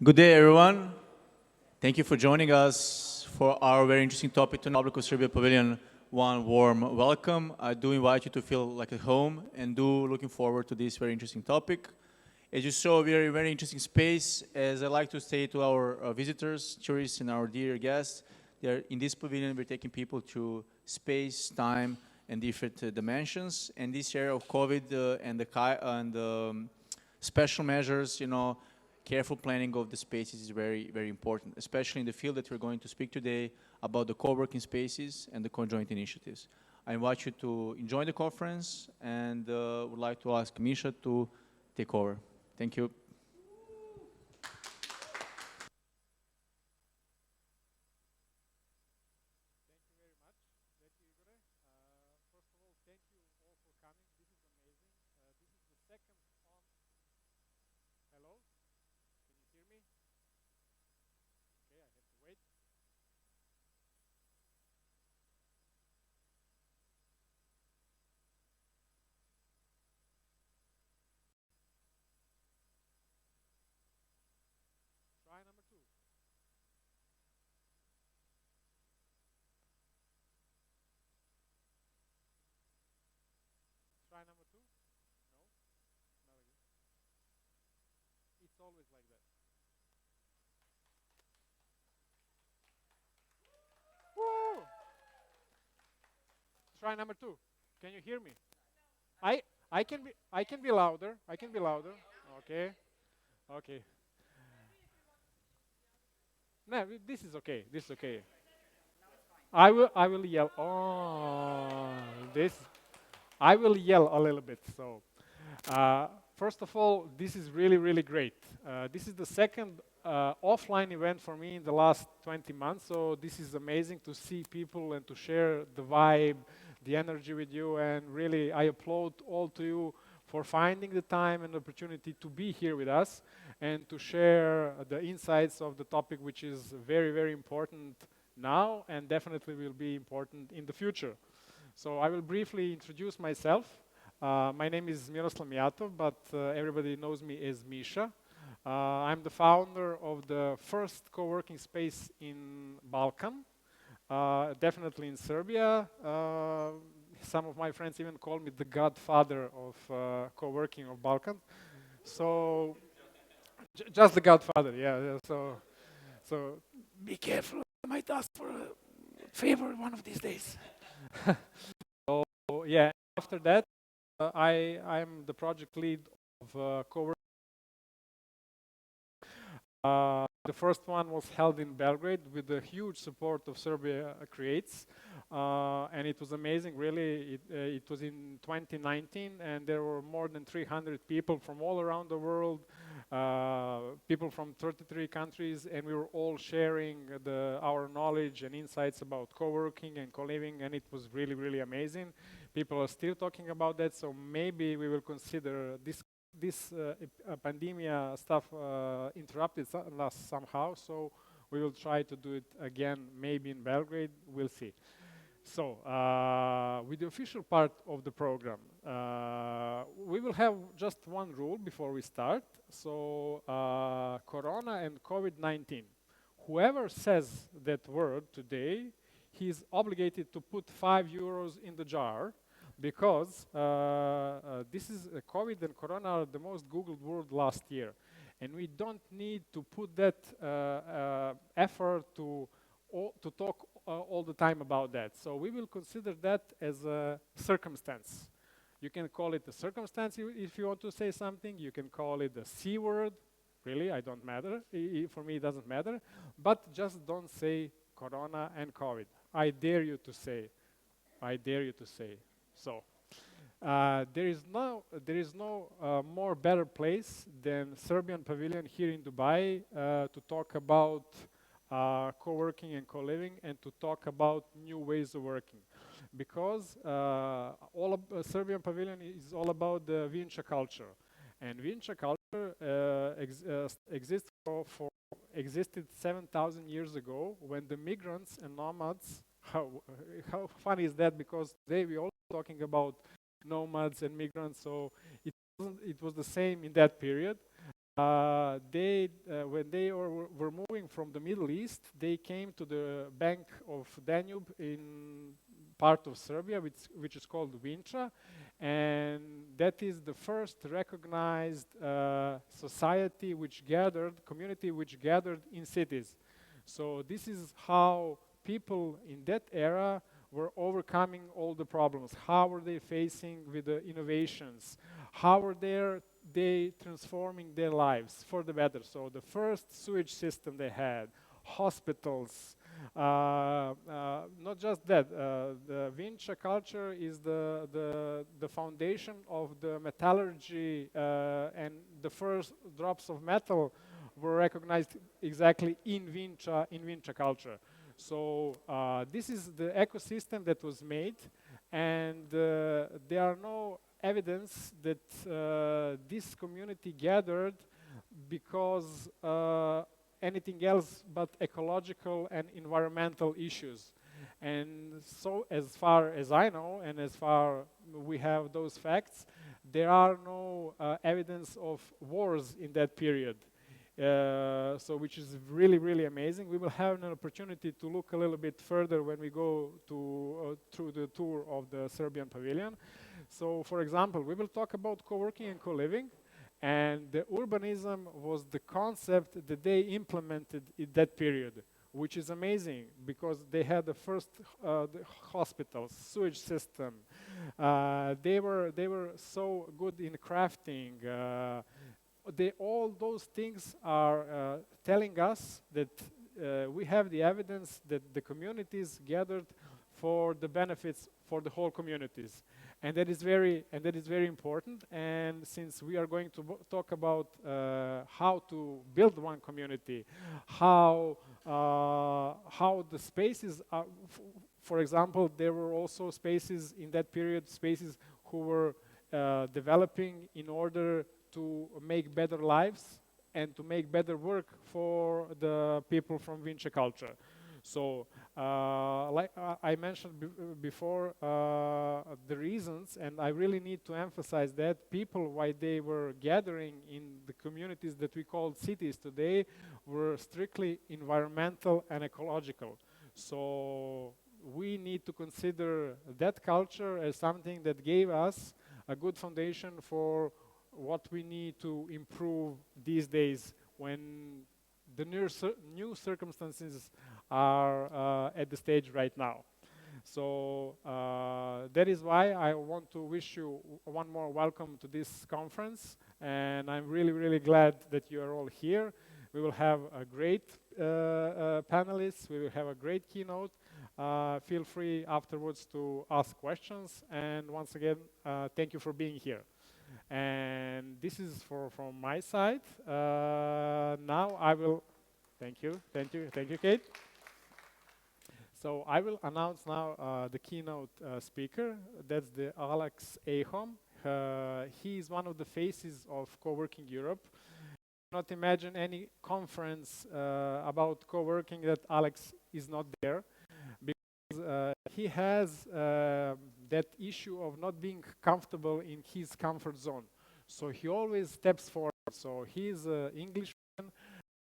Good day, everyone. Thank you for joining us for our very interesting topic tonight, Public of Serbia Pavilion. One warm welcome. I do invite you to feel like at home and looking forward to this very interesting topic. As you saw, a very, very interesting space. As I like to say to our visitors, tourists, and our dear guests, in this pavilion, we're taking people to space, time, and different dimensions. And this area of COVID and the special measures, careful planning of the spaces is very, very important, especially in the field that we're going to speak today about the co-working spaces and the conjoint initiatives. I invite you to enjoy the conference and would like to ask Misha to take over. Thank you. Woo! Try number two. Can you hear me? I can be louder. I can be louder. Okay. Okay. No, this is okay. This is okay. I will yell. Oh, this. I will yell a little bit. So, first of all, this is really, really great. This is the second offline event for me in the last 20 months. So this is amazing to see people and to share the vibe, the energy with you. And really, I applaud all to you for finding the time and opportunity to be here with us and to share the insights of the topic, which is very, very important now and definitely will be important in the future. So I will briefly introduce myself. My name is Miroslav Mijatov, but everybody knows me as Misha. I'm the founder of the first co-working space in Balkan, definitely in Serbia. Some of my friends even call me the godfather of co-working of Balkan. So, just the godfather, yeah. So be careful. I might ask for a favor one of these days. So yeah, after that, I'm the project lead of co-working. The first one was held in Belgrade with the huge support of Serbia Creates, and it was amazing. Really, it was in 2019, and there were more than 300 people from all around the world, people from 33 countries, and we were all sharing our knowledge and insights about co-working and co-living, and it was really, really amazing. People are still talking about that, so maybe we will consider this pandemia stuff interrupted us somehow, so we will try to do it again, maybe in Belgrade. We'll see. So, with the official part of the program, we will have just one rule before we start. So, Corona and COVID-19. Whoever says that word today, he's obligated to put €5 in the jar, because this is COVID and Corona are the most Googled word last year. And we don't need to put that effort to talk all the time about that. So we will consider that as a circumstance. You can call it a circumstance if you want to say something. You can call it a C word. Really, I don't matter. For me, it doesn't matter. But just don't say Corona and COVID. I dare you to say. I dare you to say. So, there is no more better place than Serbian Pavilion here in Dubai to talk about co-working and co-living and to talk about new ways of working, because Serbian Pavilion is all about the Vinča culture, and Vinča culture existed 7,000 years ago when the migrants and nomads. How funny is that? Because today we all talking about nomads and migrants, so it was the same in that period. when they were moving from the Middle East, they came to the bank of Danube in part of Serbia, which is called Vinča, and that is the first recognized society community which gathered in cities. So this is how people in that era were overcoming all the problems. How were they facing with the innovations? How were they transforming their lives for the better? So the first sewage system they had, hospitals, not just that. The Vinča culture is the foundation of the metallurgy, and the first drops of metal were recognized exactly in Vinča culture. So this is the ecosystem that was made, and there are no evidence that this community gathered because anything else but ecological and environmental issues. And so as far as I know, and as far we have those facts, there are no evidence of wars in that period. So which is really, really amazing. We will have an opportunity to look a little bit further when we go through the tour of the Serbian Pavilion. So for example, we will talk about co-working and co-living, and the urbanism was the concept that they implemented in that period, which is amazing because they had the first the hospitals, sewage system. They were so good in crafting. All those things are telling us that we have the evidence that the communities gathered for the benefits for the whole communities, and that is very important. And since we are going to talk about how to build one community, how the spaces are, for example, there were also spaces in that period, spaces who were developing in order to make better lives and to make better work for the people from Vinča culture. So, like I mentioned before, the reasons, and I really need to emphasize that people, why they were gathering in the communities that we call cities today, were strictly environmental and ecological. So, we need to consider that culture as something that gave us a good foundation for what we need to improve these days when the new circumstances are at the stage right now. So that is why I want to wish you one more welcome to this conference, and I'm really, really glad that you are all here. We will have a great panelists, we will have a great keynote. Feel free afterwards to ask questions, and once again, thank you for being here. And this is from my side. Now I will, thank you, Kate. So I will announce now the keynote speaker. That's the Alex Ahom. He is one of the faces of Co-working Europe. Not imagine any conference about co-working that Alex is not there, because he has that issue of not being comfortable in his comfort zone. So he always steps forward. So he's an Englishman.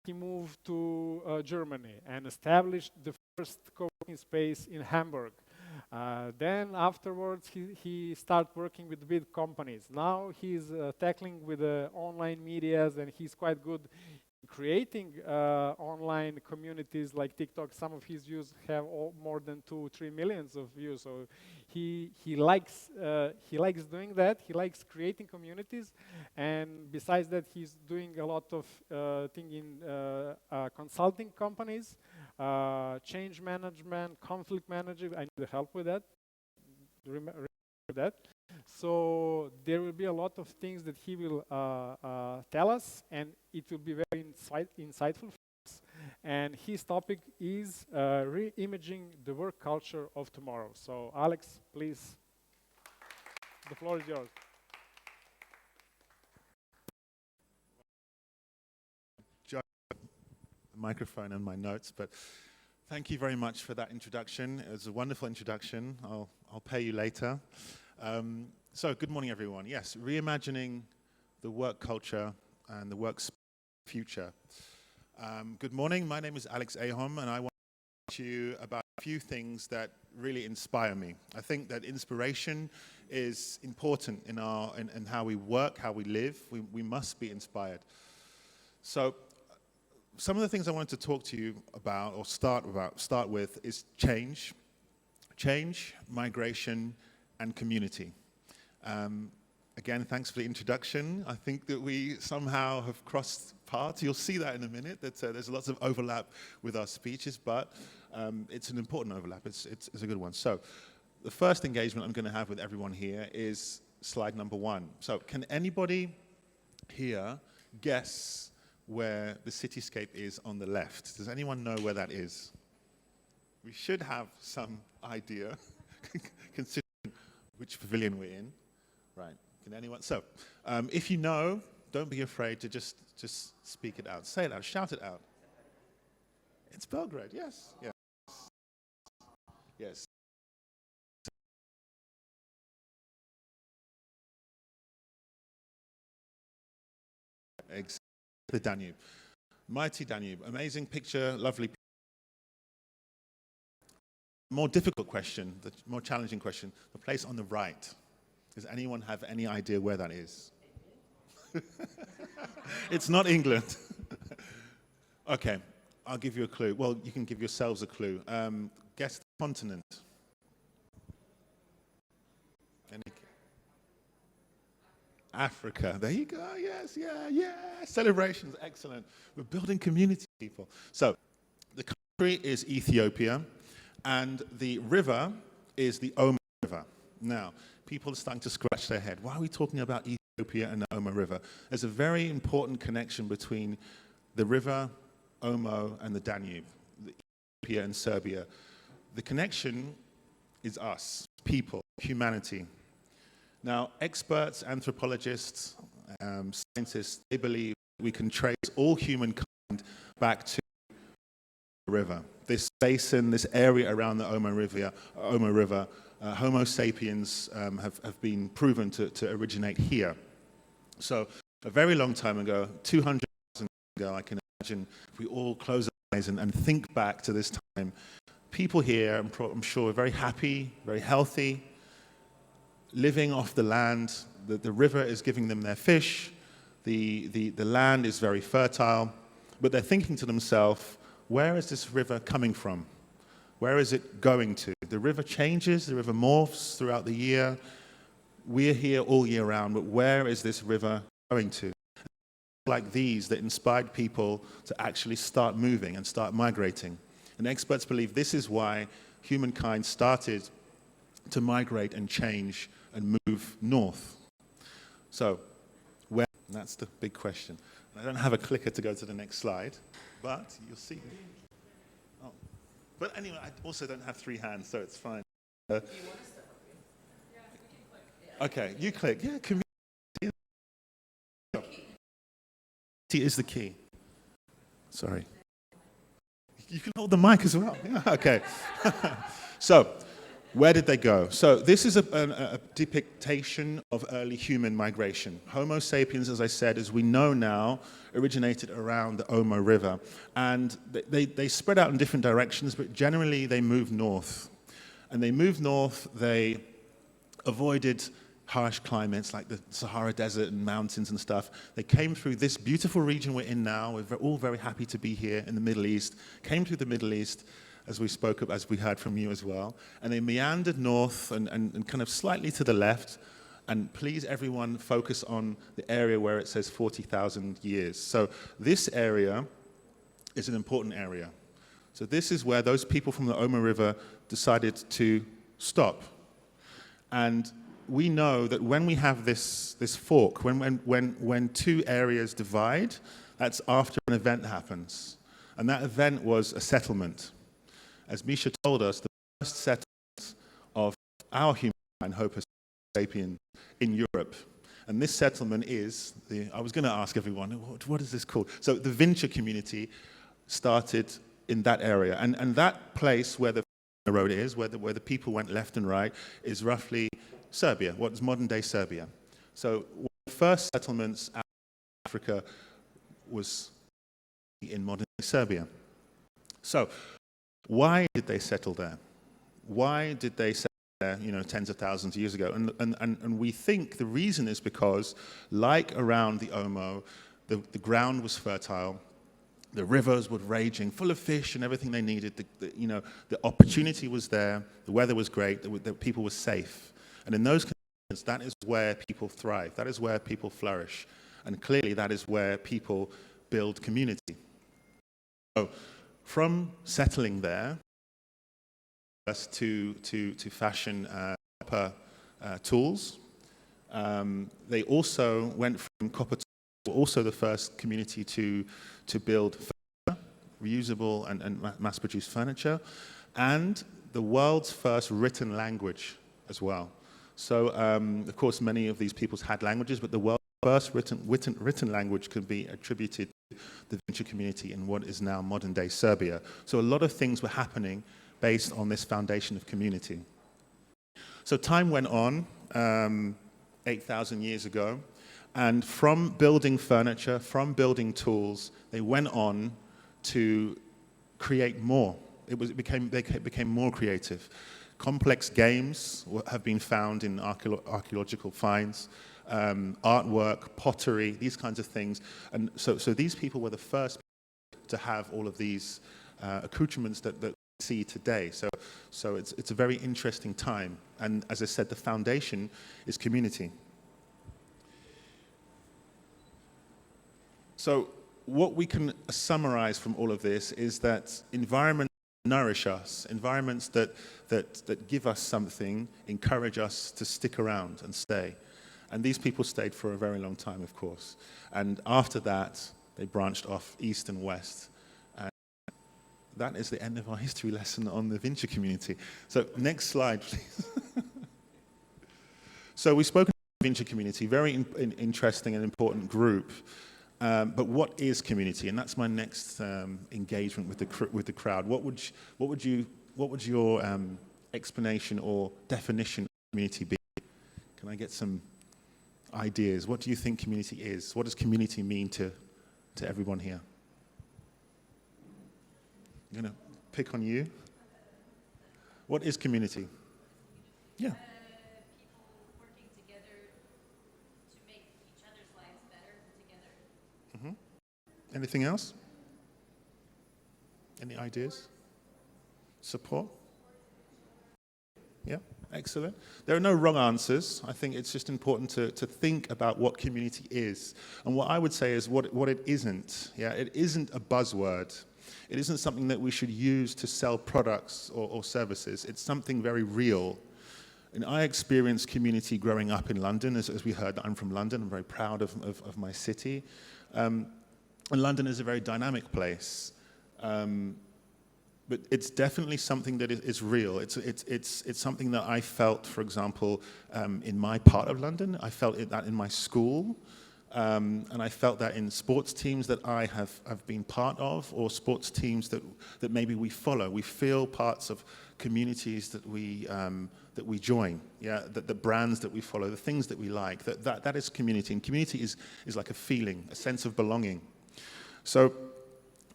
He moved to Germany and established the first co-working space in Hamburg. Then afterwards, he started working with big companies. Now he's tackling with the online medias, and he's quite good in creating online communities like TikTok. Some of his views have more than 2-3 millions of views. So he likes doing that. He likes creating communities, and besides that, he's doing a lot of thing in consulting companies. Change management, conflict management. I need help with that. Remember that. So there will be a lot of things that he will tell us, and it will be very insightful for us. And his topic is re-imaging the work culture of tomorrow. So Alex, please, the floor is yours. Microphone and my notes, but thank you very much for that introduction. It was a wonderful introduction. I'll pay you later. So good morning, everyone. Yes, reimagining the work culture and the work's future. Good morning, my name is Alex Ahom, and I want to talk to you about a few things that really inspire me. I think that inspiration is important in how we work, how we live. We must be inspired. So, some of the things I wanted to talk to you about, or start with, is change, migration, and community. Again, thanks for the introduction. I think that we somehow have crossed paths. You'll see that in a minute, that there's lots of overlap with our speeches, but it's an important overlap. It's a good one. So, the first engagement I'm going to have with everyone here is slide number 1. So, can anybody here guess where the cityscape is on the left? Does anyone know where that is? We should have some idea, considering which pavilion we're in. Right, can anyone? So, if you know, don't be afraid to just speak it out. Say it out, shout it out. It's Belgrade, yes. Yes. Yes. Exactly. The Danube. Mighty Danube. Amazing picture, lovely. More difficult question, the more challenging question, the place on the right. Does anyone have any idea where that is? It's not England. Okay, I'll give you a clue. Well, you can give yourselves a clue. Guess the continent. Africa. There you go. Yes, yeah. Celebrations, excellent. We're building community, people. So, the country is Ethiopia, and the river is the Omo River. Now, people are starting to scratch their head. Why are we talking about Ethiopia and the Omo River? There's a very important connection between the river, Omo, and the Danube, Ethiopia and Serbia. The connection is us, people, humanity. Now, experts, anthropologists, scientists, they believe we can trace all humankind back to the river. This basin, this area around the Omo River, Homo sapiens have been proven to originate here. So, a very long time ago, 200,000 years ago, I can imagine, if we all close our eyes and think back to this time, people here, I'm sure, are very happy, very healthy, living off the land. The river is giving them their fish. The land is very fertile. But they're thinking to themselves, where is this river coming from? Where is it going to? The river changes, the river morphs throughout the year. We're here all year round, but where is this river going to? Like these that inspired people to actually start moving and start migrating. And experts believe this is why humankind started to migrate and change and move north. So, where? That's the big question. I don't have a clicker to go to the next slide, but you'll see. Oh. But anyway, I also don't have 3 hands, so it's fine. Do you want to step up here? Yeah, we can click. Yeah. Okay, you click. Yeah, community is the key. Sorry. You can hold the mic as well. Yeah, okay. So, where did they go? So this is a depiction of early human migration. Homo sapiens, as I said, as we know now, originated around the Omo River. And they spread out in different directions, but generally they moved north. And they moved north, they avoided harsh climates like the Sahara Desert and mountains and stuff. They came through this beautiful region we're in now. We're all very happy to be here in the Middle East. Came through the Middle East, as we heard from you as well. And they meandered north and kind of slightly to the left. And please, everyone, focus on the area where it says 40,000 years. So this area is an important area. So this is where those people from the Omo River decided to stop. And we know that when we have this fork, when 2 areas divide, that's after an event happens. And that event was a settlement. As Misha told us, the first settlement of our humankind, Homo sapiens, in Europe. And this settlement is, I was going to ask everyone, what is this called? So the Vinča community started in that area. And that place where the road is, where the people went left and right, is roughly Serbia, what is modern-day Serbia. So the first settlements out Africa was in modern Serbia. So, why did they settle there? Why did they settle there, tens of thousands of years ago? And we think the reason is because, like around the Omo, the ground was fertile, the rivers were raging, full of fish and everything they needed. The opportunity was there, the weather was great, the people were safe. And in those conditions, that is where people thrive, that is where people flourish. And clearly that is where people build community. So from settling there, to fashion copper tools, they also went from copper tools, also the first community to build furniture, reusable and mass-produced furniture, and the world's first written language as well. So, of course, many of these peoples had languages, but the world's first written language could be attributed to the venture community in what is now modern-day Serbia. So a lot of things were happening based on this foundation of community. So time went on, 8,000 years ago, and from building furniture, from building tools, they went on to create more. They became more creative. Complex games have been found in archaeological finds, artwork, pottery, these kinds of things. And so these people were the first to have all of these accoutrements that we see today. So it's a very interesting time. And as I said, the foundation is community. So what we can summarize from all of this is that environments nourish us, environments that give us something, encourage us to stick around and stay. And these people stayed for a very long time, of course. And after that, they branched off east and west. And that is the end of our history lesson on the venture community. So next slide, please. So we've spoken about the venture community, very interesting and important group. But what is community? And that's my next engagement with the crowd. What would your explanation or definition of community be? Can I get some ideas? What do you think community is? What does community mean to everyone here? I'm going to pick on you. What is community? Yeah. Anything else? Any ideas? Support? Yeah, excellent. There are no wrong answers. I think it's just important to think about what community is. And what I would say is what it isn't. Yeah, it isn't a buzzword. It isn't something that we should use to sell products or services. It's something very real. And I experienced community growing up in London. As we heard, I'm from London. I'm very proud of my city. And London is a very dynamic place, but it's definitely something that is real. It's something that I felt, for example, in my part of London. I felt that in my school, and I felt that in sports teams that I have been part of, or sports teams that maybe we follow. We feel parts of communities that we join. Yeah, the brands that we follow, the things that we like. That is community, and community is like a feeling, a sense of belonging. So,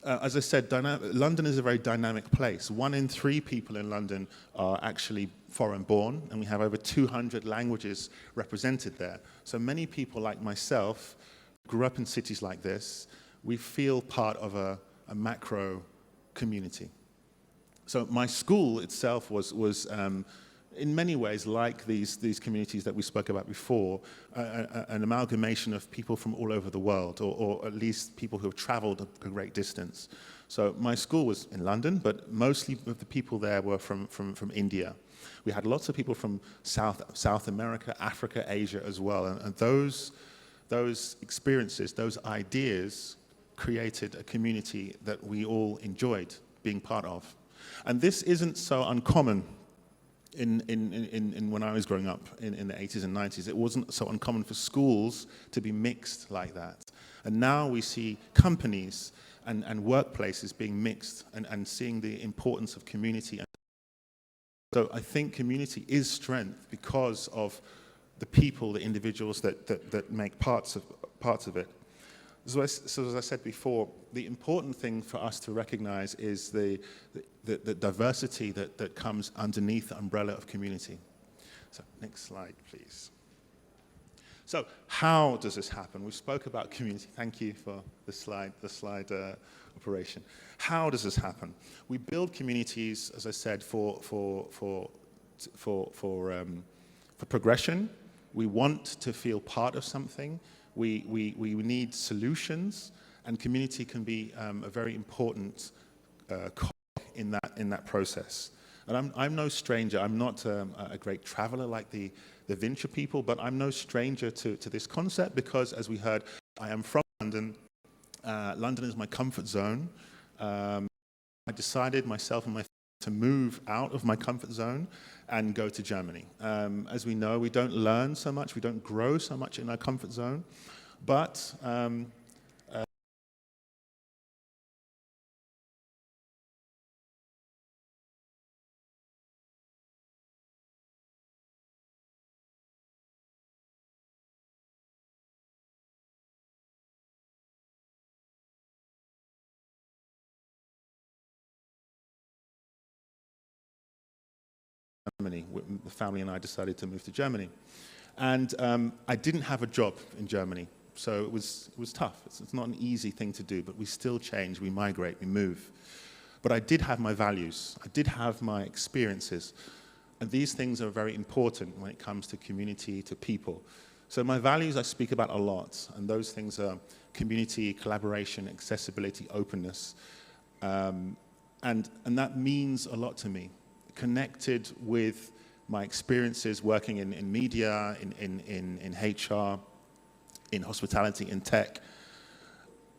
as I said, London is a very dynamic place. 1 in 3 people in London are actually foreign-born, and we have over 200 languages represented there. So many people like myself grew up in cities like this. We feel part of a macro community. So my school itself was in many ways like these communities that we spoke about before, an amalgamation of people from all over the world, or at least people who have traveled a great distance. So my school was in London, but mostly of the people there were from India. We had lots of people from South America, Africa, Asia as well, and those experiences, those ideas created a community that we all enjoyed being part of. And this isn't so uncommon in when I was growing up in the 80s and 90s. It wasn't so uncommon for schools to be mixed like that. And now we see companies and workplaces being mixed and seeing the importance of community. So I think community is strength because of the people, the individuals that make parts of it. So as I said before, the important thing for us to recognize is the diversity that comes underneath the umbrella of community. So next slide, please. So how does this happen? We spoke about community. Thank you for the slide operation. How does this happen? We build communities, as I said, for progression. We want to feel part of something. We need solutions, and community can be a very important cog in that process. And I'm no stranger. I'm not a great traveler like the venture people, but I'm no stranger to this concept because, as we heard, I am from London. London is my comfort zone. I decided myself and my family to move out of my comfort zone and go to Germany. As we know, we don't learn so much, we don't grow so much in our comfort zone, but Germany. The family and I decided to move to Germany. And I didn't have a job in Germany, so it was tough. It's not an easy thing to do, but we still change, we migrate, we move. But I did have my values, I did have my experiences, and these things are very important when it comes to community, to people. So my values I speak about a lot, and those things are community, collaboration, accessibility, openness, and that means a lot to me. Connected with my experiences working in media, in HR, in hospitality, in tech.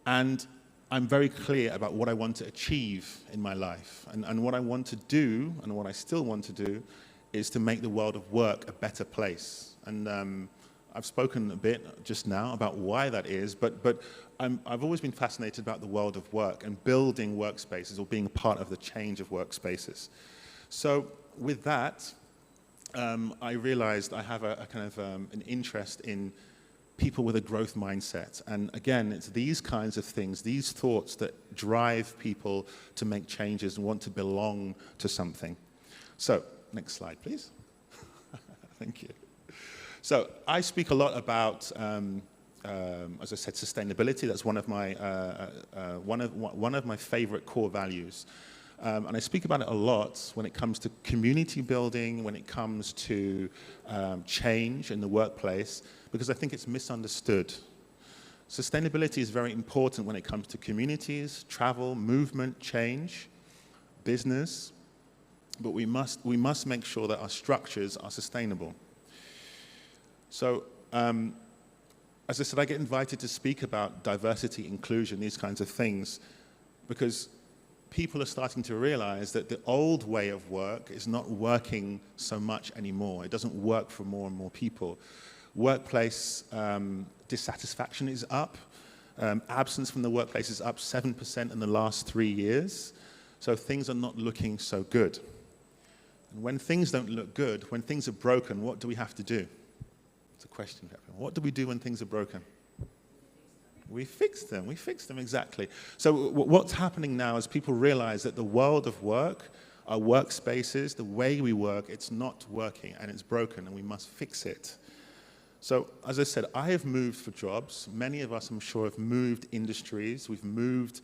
And I'm very clear about what I want to achieve in my life. And what I want to do, and what I still want to do, is to make the world of work a better place. And I've spoken a bit just now about why that is, but I've always been fascinated about the world of work and building workspaces or being a part of the change of workspaces. So with that, I realized I have a kind of an interest in people with a growth mindset. And again, it's these kinds of things, these thoughts that drive people to make changes and want to belong to something. So, next slide, please. Thank you. So, I speak a lot about, as I said, sustainability. That's one of my favorite core values. And I speak about it a lot when it comes to community building, when it comes to change in the workplace, because I think it's misunderstood. Sustainability is very important when it comes to communities, travel, movement, change, business, but we must make sure that our structures are sustainable. So, as I said, I get invited to speak about diversity, inclusion, these kinds of things, because people are starting to realize that the old way of work is not working so much anymore. It doesn't work for more and more people. Workplace dissatisfaction is up. Absence from the workplace is up 7% in the last 3 years. So things are not looking so good. And when things don't look good, when things are broken, what do we have to do? It's a question. What do we do when things are broken? We fix them, exactly. So what's happening now is people realize that the world of work, our workspaces, the way we work, it's not working and it's broken and we must fix it. So as I said, I have moved for jobs. Many of us, I'm sure, have moved industries. We've moved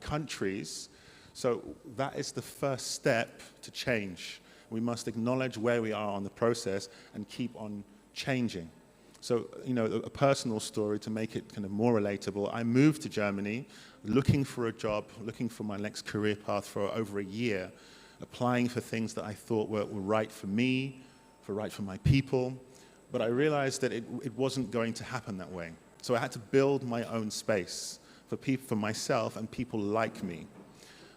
countries. So that is the first step to change. We must acknowledge where we are on the process and keep on changing. So, you know, a personal story to make it kind of more relatable. I moved to Germany looking for a job, looking for my next career path for over a year, applying for things that I thought were right for me, right for my people. But I realized that it wasn't going to happen that way. So I had to build my own space for myself and people like me.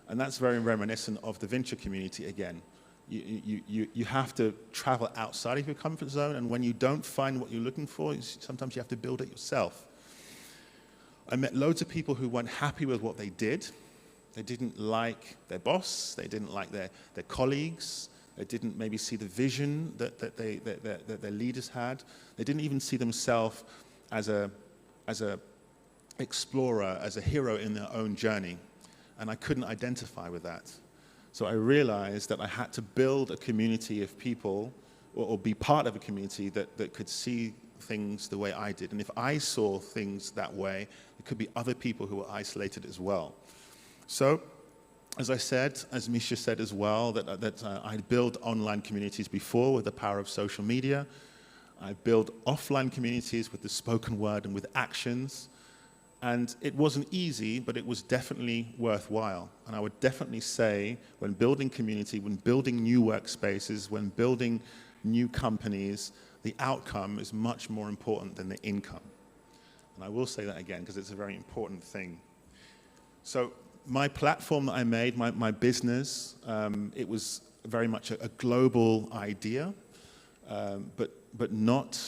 And that's very reminiscent of the venture community again. You have to travel outside of your comfort zone, and when you don't find what you're looking for, sometimes you have to build it yourself. I met loads of people who weren't happy with what they did. They didn't like their boss, they didn't like their colleagues, they didn't maybe see the vision that their leaders had. They didn't even see themselves as a explorer, as a hero in their own journey, and I couldn't identify with that. So I realized that I had to build a community of people, or be part of a community that could see things the way I did. And if I saw things that way, there could be other people who were isolated as well. So, as I said, as Misha said as well, that I built online communities before with the power of social media. I built offline communities with the spoken word and with actions. And it wasn't easy, but it was definitely worthwhile. And I would definitely say, when building community, when building new workspaces, when building new companies, the outcome is much more important than the income. And I will say that again, because it's a very important thing. So my platform that I made, my business, it was very much a global idea, but not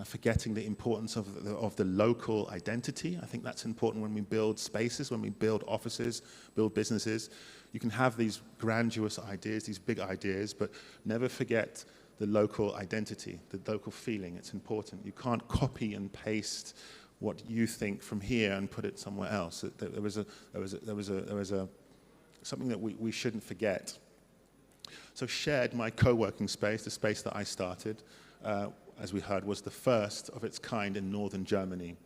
forgetting the importance of the local identity. I think that's important when we build spaces, when we build offices, build businesses. You can have these grandiose ideas, these big ideas, but never forget the local identity, the local feeling. It's important. You can't copy and paste what you think from here and put it somewhere else. There was something that we shouldn't forget. So Shared, my co-working space, the space that I started, as we heard, was the first of its kind in northern Germany.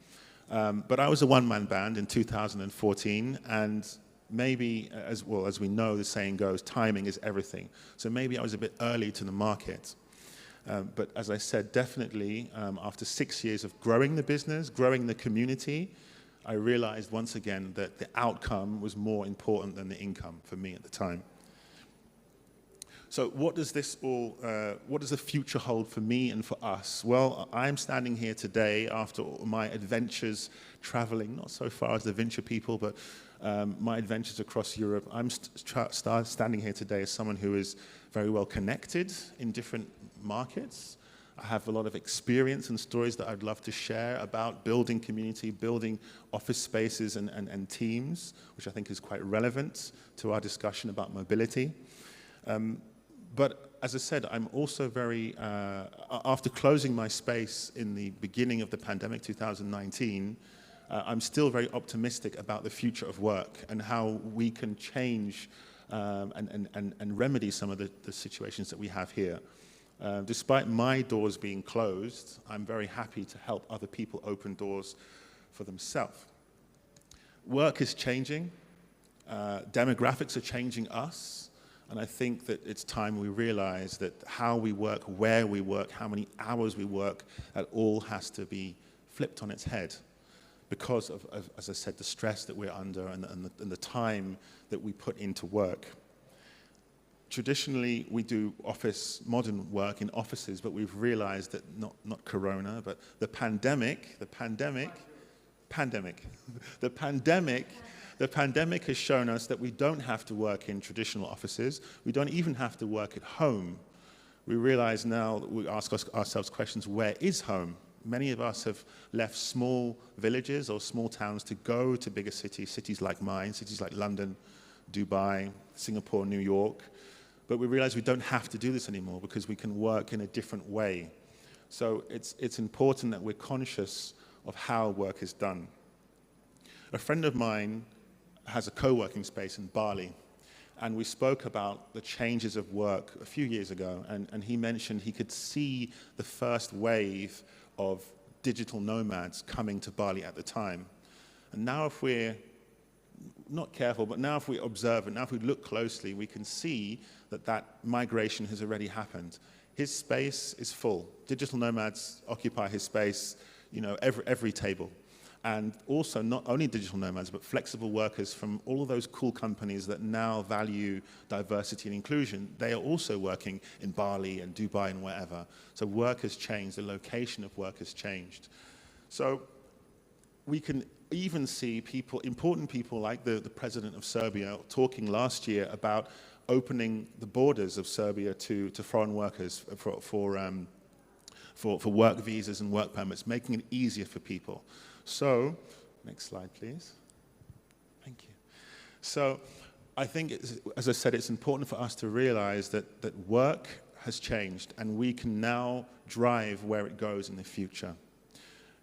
But I was a one-man band in 2014, and maybe, as we know, the saying goes, timing is everything. So maybe I was a bit early to the market. But as I said, definitely, after 6 years of growing the business, growing the community, I realized once again that the outcome was more important than the income for me at the time. So what does the future hold for me and for us? Well, I'm standing here today after my adventures traveling, not so far as the venture people, but my adventures across Europe. I'm standing here today as someone who is very well connected in different markets. I have a lot of experience and stories that I'd love to share about building community, building office spaces and teams, which I think is quite relevant to our discussion about mobility. But as I said, I'm also very, after closing my space in the beginning of the pandemic, 2019, I'm still very optimistic about the future of work and how we can change and remedy some of the situations that we have here. Despite my doors being closed, I'm very happy to help other people open doors for themselves. Work is changing. Demographics are changing us. And I think that it's time we realize that how we work, where we work, how many hours we work, that all has to be flipped on its head because of as I said, the stress that we're under and the time that we put into work. Traditionally, we do modern work in offices, but we've realized that not Corona, but the pandemic has shown us that we don't have to work in traditional offices. We don't even have to work at home. We realize now that we ask ourselves questions, where is home? Many of us have left small villages or small towns to go to bigger cities like mine, cities like London, Dubai, Singapore, New York. But we realize we don't have to do this anymore because we can work in a different way. So it's important that we're conscious of how work is done. A friend of mine has a co-working space in Bali, and we spoke about the changes of work a few years ago, and he mentioned he could see the first wave of digital nomads coming to Bali at the time. And now if we're not careful, but now if we observe and now if we look closely, we can see that migration has already happened. His space is full. Digital nomads occupy his space, every table. And also not only digital nomads, but flexible workers from all of those cool companies that now value diversity and inclusion. They are also working in Bali and Dubai and wherever. So work has changed, the location of work has changed. So we can even see important people like the president of Serbia talking last year about opening the borders of Serbia to foreign workers for work visas and work permits, making it easier for people. So, next slide, please. Thank you. So, I think, as I said, it's important for us to realize that work has changed and we can now drive where it goes in the future.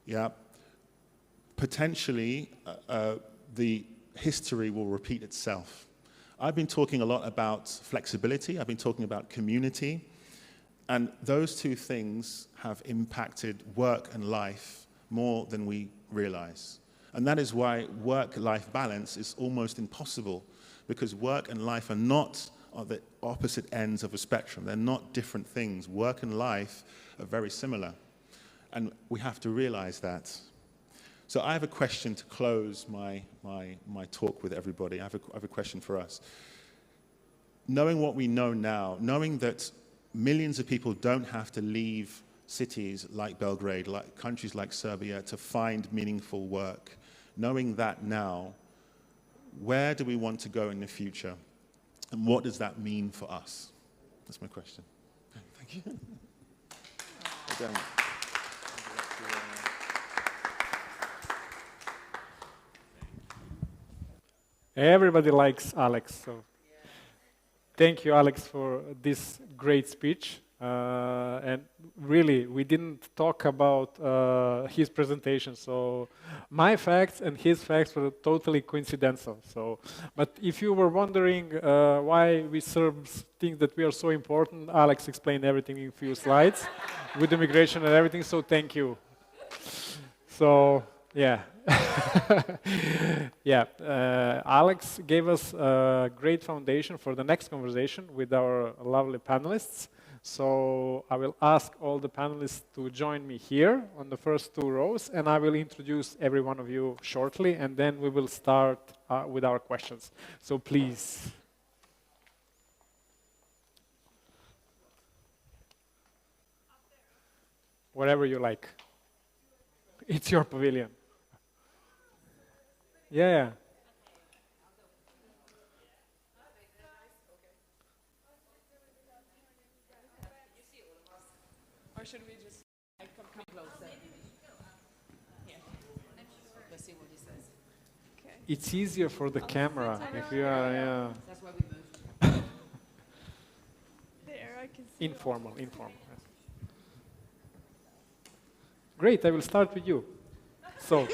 Yeah. potentially the history will repeat itself. I've been talking a lot about flexibility, I've been talking about community, and those two things have impacted work and life more than we realize. And that is why work-life balance is almost impossible, because work and life are not on the opposite ends of a spectrum. They're not different things. Work and life are very similar, and we have to realize that. So I have a question to close my talk with everybody. I have a question for us. Knowing what we know now, knowing that millions of people don't have to leave cities like Belgrade, like countries like Serbia, to find meaningful work, knowing that now, where do we want to go in the future? And what does that mean for us? That's my question. Thank you. Everybody likes Alex, so thank you, Alex, for this great speech. And really, we didn't talk about his presentation, so my facts and his facts were totally coincidental. So, but if you were wondering why we Serbs think that we are so important, Alex explained everything in a few slides with immigration and everything, so thank you. So, yeah. Yeah, Alex gave us a great foundation for the next conversation with our lovely panelists. So I will ask all the panelists to join me here on the first two rows, and I will introduce every one of you shortly, and then we will start with our questions. So please. Whatever you like. It's your pavilion. Yeah. Or should we just come closer? Yeah. Let's see what he says. Okay. It's easier for the camera if you are, yeah. That's why we moved. There, I can see. Informal. Yes. Great, I will start with you. So,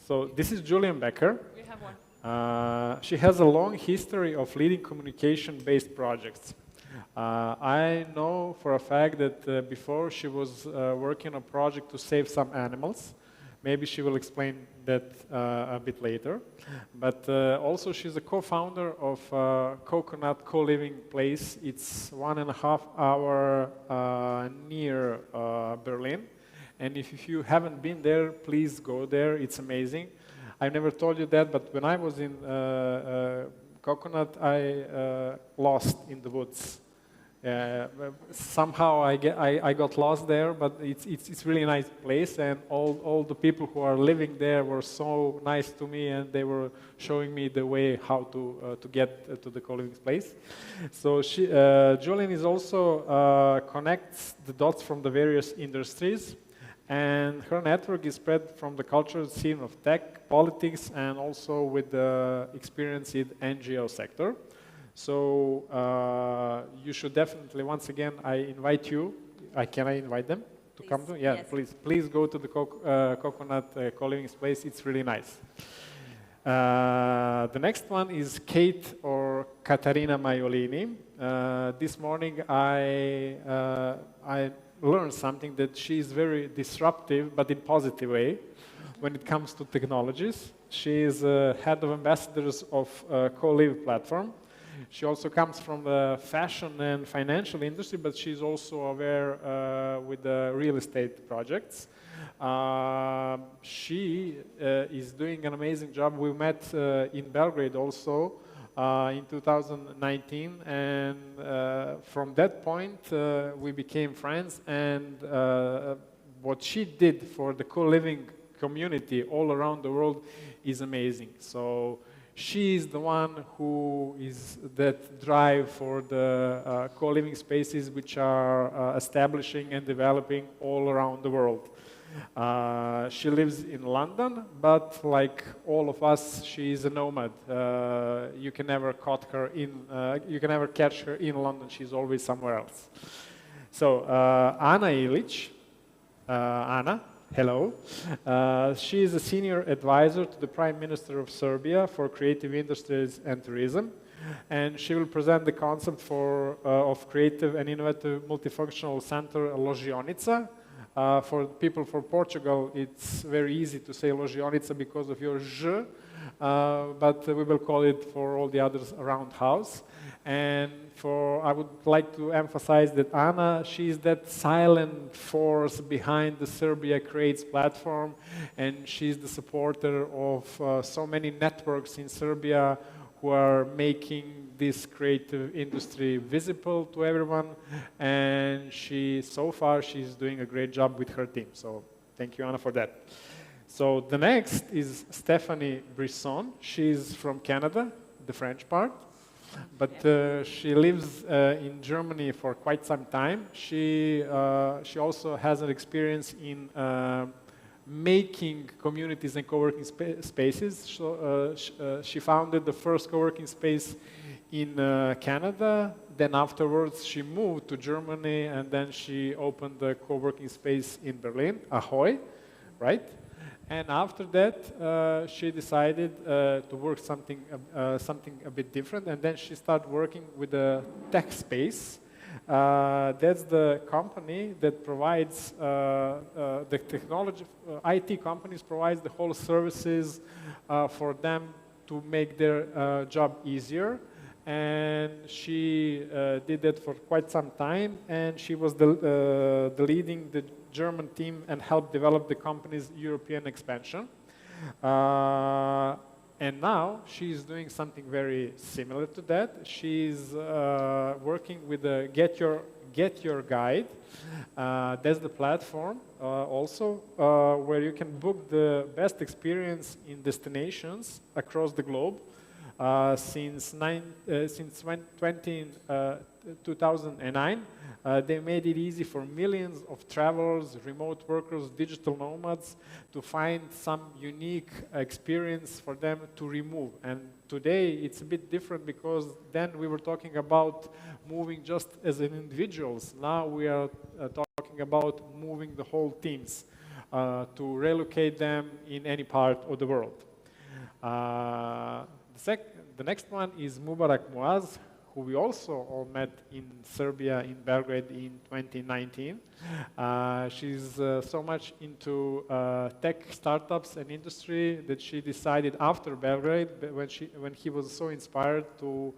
so this is Julian Becker. We have one. She has a long history of leading communication-based projects. I know for a fact that before she was working on a project to save some animals. Maybe she will explain that a bit later. But also she's a co-founder of Coconut Co-Living Place. It's 1.5 hour near Berlin. And if you haven't been there, please go there. It's amazing. I've never told you that, but when I was in Coconut, I lost in the woods. Somehow I got lost there, but it's really nice place, and all the people who are living there were so nice to me, and they were showing me the way how to get to the co-living place. So Julian is also connects the dots from the various industries, and her network is spread from the cultural scene of tech, politics, and also with the experience in NGO sector. So you should definitely, once again, I invite you. Can I invite them to come to? Yeah, yes. Please go to the Coconut Co-living Place. It's really nice. The next one is Kate or Katarina Maiolini. This morning I learned something, that she is very disruptive, but in positive way, when it comes to technologies. She is head of ambassadors of Co-live platform. She also comes from the fashion and financial industry, but she's also aware with the real estate projects. She is doing an amazing job. We met in Belgrade also in 2019, and from that point we became friends, and what she did for the co-living community all around the world is amazing. So she is the one who is that drive for the co-living spaces which are establishing and developing all around the world. She lives in London, but like all of us, she is a nomad. You can never catch her in London. She's always somewhere else. So Ana Ilic, Ana. Hello. She is a senior advisor to the Prime Minister of Serbia for creative industries and tourism. And she will present the concept of creative and innovative multifunctional center Ložionica. For people from Portugal, it's very easy to say Ložionica because of your ž, but we will call it for all the others around house. And I would like to emphasize that Ana, she's that silent force behind the Serbia Creates platform, and she's the supporter of so many networks in Serbia who are making this creative industry visible to everyone. And so far, she's doing a great job with her team. So thank you, Ana, for that. So the next is Stephanie Brisson. She's from Canada, the French part. But she lives in Germany for quite some time. She also has an experience in making communities and co-working spaces. So, she founded the first co-working space in Canada. Then afterwards, she moved to Germany, and then she opened the co-working space in Berlin, Ahoy, right? And after that, she decided to work something a bit different, and then she started working with a tech space. That's the company that provides the technology. IT companies provides the whole services for them to make their job easier. And she did that for quite some time, and she was the leading the German team and helped develop the company's European expansion. And now she's doing something very similar to that. She's working with the Get Your Guide. That's the platform also where you can book the best experience in destinations across the globe. Since 2009, they made it easy for millions of travelers, remote workers, digital nomads to find some unique experience for them to remove. And today it's a bit different because then we were talking about moving just as individuals. Now we are talking about moving the whole teams to relocate them in any part of the world. The next one is Mubarak Muaz, who we also all met in Serbia, in Belgrade in 2019. She's so much into tech startups and industry that she decided after Belgrade, when he was so inspired to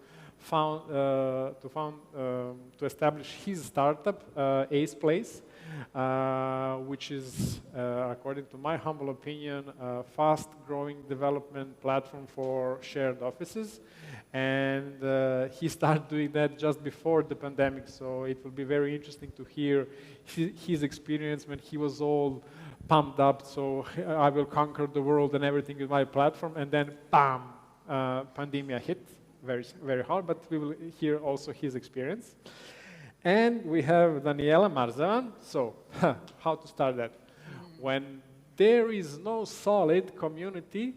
establish his startup, Ace Place, which is, according to my humble opinion, a fast-growing development platform for shared offices. And he started doing that just before the pandemic, so it will be very interesting to hear his experience when he was all pumped up, so I will conquer the world and everything with my platform, and then bam, pandemia hit very, very hard, but we will hear also his experience. And we have Daniela Marzavan. So, how to start that? When there is no solid community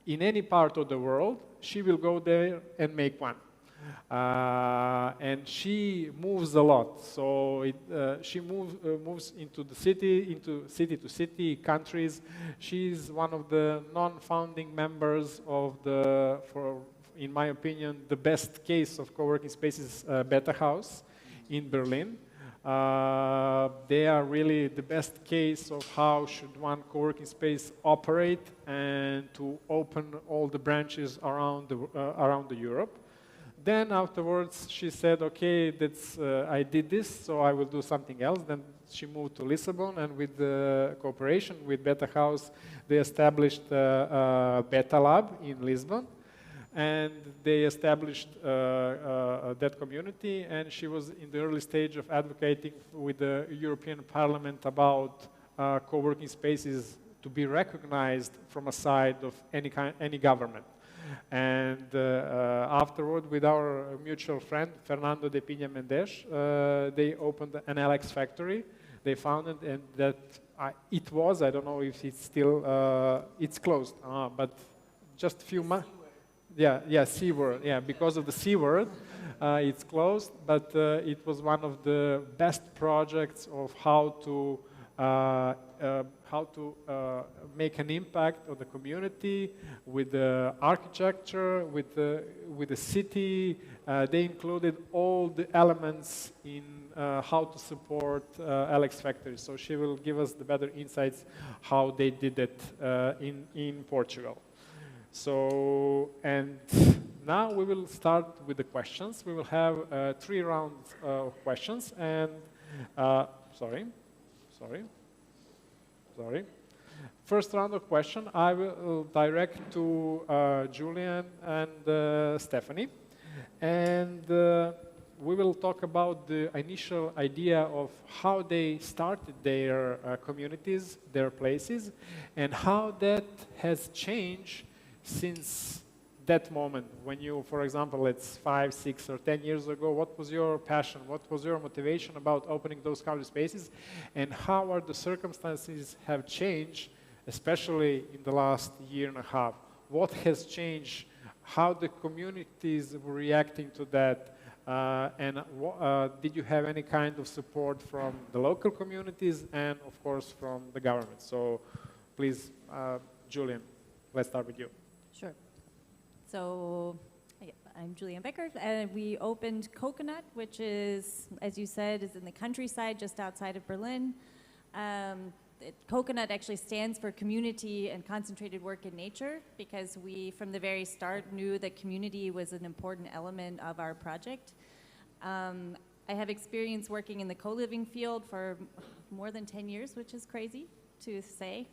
in any part of the world, she will go there and make one. And she moves a lot. So she moves into the city, into city to city, countries. She's one of the non-founding members of in my opinion, the best case of co-working spaces, Beta House in Berlin. They are really the best case of how should one co-working space operate and to open all the branches around the Europe. Then afterwards she said, okay, I did this, so I will do something else. Then she moved to Lisbon, and with the cooperation with Beta House, they established a Beta Lab in Lisbon. And they established that community, and she was in the early stage of advocating with the European Parliament about co-working spaces to be recognized from a side of any government. And afterward, with our mutual friend, Fernando de Pina Mendes, they opened an LX factory. They founded, and that it was, I don't know if it's still, it's closed, but just a few months. Yeah, C word. Yeah, because of the C word, it's closed. But it was one of the best projects of how to how to make an impact on the community with the architecture, with the city. They included all the elements in how to support Alex Factory. So she will give us the better insights how they did it in Portugal. So, and now we will start with the questions. We will have 3 rounds of questions and, sorry. First round of question I will direct to Julian and Stephanie. And we will talk about the initial idea of how they started their communities, their places, and how that has changed since that moment when you, for example, it's 5, 6, or 10 years ago, what was your passion? What was your motivation about opening those kind of spaces? And how are the circumstances have changed, especially in the last year and a half? What has changed? How the communities were reacting to that? And did you have any kind of support from the local communities and, of course, from the government? So please, Julian, let's start with you. Sure. So I'm Julian Becker, and we opened Coconut, which is, as you said, is in the countryside just outside of Berlin. Coconut actually stands for community and concentrated work in nature, because we, from the very start, knew that community was an important element of our project. I have experience working in the co-living field for more than 10 years, which is crazy to say.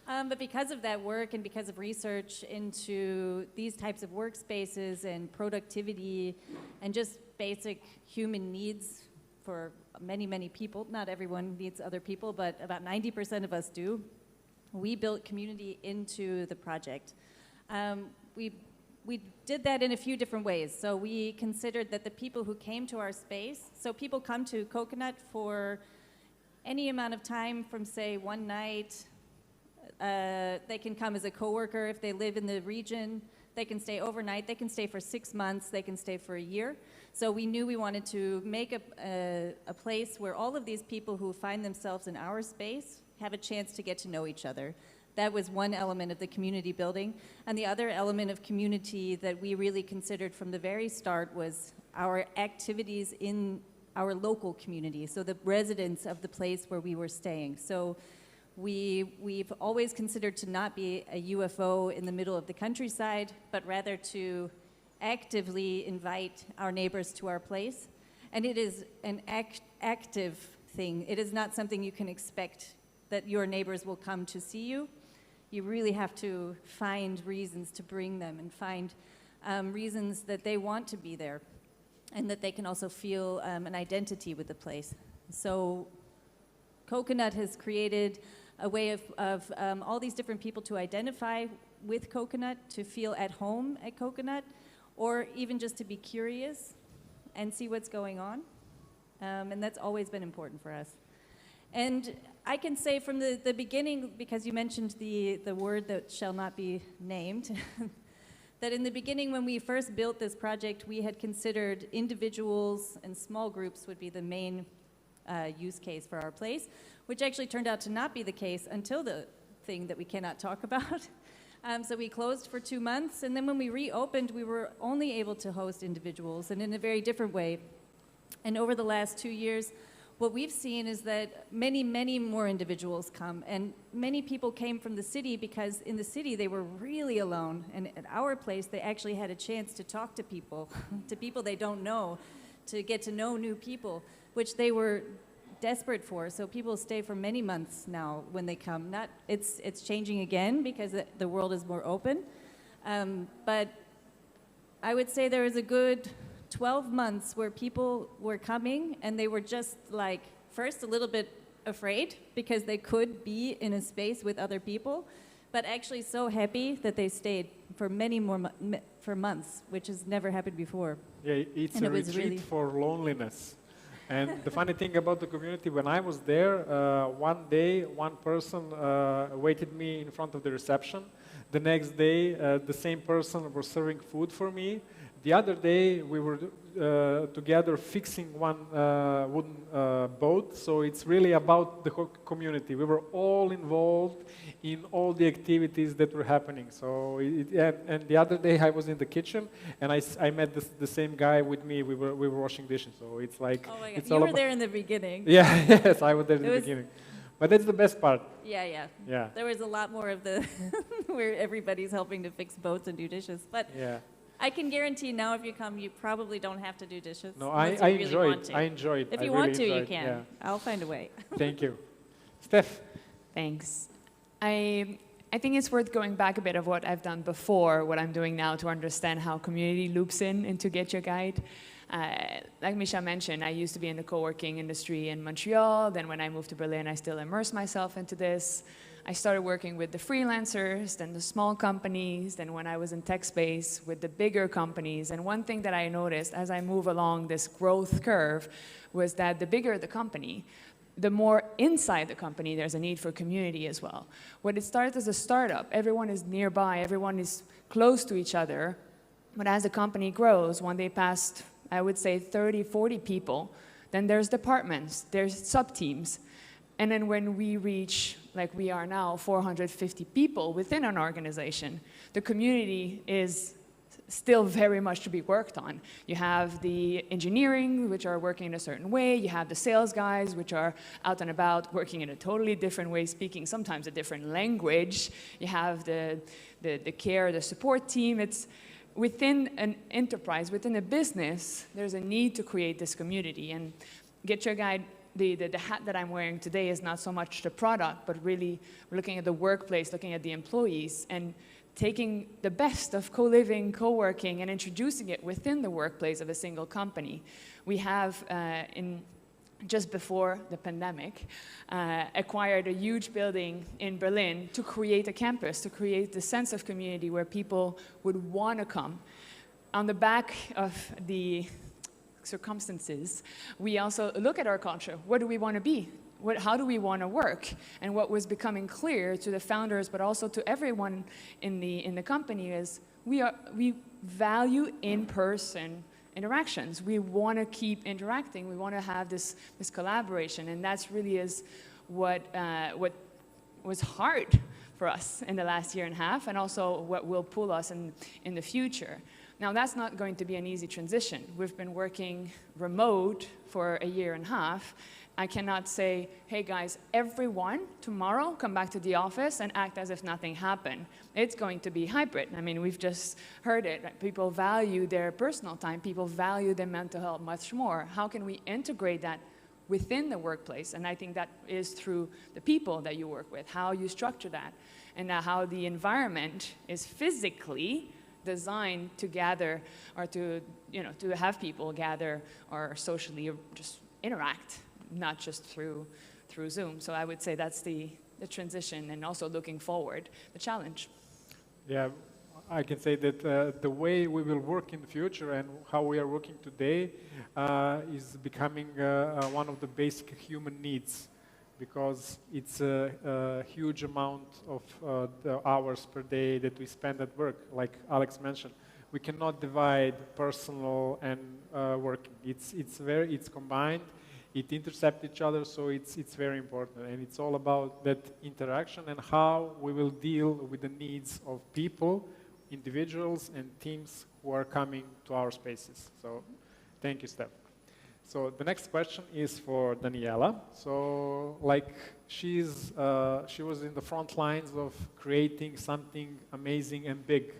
But because of that work and because of research into these types of workspaces and productivity and just basic human needs for many, many people, not everyone needs other people, but about 90% of us do, we built community into the project. We did that in a few different ways. So we considered that the people who came to our space, so people come to Coconut for any amount of time from, say, one night. They can come as a coworker if they live in the region. They can stay overnight. They can stay for 6 months. They can stay for a year. So we knew we wanted to make a place where all of these people who find themselves in our space have a chance to get to know each other. That was one element of the community building. And the other element of community that we really considered from the very start was our activities in our local community, so the residents of the place where we were staying. So we've always considered to not be a UFO in the middle of the countryside, but rather to actively invite our neighbors to our place. And it is an active thing. It is not something you can expect that your neighbors will come to see you. You really have to find reasons to bring them and find reasons that they want to be there and that they can also feel an identity with the place. So Coconut has created a way of all these different people to identify with Coconut, to feel at home at Coconut, or even just to be curious and see what's going on. And that's always been important for us. And I can say from the beginning, because you mentioned the word that shall not be named, that in the beginning when we first built this project, we had considered individuals and small groups would be the main use case for our place, which actually turned out to not be the case until the thing that we cannot talk about. So we closed for 2 months, and then when we reopened, we were only able to host individuals, and in a very different way. And over the last 2 years, what we've seen is that many, many more individuals come, and many people came from the city because in the city they were really alone, and at our place they actually had a chance to talk to people they don't know, to get to know new people, which they were desperate for. So people stay for many months now when they come. It's changing again because the world is more open, but I would say there is a good 12 months where people were coming and they were just like, first a little bit afraid because they could be in a space with other people, but actually so happy that they stayed for many more for months, which has never happened before. Yeah, it's a retreat for loneliness. And the funny thing about the community, when I was there, one day, one person waited me in front of the reception. The next day, the same person was serving food for me. The other day, we were together fixing one wooden boat. So it's really about the whole community. We were all involved in all the activities that were happening. So, and the other day I was in the kitchen and I met the same guy with me. We were washing dishes. So it's like, Oh my God. it's You all were about, there in the beginning. yeah, yes, I was there in the beginning. But that's the best part. Yeah. Yeah. There was a lot more of the where everybody's helping to fix boats and do dishes. But Yeah. I can guarantee now if you come, you probably don't have to do dishes. No, unless I you really enjoy want it. to. I enjoy it. If I you really want to, enjoy you it, can. yeah. I'll find a way. Thank you. Steph? Thanks. I think it's worth going back a bit of what I've done before, what I'm doing now to understand how community loops in into Get Your Guide. Like Misha mentioned, I used to be in the co-working industry in Montreal. Then when I moved to Berlin, I still immersed myself into this. I started working with the freelancers, then the small companies, then when I was in tech space with the bigger companies. And one thing that I noticed as I move along this growth curve was that the bigger the company, the more inside the company there's a need for community as well. When it started as a startup, everyone is nearby, everyone is close to each other. But as the company grows, when they passed, I would say 30, 40 people, then there's departments, there's sub-teams. And then when we reach, like we are now, 450 people within an organization, the community is still very much to be worked on. You have the engineering, which are working in a certain way. You have the sales guys, which are out and about, working in a totally different way, speaking sometimes a different language. You have the care, the support team. It's within an enterprise, within a business, there's a need to create this community. And Get Your Guide, the hat that I'm wearing today is not so much the product, but really we're looking at the workplace, looking at the employees, and taking the best of co-living, co-working, and introducing it within the workplace of a single company. We have, just before the pandemic, acquired a huge building in Berlin to create a campus, to create the sense of community where people would want to come. On the back of the circumstances, we also look at our culture. What do we want to be? How do we want to work? And what was becoming clear to the founders, but also to everyone in the company, is we value in-person interactions. We want to keep interacting. We want to have this collaboration, and that's really is what was hard for us in the last year and a half, and also what will pull us in the future. Now, that's not going to be an easy transition. We've been working remote for a year and a half. I cannot say, hey guys, everyone tomorrow come back to the office and act as if nothing happened. It's going to be hybrid. I mean, we've just heard it. Right? People value their personal time. People value their mental health much more. How can we integrate that within the workplace? And I think that is through the people that you work with, how you structure that, and how the environment is physically designed to gather, or to have people gather or socially or just interact, not just through Zoom. So I would say that's the transition, and also looking forward, the challenge. Yeah, I can say that the way we will work in the future and how we are working today is becoming one of the basic human needs, because it's a huge amount of the hours per day that we spend at work. Like Alex mentioned, we cannot divide personal and working. It's combined. It intercepts each other, so it's very important. And it's all about that interaction and how we will deal with the needs of people, individuals, and teams who are coming to our spaces. So thank you, Steph. So the next question is for Daniela. So like she was in the front lines of creating something amazing and big.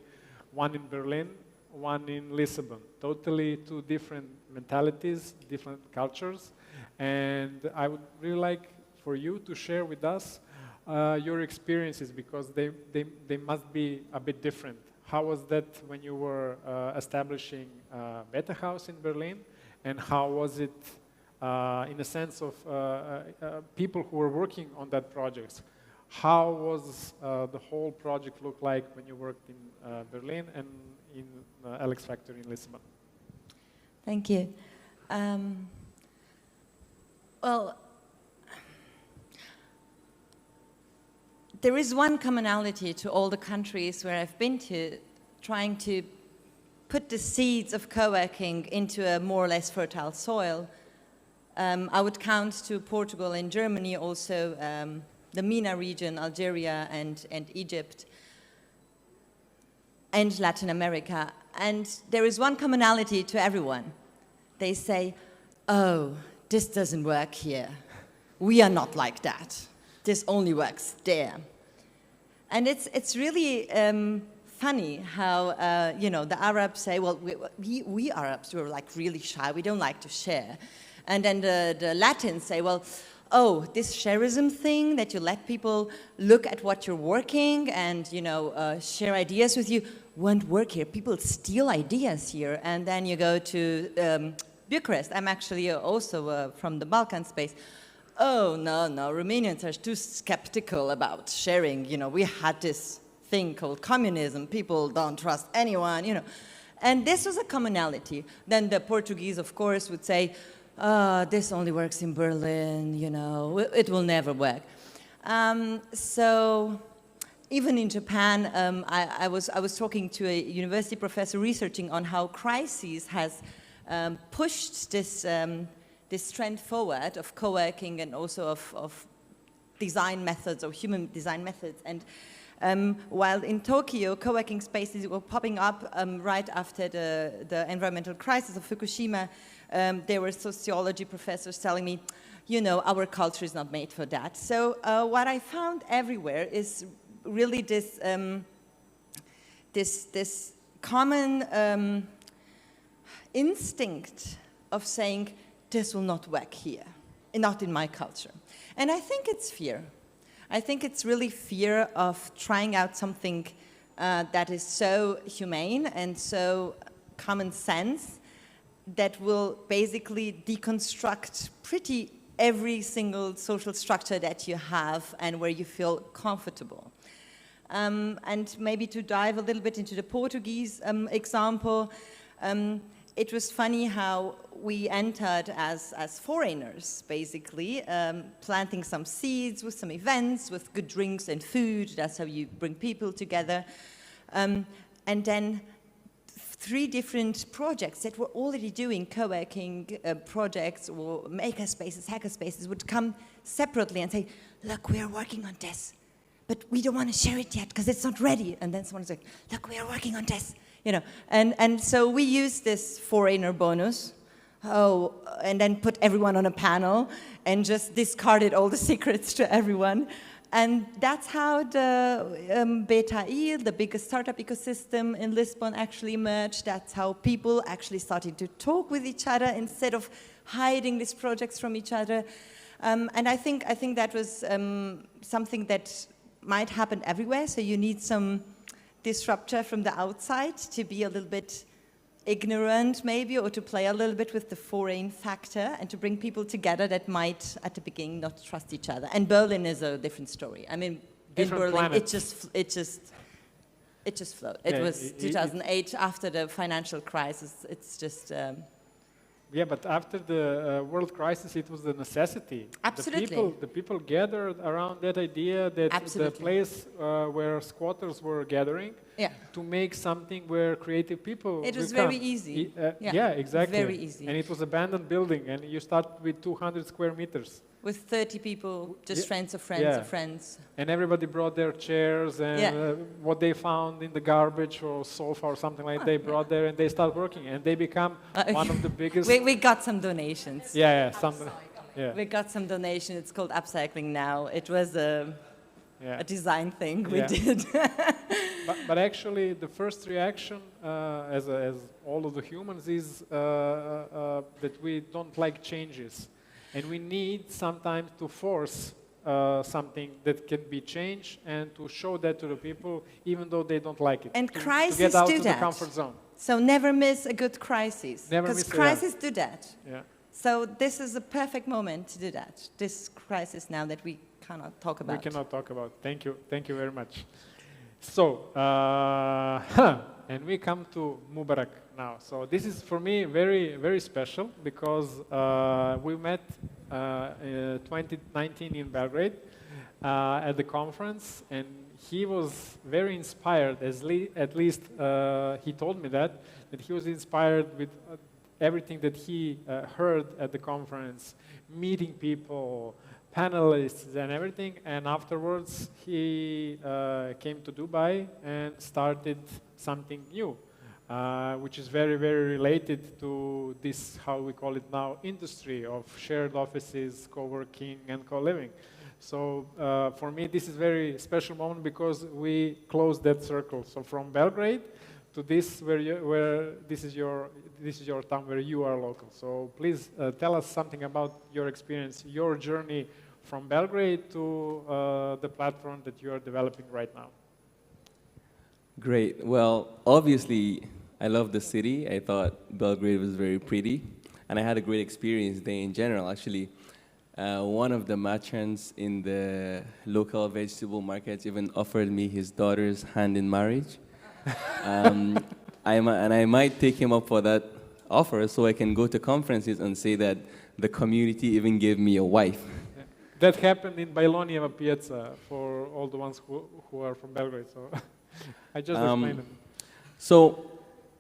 One in Berlin, one in Lisbon. Totally two different mentalities, different cultures. And I would really like for you to share with us your experiences, because they must be a bit different. How was that when you were establishing Beta House in Berlin? And how was it in the sense of people who were working on that project? How was the whole project look like when you worked in Berlin and in Alex Factory in Lisbon? Thank you. Well, there is one commonality to all the countries where I've been to, trying to put the seeds of co-working into a more or less fertile soil. I would count to Portugal and Germany, also the MENA region, Algeria and Egypt, and Latin America. And there is one commonality to everyone. They say, oh, this doesn't work here. We are not like that. This only works there. And it's really funny how, you know, the Arabs say, well, we Arabs, we're like really shy, we don't like to share. And then the Latins say, well, oh, this shareism thing that you let people look at what you're working and, you know, share ideas with you won't work here. People steal ideas here. And then you go to Bucharest. I'm actually also from the Balkan space. Oh, no, Romanians are too skeptical about sharing. You know, we had this thing called communism. People don't trust anyone, you know. And this was a commonality. Then the Portuguese, of course, would say, this only works in Berlin, you know, it will never work. So even in Japan, I was talking to a university professor researching on how crises has pushed this, this trend forward of co-working and also of design methods or human design methods. And while in Tokyo, co-working spaces were popping up right after the environmental crisis of Fukushima, there were sociology professors telling me, you know, our culture is not made for that. So what I found everywhere is really this, this common instinct of saying, this will not work here, not in my culture. And I think it's fear. I think it's really fear of trying out something that is so humane and so common sense that will basically deconstruct pretty every single social structure that you have and where you feel comfortable. And maybe to dive a little bit into the Portuguese example, it was funny how we entered as foreigners, basically, planting some seeds with some events, with good drinks and food. That's how you bring people together. And then 3 different projects that were already doing co-working projects or maker spaces, hacker spaces would come separately and say, look, we are working on this, but we don't want to share it yet because it's not ready. And then someone's like, look, we are working on this. You know, and so we use this foreigner bonus, and then put everyone on a panel and just discarded all the secrets to everyone. And that's how the BTI, the biggest startup ecosystem in Lisbon, actually emerged. That's how people actually started to talk with each other instead of hiding these projects from each other. And I think that was something that might happen everywhere. So you need some disruptor from the outside to be a little bit ignorant maybe, or to play a little bit with the foreign factor and to bring people together that might at the beginning not trust each other. And Berlin is a different story. I mean, in Berlin it just flowed. It was 2008 after the financial crisis. It's just yeah, but after the world crisis, it was the necessity. Absolutely. The people gathered around that idea that Absolutely. the place where squatters were gathering to make something where creative people It was become. very easy. Yeah, exactly. Very easy. And it was abandoned building, and you start with 200 square meters. With 30 people, just friends of friends of friends. And everybody brought their chairs and what they found in the garbage or sofa or something like that, they brought there and they start working. And they become one of the biggest... We got some donations. We got some donation. It's called upcycling now. It was a design thing we did. but actually, the first reaction, as all of the humans, is that we don't like changes. And we need sometimes to force something that can be changed and to show that to the people, even though they don't like it. And to crises get out do of that. the comfort zone. So never miss a good crisis. Because crises do that. Yeah. So this is a perfect moment to do that. This crisis now that we cannot talk about. We cannot talk about. Thank you very much. So, and we come to Mubarak now. So this is for me very, very special because we met in 2019 in Belgrade. at the conference, and he was very inspired, at least he told me that he was inspired with everything that he heard at the conference, meeting people, panelists and everything, and afterwards he came to Dubai and started something new, which is very, very related to this, how we call it now, industry of shared offices, co-working and co-living. So for me, this is a very special moment because we closed that circle. So from Belgrade to this, where this is your town where you are local. So please tell us something about your experience, your journey from Belgrade to the platform that you are developing right now. Great. Well, obviously, I love the city. I thought Belgrade was very pretty, and I had a great experience there in general. Actually, one of the merchants in the local vegetable market even offered me his daughter's hand in marriage. And I might take him up for that offer so I can go to conferences and say that the community even gave me a wife. Yeah. That happened in Bajlonijeva Piazza for all the ones who are from Belgrade. So I just explained them. So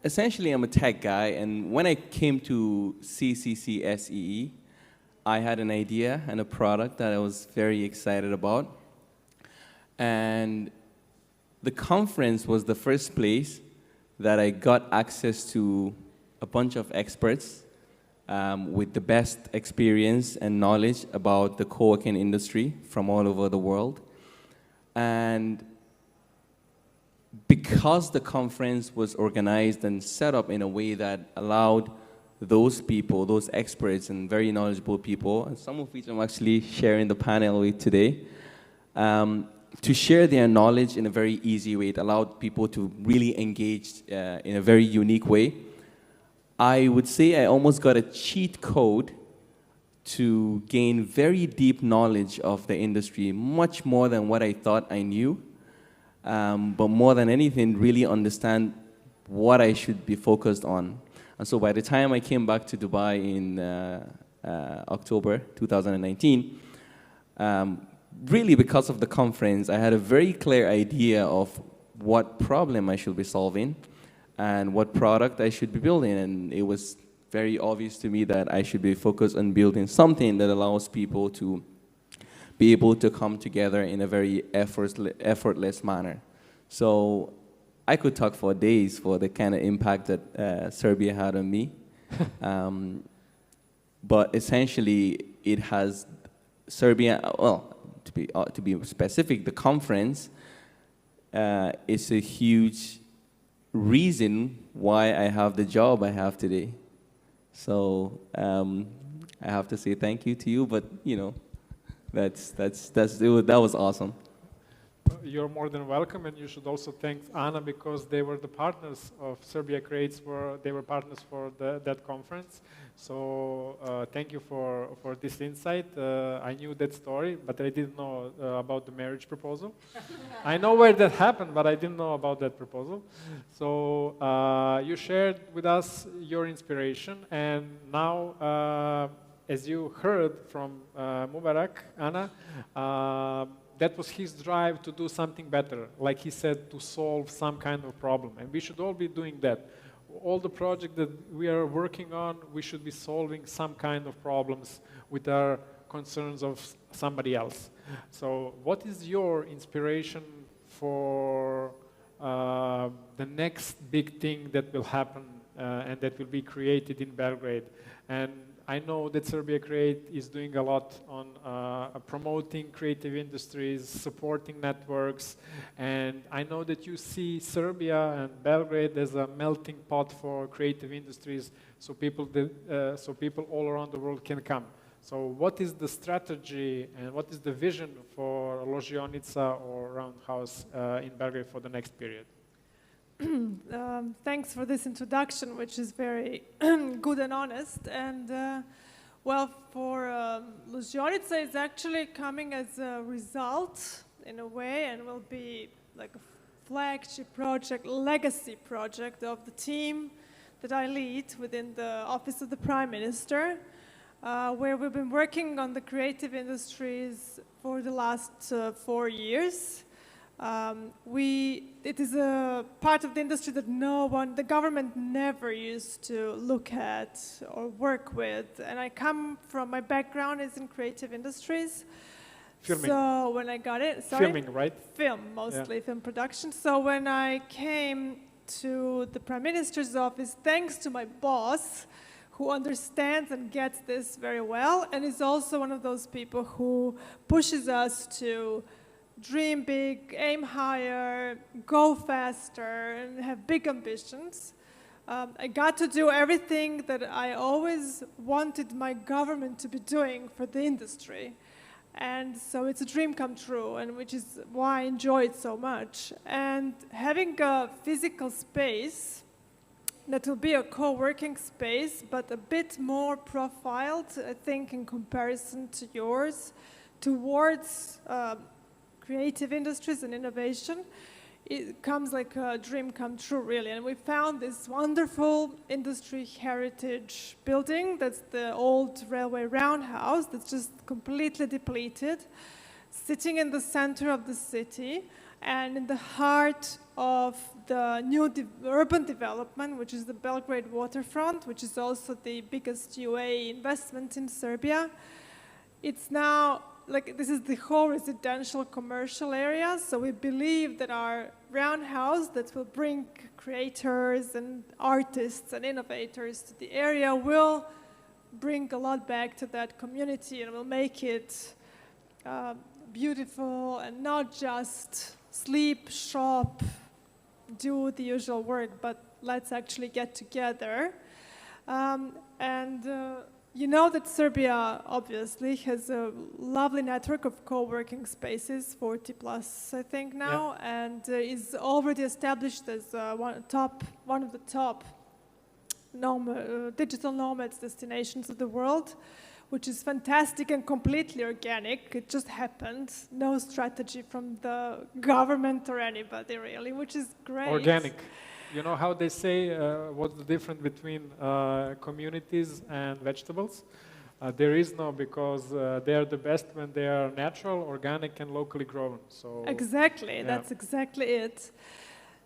essentially, I'm a tech guy, and when I came to CCCSEE, I had an idea and a product that I was very excited about. And the conference was the first place that I got access to a bunch of experts with the best experience and knowledge about the co-working industry from all over the world. And because the conference was organized and set up in a way that allowed those people, those experts and very knowledgeable people, and some of which I'm actually sharing the panel with today, to share their knowledge in a very easy way. It allowed people to really engage in a very unique way. I would say I almost got a cheat code to gain very deep knowledge of the industry, much more than what I thought I knew. But more than anything, really understand what I should be focused on. And so by the time I came back to Dubai in October 2019, really because of the conference, I had a very clear idea of what problem I should be solving and what product I should be building. And it was very obvious to me that I should be focused on building something that allows people to be able to come together in a very effortless manner. So I could talk for days for the kind of impact that Serbia had on me. But essentially, it has Serbia, well, to be specific, the conference is a huge reason why I have the job I have today. So I have to say thank you to you, but you know, that was awesome. You're more than welcome, and you should also thank Anna because they were the partners of Serbia Creates. They were partners for that conference. So thank you for this insight. I knew that story, but I didn't know about the marriage proposal. I know where that happened, but I didn't know about that proposal. So you shared with us your inspiration, and now, as you heard from Mubarak, Anna, that was his drive to do something better, like he said, to solve some kind of problem. And we should all be doing that. All the projects that we are working on, we should be solving some kind of problems with our concerns of somebody else. So what is your inspiration for the next big thing that will happen and that will be created in Belgrade? And I know that Serbia Create is doing a lot on promoting creative industries, supporting networks, and I know that you see Serbia and Belgrade as a melting pot for creative industries, so people all around the world can come. So what is the strategy and what is the vision for Ložionica or Roundhouse in Belgrade for the next period? Thanks for this introduction, which is very good and honest. And well, for Ložionica, it's actually coming as a result in a way, and will be like a flagship project, legacy project of the team that I lead within the Office of the Prime Minister. where we've been working on the creative industries for the last 4 years. It is a part of the industry that the government never used to look at or work with. And my background is in creative industries. Filming. So when I got it, sorry? Filming, right? Film, mostly film production. So when I came to the Prime Minister's office, thanks to my boss, who understands and gets this very well, and is also one of those people who pushes us to dream big, aim higher, go faster, and have big ambitions. I got to do everything that I always wanted my government to be doing for the industry. And so it's a dream come true, and which is why I enjoy it so much. And having a physical space that will be a co-working space, but a bit more profiled, I think, in comparison to yours, towards creative industries and innovation, it comes like a dream come true, really. And we found this wonderful industry heritage building. That's the old railway roundhouse that's just completely depleted, sitting in the center of the city and in the heart of the new urban development, which is the Belgrade waterfront, which is also the biggest UA investment in Serbia. It's now this is the whole residential commercial area, so we believe that our roundhouse that will bring creators and artists and innovators to the area will bring a lot back to that community and will make it beautiful and not just sleep, shop, do the usual work, but let's actually get together. You know that Serbia, obviously, has a lovely network of co-working spaces, 40 plus, I think, now, and is already established as one of the top digital nomads destinations of the world, which is fantastic and completely organic. It just happened. No strategy from the government or anybody, really, which is great. Organic. You know how they say what's the difference between communities and vegetables? There is no, because they are the best when they are natural, organic, and locally grown. So exactly, that's exactly it.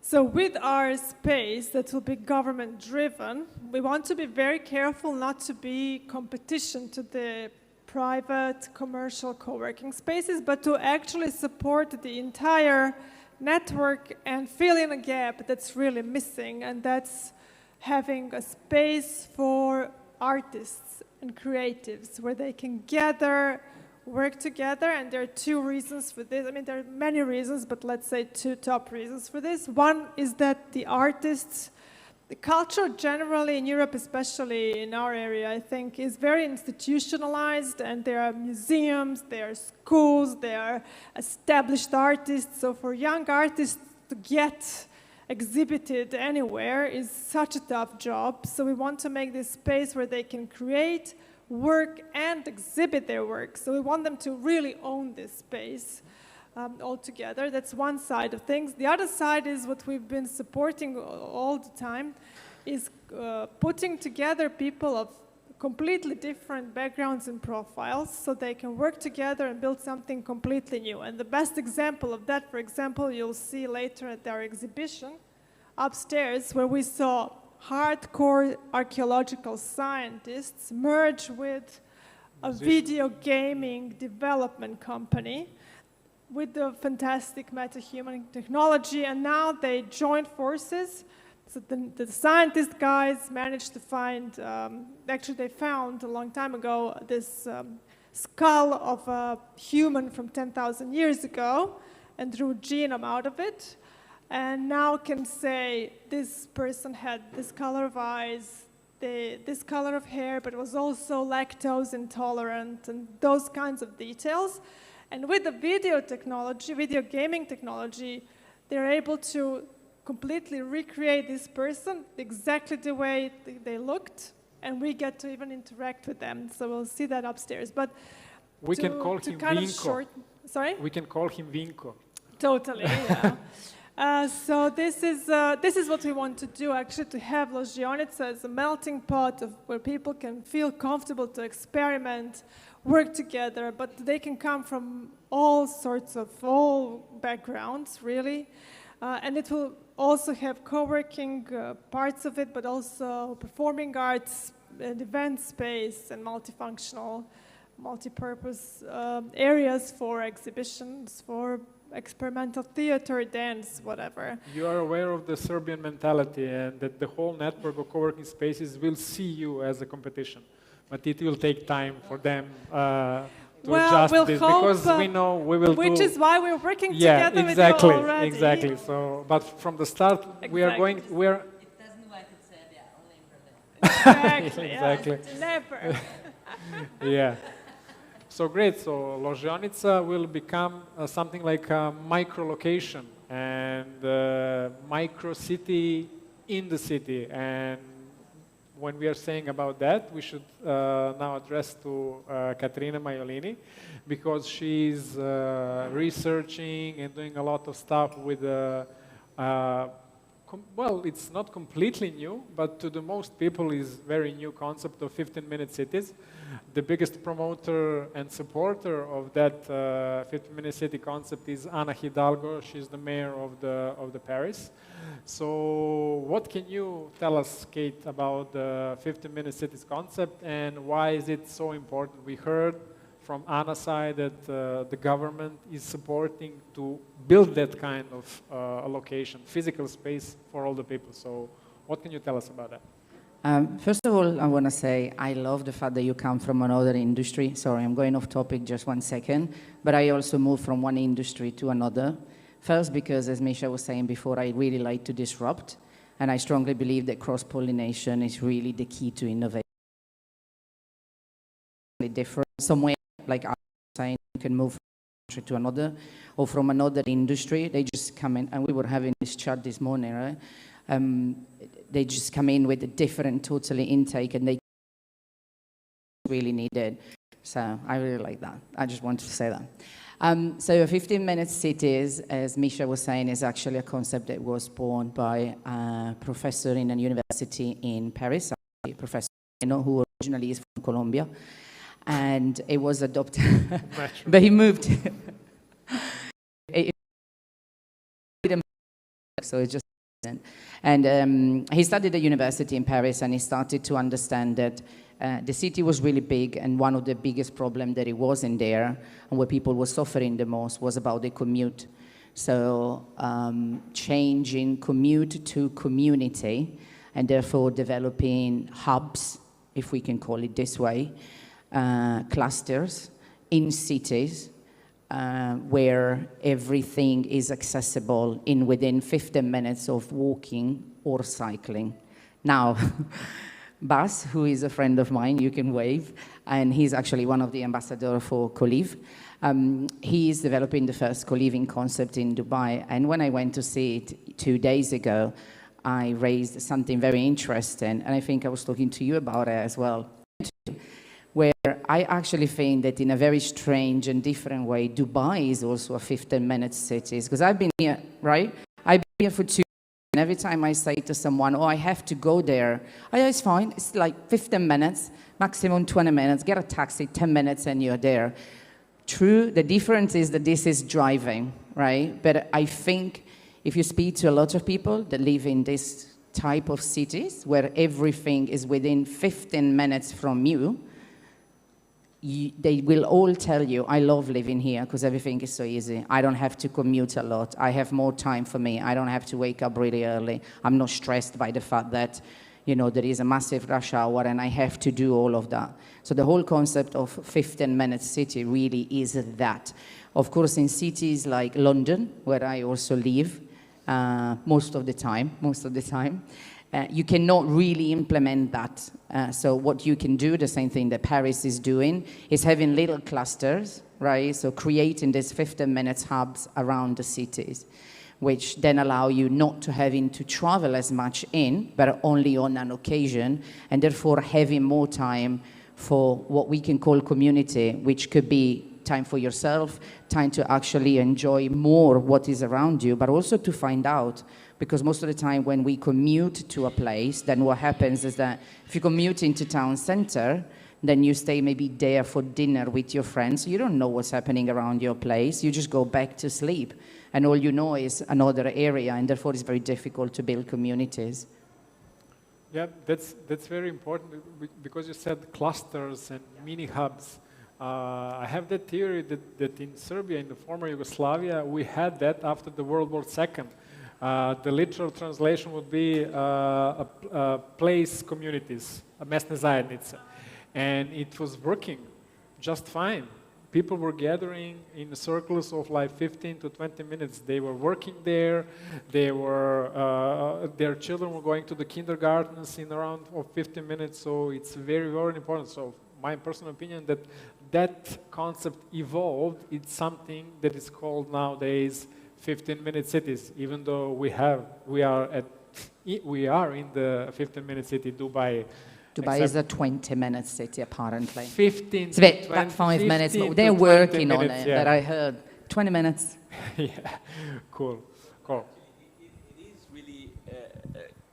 So with our space that will be government-driven, we want to be very careful not to be competition to the private commercial co-working spaces, but to actually support the entire network and fill in a gap that's really missing, and that's having a space for artists and creatives where they can gather, work together. And there are two reasons for this. I mean, there are many reasons, but let's say two top reasons for this. One is that the artists, the culture generally in Europe, especially in our area, I think, is very institutionalized, and there are museums, there are schools, there are established artists. So for young artists to get exhibited anywhere is such a tough job. So we want to make this space where they can create, work, and exhibit their work. So we want them to really own this space. Altogether. That's one side of things. The other side is what we've been supporting all the time, is putting together people of completely different backgrounds and profiles so they can work together and build something completely new. And the best example of that, for example, you'll see later at our exhibition upstairs, where we saw hardcore archaeological scientists merge with a video gaming development company with the fantastic meta-human technology, and now they joined forces. So the scientist guys managed to find, actually they found a long time ago this skull of a human from 10,000 years ago and drew a genome out of it, and now can say this person had this color of eyes, this color of hair, but was also lactose intolerant, and those kinds of details. And with the video technology, video gaming technology, they're able to completely recreate this person exactly the way they looked, and we get to even interact with them. So we'll see that upstairs. But we can call him Vinko. Sorry? We can call him Vinko. Totally, yeah. So this is what we want to do, actually, to have Ložionica as a melting pot of where people can feel comfortable to experiment, work together, but they can come from all backgrounds, really. And it will also have co-working parts of it, but also performing arts, and event space, and multifunctional, multi-purpose areas for exhibitions, for experimental theater, dance, whatever. You are aware of the Serbian mentality and that the whole network of co-working spaces will see you as a competition. But it will take time for them to adjust we'll this, hope, because we know we will which is why we're working yeah, together exactly, with you already. exactly. So, but from the start, we are going, It doesn't work in Serbia, only in Berlin. Exactly. Exactly. Never. yeah. So great. So Ložionica will become something like a micro location and micro city in the city. And when we are saying about that, we should now address to Katrina Maiolini, because she's researching and doing a lot of stuff with well, it's not completely new, but to the most people is very new concept of 15-minute cities. The biggest promoter and supporter of that 15-minute city concept is Ana Hidalgo. She's the mayor of the Paris. So what can you tell us, Kate, about the 15-minute cities concept, and why is it so important? We heard from Anna's side that the government is supporting to build that kind of location, physical space for all the people. So what can you tell us about that? First of all, I want to say I love the fact that you come from another industry. Sorry, I'm going off topic just 1 second. But I also moved from one industry to another. First, because as Misha was saying before, I really like to disrupt. And I strongly believe that cross-pollination is really the key to innovation. Different. Somewhere, like I was saying, you can move from one country to another, or from another industry. They just come in, and we were having this chat this morning, right? They just come in with a different totally intake, and they really needed. So I really like that. I just wanted to say that. So 15-minute cities, as Misha was saying, is actually a concept that was born by a professor in a university in Paris, Professor who originally is from Colombia, and it was adopted, but he moved. So it just. And he studied at university in Paris, and he started to understand that the city was really big, and one of the biggest problems that it was in there, and where people were suffering the most, was about the commute. So changing commute to community, and therefore developing hubs, if we can call it this way, clusters in cities, where everything is accessible in within 15 minutes of walking or cycling. Now, Bas, who is a friend of mine, you can wave, and he's actually one of the ambassadors for co-live. He is developing the first co-living concept in Dubai, and when I went to see it 2 days ago, I raised something very interesting, and I think I was talking to you about it as well, where I actually think that in a very strange and different way, Dubai is also a 15-minute city. Because I've been here, right? I've been here for 2 years, and every time I say to someone, oh, I have to go there, oh, yeah, it's fine. It's like 15 minutes, maximum 20 minutes. Get a taxi, 10 minutes, and you're there. True, the difference is that this is driving, right? But I think if you speak to a lot of people that live in this type of cities, where everything is within 15 minutes from you, they will all tell you, I love living here because everything is so easy. I don't have to commute a lot. I have more time for me. I don't have to wake up really early. I'm not stressed by the fact that, you know, there is a massive rush hour and I have to do all of that. So the whole concept of 15-minute city really is that. Of course, in cities like London, where I also live most of the time, you cannot really implement that. So what you can do, the same thing that Paris is doing, is having little clusters, right? So creating these 15 minutes hubs around the cities, which then allow you not to having to travel as much in, but only on an occasion, and therefore having more time for what we can call community, which could be time for yourself, time to actually enjoy more what is around you, but also to find out. Because most of the time when we commute to a place, then what happens is that if you commute into town center, then you stay maybe there for dinner with your friends. You don't know what's happening around your place. You just go back to sleep. And all you know is another area, and therefore it's very difficult to build communities. Yeah, that's very important because you said clusters and mini hubs. I have that theory that in Serbia, in the former Yugoslavia, we had that after the World War II. The literal translation would be place communities, mesne zajednice. And it was working just fine. People were gathering in circles of like 15 to 20 minutes. They were working there. They were, their children were going to the kindergartens in around 15 minutes. So it's very, very important. So my personal opinion that concept evolved. It's something that is called nowadays 15-minute cities. Even though we are in the 15-minute city, Dubai. Dubai is a 20-minute city, apparently. 15 it's about 5 minutes, but they're working on it, that I heard. 20 minutes. Yeah, cool. It is really,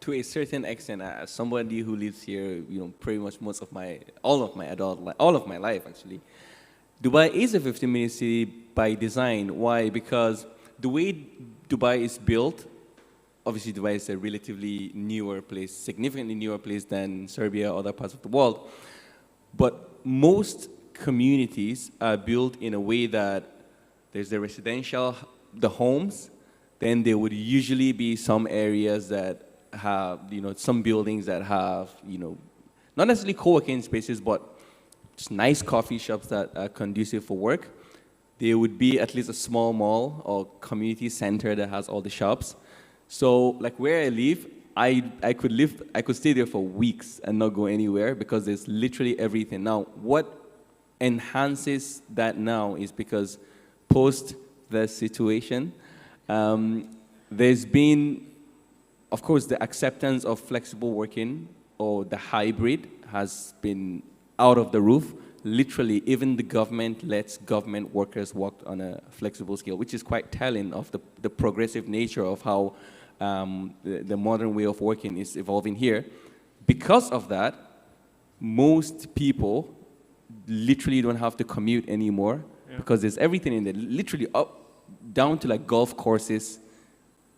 to a certain extent, as somebody who lives here, pretty much all of my life, actually. Dubai is a 15-minute city by design. Why? Because the way Dubai is built, obviously, Dubai is a relatively newer place, significantly newer place than Serbia or other parts of the world. But most communities are built in a way that there's the residential, the homes, then there would usually be some areas that have, some buildings that have, not necessarily co-working spaces, but just nice coffee shops that are conducive for work. There would be at least a small mall or community center that has all the shops. So, like where I live, I could stay there for weeks and not go anywhere because there's literally everything. Now, what enhances that now is because post the situation, there's been, of course, the acceptance of flexible working or the hybrid has been out of the roof. Literally, even the government lets government workers work on a flexible scale, which is quite telling of the progressive nature of how the modern way of working is evolving here. Because of that, most people literally don't have to commute anymore because there's everything in there, literally up down to like golf courses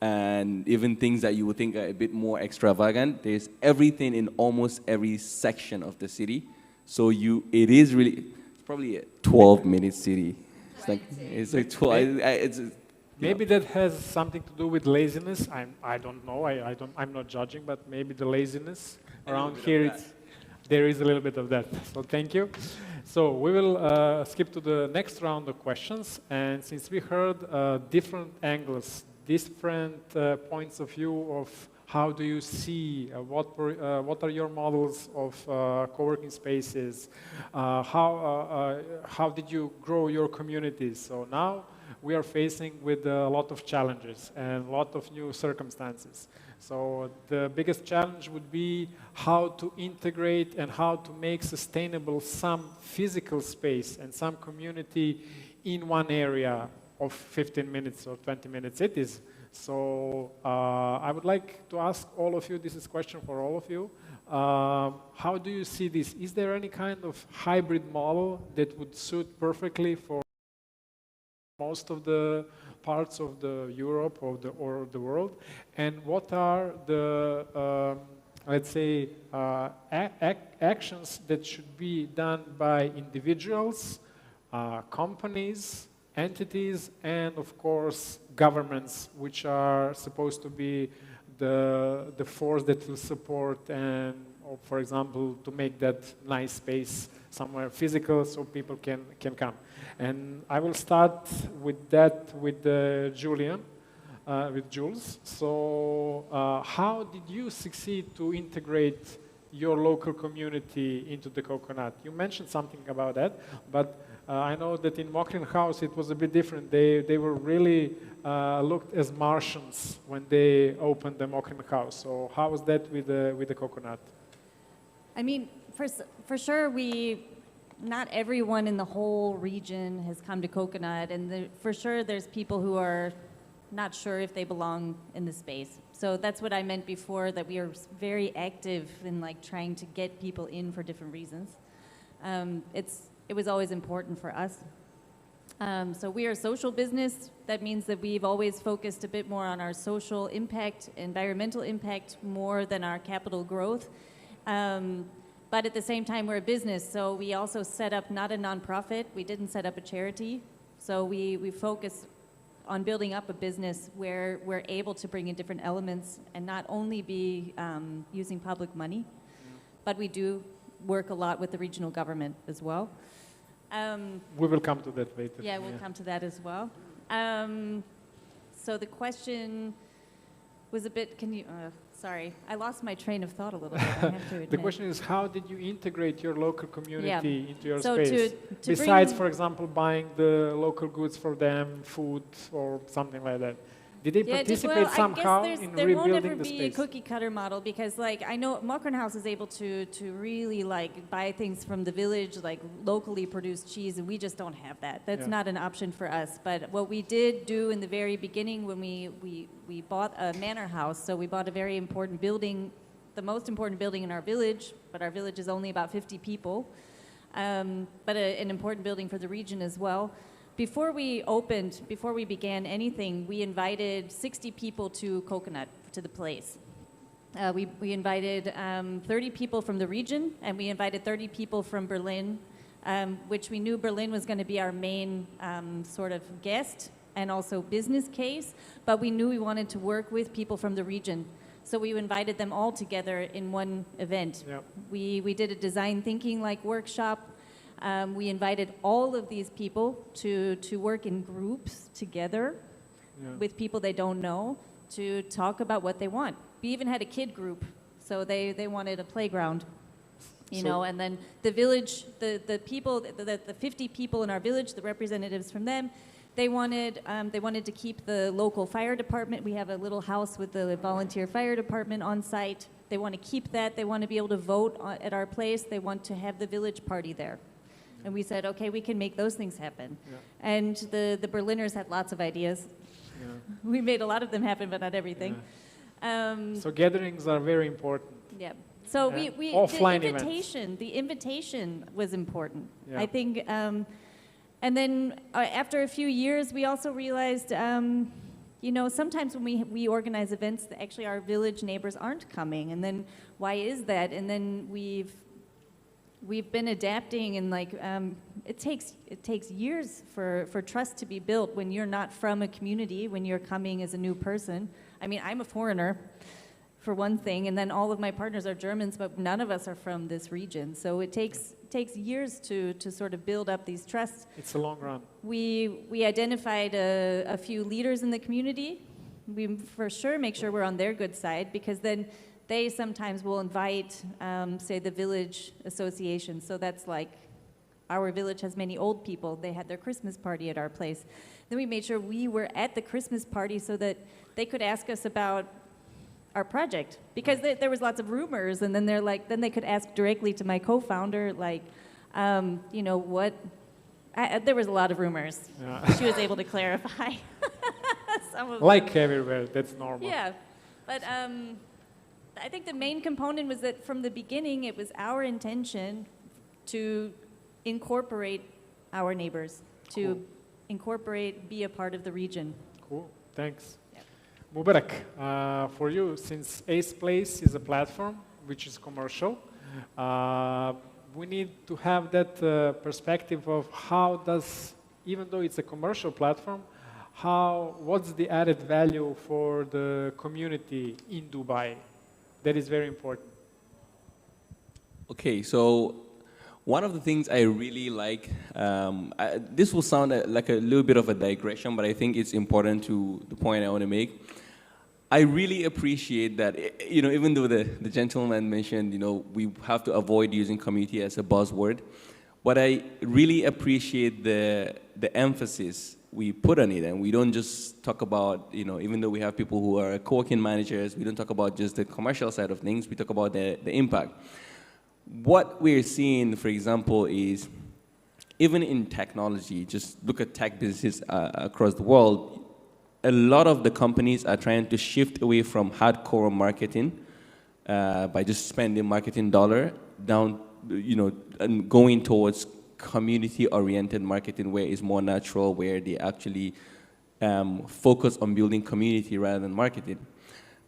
and even things that you would think are a bit more extravagant. There's everything in almost every section of the city. So it's probably a 12-minute city. It's like 12. Maybe that has something to do with laziness. I don't know. I'm not judging, but maybe the laziness around here, there is a little bit of that. So thank you. So we will skip to the next round of questions. And since we heard different angles, different points of view of how do you see, what are your models of co-working spaces, how did you grow your communities? So now we are facing with a lot of challenges and a lot of new circumstances. So the biggest challenge would be how to integrate and how to make sustainable some physical space and some community in one area of 15 minutes or 20 minute cities. So I would like to ask all of you, this is a question for all of you, how do you see this? Is there any kind of hybrid model that would suit perfectly for most of the parts of the Europe or the world? And what are the, let's say, actions that should be done by individuals, companies, entities, and of course governments, which are supposed to be the force that will support and, for example, to make that nice space somewhere physical so people can come. And I will start with that with Julian, with Jules. So how did you succeed to integrate your local community into the Coconut? You mentioned something about that, but I know that in Mokrin House it was a bit different. They were really looked as Martians when they opened the Mokrin House. So how was that with the Coconut? I mean, for sure we not everyone in the whole region has come to Coconut, and for sure there's people who are not sure if they belong in the space. So that's what I meant before, that we are very active in like trying to get people in for different reasons. It was always important for us. So we are a social business. That means that we've always focused a bit more on our social impact, environmental impact, more than our capital growth. But at the same time, we're a business, so we also set up not a nonprofit. We didn't set up a charity. So we focus on building up a business where we're able to bring in different elements and not only be using public money, but we do work a lot with the regional government as well. We will come to that later. Yeah, we'll come to that as well. So the question was a bit, sorry, I lost my train of thought a little bit, I have to admit. The question is, how did you integrate your local community into your so space? to Besides, for example, buying the local goods for them, food, or something like that. Did they participate somehow in rebuilding the space? There won't ever be a cookie cutter model, because like I know Mokrenhaus is able to really like buy things from the village, like locally produced cheese, and we just don't have that. That's not an option for us. But what we did do in the very beginning when we bought a manor house, so we bought a very important building, the most important building in our village, but our village is only about 50 people, but an important building for the region as well. Before we began anything, we invited 60 people to Coconut, to the place. We invited 30 people from the region, and we invited 30 people from Berlin, which we knew Berlin was going to be our main sort of guest and also business case, but we knew we wanted to work with people from the region. So we invited them all together in one event. Yep. We did a design thinking like workshop. We invited all of these people to work in groups together with people they don't know to talk about what they want. We even had a kid group, so they wanted a playground, you know, and then the village, the people, the 50 people in our village, the representatives from them, they wanted to keep the local fire department. We have a little house with the volunteer fire department on site. They want to keep that. They want to be able to vote at our place. They want to have the village party there. And we said, okay, we can make those things happen. Yeah. And the Berliners had lots of ideas. Yeah. We made a lot of them happen, but not everything. Yeah. So gatherings are very important. Yeah. So the invitation was important. Yeah. I think, and then after a few years, we also realized, you know, sometimes when we organize events, actually our village neighbors aren't coming. And then why is that? And then we've been adapting, and like it takes years for trust to be built when you're not from a community, when you're coming as a new person. I mean, I'm a foreigner, for one thing, and then all of my partners are Germans, but none of us are from this region. So it takes years to sort of build up these trusts. It's a long run. We identified a few leaders in the community. We for sure make sure we're on their good side, because then they sometimes will invite, say, the village association. So that's like, our village has many old people. They had their Christmas party at our place. Then we made sure we were at the Christmas party so that they could ask us about our project. Because there was lots of rumors, and then then they could ask directly to my co-founder, like, you know, what, there was a lot of rumors. Yeah. She was able to clarify some of like them. Everywhere, that's normal. Yeah, but I think the main component was that from the beginning, it was our intention to incorporate our neighbors, to incorporate, be a part of the region. Cool, thanks. Yeah. Mubarak, for you, since Ace Place is a platform which is commercial, we need to have that perspective of how does, even though it's a commercial platform, what's the added value for the community in Dubai? That is very important. Okay, so one of the things I really like, this will sound like a little bit of a digression, but I think it's important to the point I want to make. I really appreciate that, you know, even though the gentleman mentioned, you know, we have to avoid using community as a buzzword, but I really appreciate the emphasis we put on it, and we don't just talk about, you know, even though we have people who are co-working managers, we don't talk about just the commercial side of things, we talk about the impact. What we're seeing, for example, is even in technology, just look at tech businesses across the world, a lot of the companies are trying to shift away from hardcore marketing by just spending marketing dollar down, and going towards community-oriented marketing where it's more natural, where they actually focus on building community rather than marketing.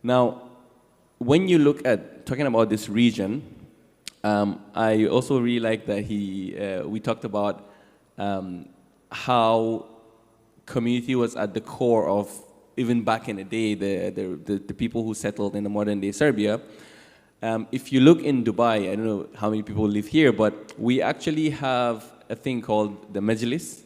Now, when you look at talking about this region, I also really like that we talked about how community was at the core of, even back in the day, the people who settled in the modern day Serbia. If you look in Dubai, I don't know how many people live here, but we actually have a thing called the Majlis.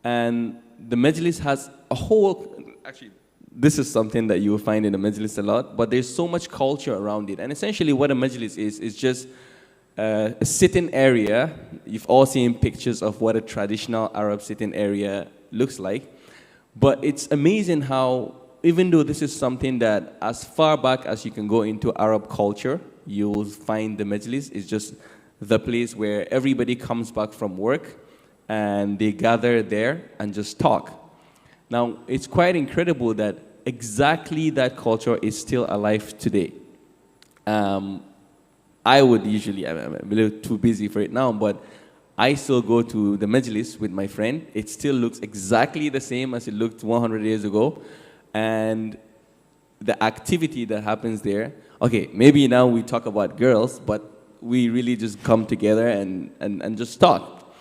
And the Majlis has a whole, actually, this is something that you will find in the Majlis a lot, but there's so much culture around it. And essentially what a Majlis is just a sitting area. You've all seen pictures of what a traditional Arab sitting area looks like. But it's amazing how, even though this is something that as far back as you can go into Arab culture, you'll find the Majlis is just the place where everybody comes back from work and they gather there and just talk. Now, it's quite incredible that exactly that culture is still alive today. I would usually, I'm a little too busy for it now, but I still go to the Majlis with my friend. It still looks exactly the same as it looked 100 years ago. And the activity that happens there, okay, maybe now we talk about girls, but we really just come together and just talk.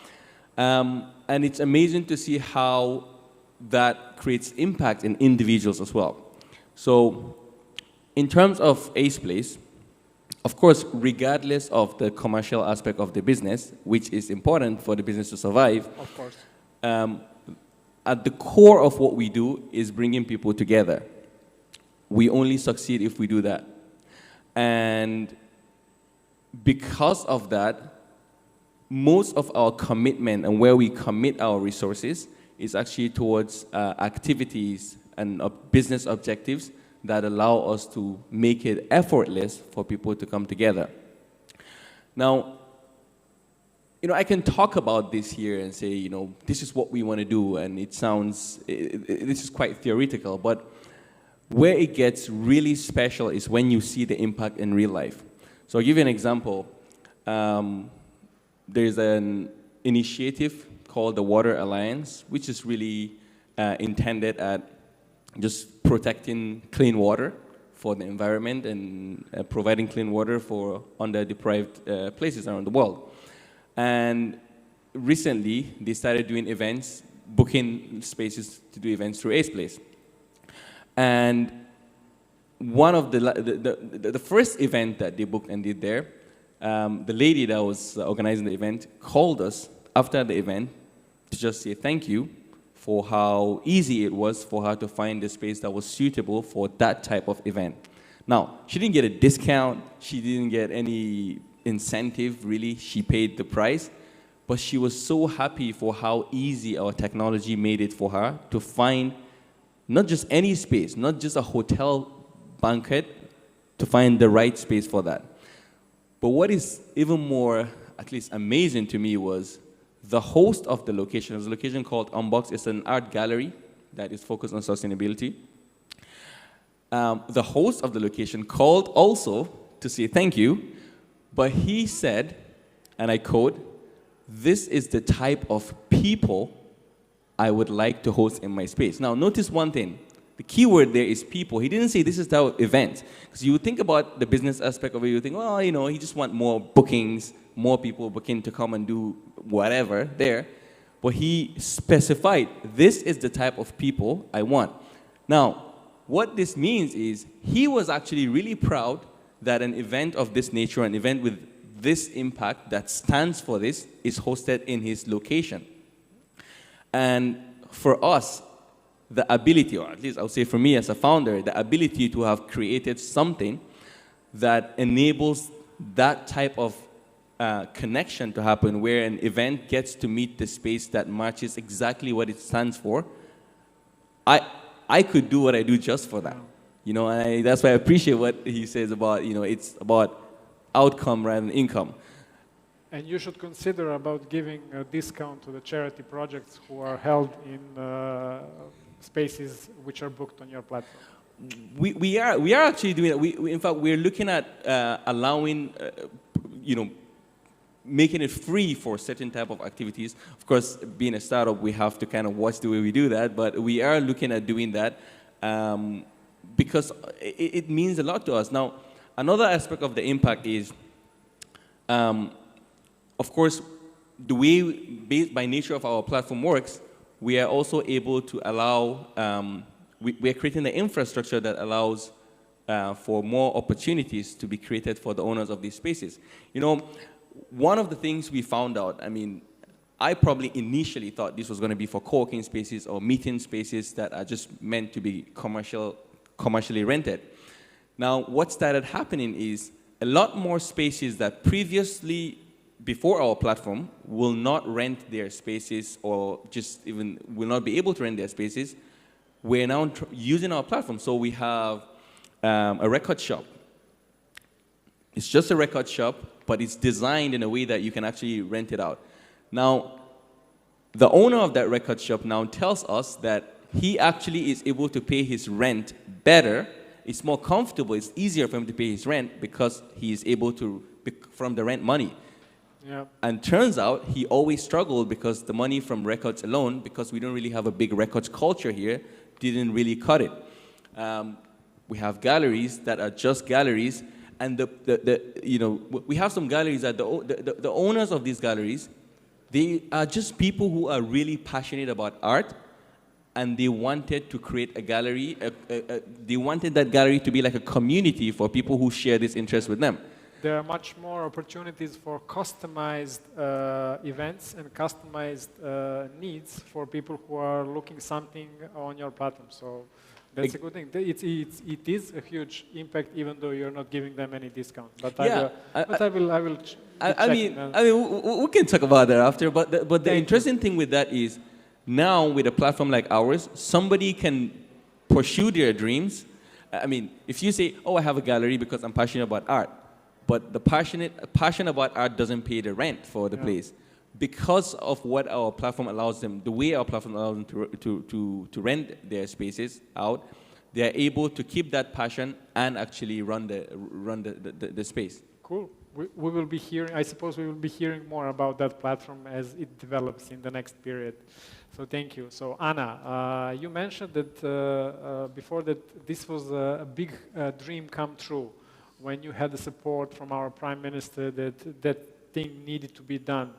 And it's amazing to see how that creates impact in individuals as well. So in terms of Ace Place, of course, regardless of the commercial aspect of the business, which is important for the business to survive, Of course. at the core of what we do is bringing people together. We only succeed if we do that. And because of that, most of our commitment and where we commit our resources is actually towards activities and business objectives that allow us to make it effortless for people to come together. Now, I can talk about this here and say, this is what we want to do, and it sounds, this is quite theoretical, but where it gets really special is when you see the impact in real life. So I'll give you an example. There's an initiative called the Water Alliance, which is really intended at just protecting clean water for the environment and providing clean water for under-deprived places around the world. And recently, they started doing events, booking spaces to do events through Ace Place. And one of the first event that they booked and did there, the lady that was organizing the event called us after the event to just say thank you for how easy it was for her to find a space that was suitable for that type of event. Now, she didn't get a discount, she didn't get any incentive, really. She paid the price, but she was so happy for how easy our technology made it for her to find not just any space, not just a hotel banquet, to find the right space for that. But what is even more, at least amazing to me, was the host of the location. There's a location called Unbox. It's an art gallery that is focused on sustainability. The host of the location called also to say thank you, but he said, and I quote, "This is the type of people I would like to host in my space." Now, notice one thing. The key word there is people. He didn't say this is the event. Because you would think about the business aspect of it, you think, well, he just want more bookings, more people booking to come and do whatever there. But he specified, this is the type of people I want. Now, what this means is he was actually really proud that an event of this nature, an event with this impact that stands for this, is hosted in his location. And for us, the ability, or at least I would say for me as a founder, the ability to have created something that enables that type of connection to happen, where an event gets to meet the space that matches exactly what it stands for, I could do what I do just for that. And that's why I appreciate what he says about, it's about outcome rather than income. And you should consider about giving a discount to the charity projects who are held in spaces which are booked on your platform. We are actually doing that. In fact, we're looking at allowing, making it free for certain type of activities. Of course, being a startup, we have to kind of watch the way we do that, but we are looking at doing that because it means a lot to us. Now, another aspect of the impact is, of course, the way, by nature of our platform works, we are also able to allow, we are creating the infrastructure that allows for more opportunities to be created for the owners of these spaces. One of the things we found out, I probably initially thought this was going to be for co-working spaces or meeting spaces that are just meant to be commercially rented. Now, what started happening is a lot more spaces that previously, before our platform, will not rent their spaces or just even will not be able to rent their spaces, we're now using our platform. So we have a record shop. It's just a record shop, but it's designed in a way that you can actually rent it out. Now, the owner of that record shop now tells us that he actually is able to pay his rent better. It's more comfortable. It's easier for him to pay his rent because he is able to, from the rent money. Yeah. And turns out he always struggled because the money from records alone, because we don't really have a big records culture here, didn't really cut it. We have galleries that are just galleries, and we have some galleries that the owners of these galleries, they are just people who are really passionate about art, and they wanted to create a gallery. They wanted that gallery to be like a community for people who share this interest with them. There are much more opportunities for customized events and customized needs for people who are looking something on your platform. So that's a good thing. It is a huge impact, even though you're not giving them any discount. But yeah, I will. We can talk about that after. But the interesting thing with that is, now with a platform like ours, somebody can pursue their dreams. If you say, "Oh, I have a gallery because I'm passionate about art," but the passion about art doesn't pay the rent for the place. Because of what our platform allows them, the way our platform allows them to rent their spaces out, they are able to keep that passion and actually run the space. Cool. We will be hearing, I suppose we will be hearing more about that platform as it develops in the next period. So thank you. So Anna, you mentioned that before that this was a big dream come true when you had the support from our Prime Minister that thing needed to be done.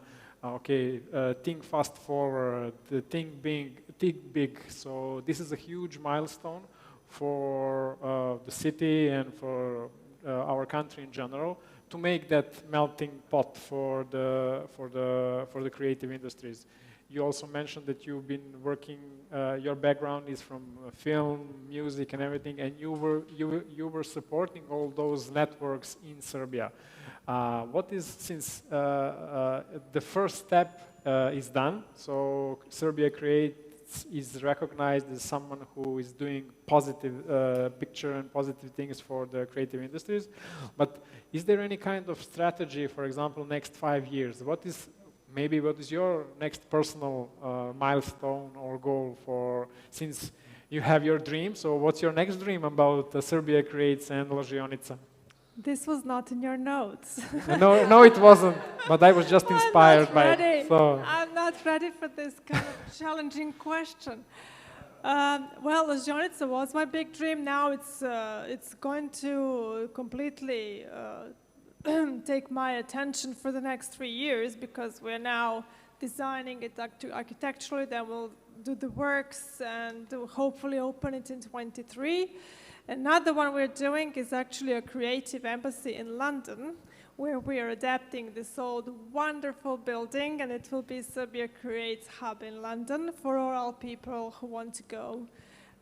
Think fast forward, think big. So this is a huge milestone for the city and for our country in general to make that melting pot for the creative industries. You also mentioned that you've been working. Your background is from film, music, and everything, and you were supporting all those networks in Serbia. What is, since the first step is done, so Serbia Creates is recognized as someone who is doing positive picture and positive things for the creative industries, but is there any kind of strategy, for example, next 5 years? What is your next personal milestone or goal for, since you have your dream, so what's your next dream about Serbia Creates and Ložionica? This was not in your notes. No, it wasn't. But I was just inspired by it. So. I'm not ready for this kind of challenging question. Well, Ložionica was my big dream. Now it's going to completely take my attention for the next 3 years because we're now designing it architecturally. Then we'll do the works and hopefully open it in 2023. Another one we're doing is actually a creative embassy in London, where we are adapting this old wonderful building, and it will be Serbia Creates Hub in London for all people who want to go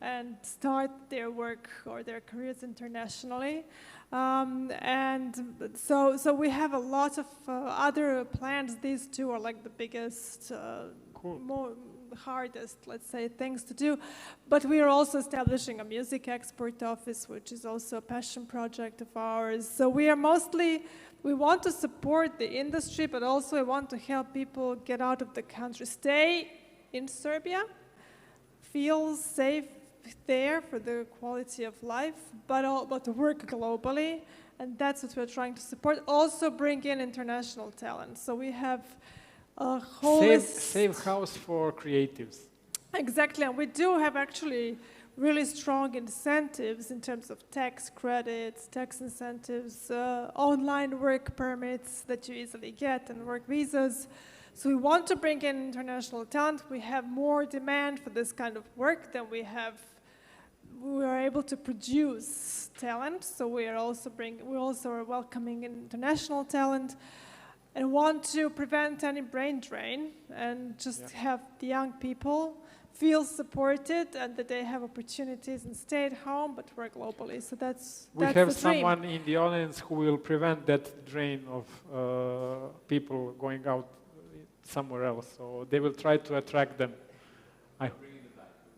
and start their work or their careers internationally. And so we have a lot of other plans. These two are like the biggest, cool. the hardest, let's say, things to do. But we are also establishing a music export office, which is also a passion project of ours. So we want to support the industry, but also we want to help people get out of the country, stay in Serbia, feel safe there for the quality of life, but to work globally. And that's what we're trying to support. Also bring in international talent. So we have a whole safe house for creatives. Exactly, and we do have actually really strong incentives in terms of tax credits, tax incentives, online work permits that you easily get, and work visas. So we want to bring in international talent. We have more demand for this kind of work than we are able to produce talent. So we also are welcoming international talent, and want to prevent any brain drain and just have the young people feel supported and that they have opportunities and stay at home but work globally. So that's we the have dream. someone in the audience who will prevent that drain of people going out somewhere else. So they will try to attract them.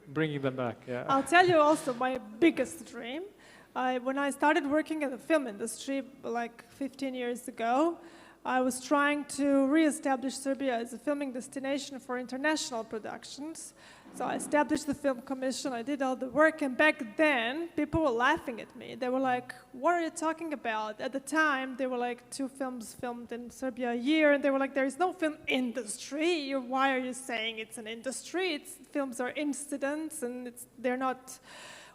Bringing them back, yeah. I'll tell you also my biggest dream. When I started working in the film industry like 15 years ago, I was trying to re-establish Serbia as a filming destination for international productions. So I established the Film Commission, I did all the work, and back then, people were laughing at me. They were like, what are you talking about? At the time, there were like 2 films filmed in Serbia a year, and they were like, there is no film industry. Why are you saying it's an industry? Films are incidents, and they're not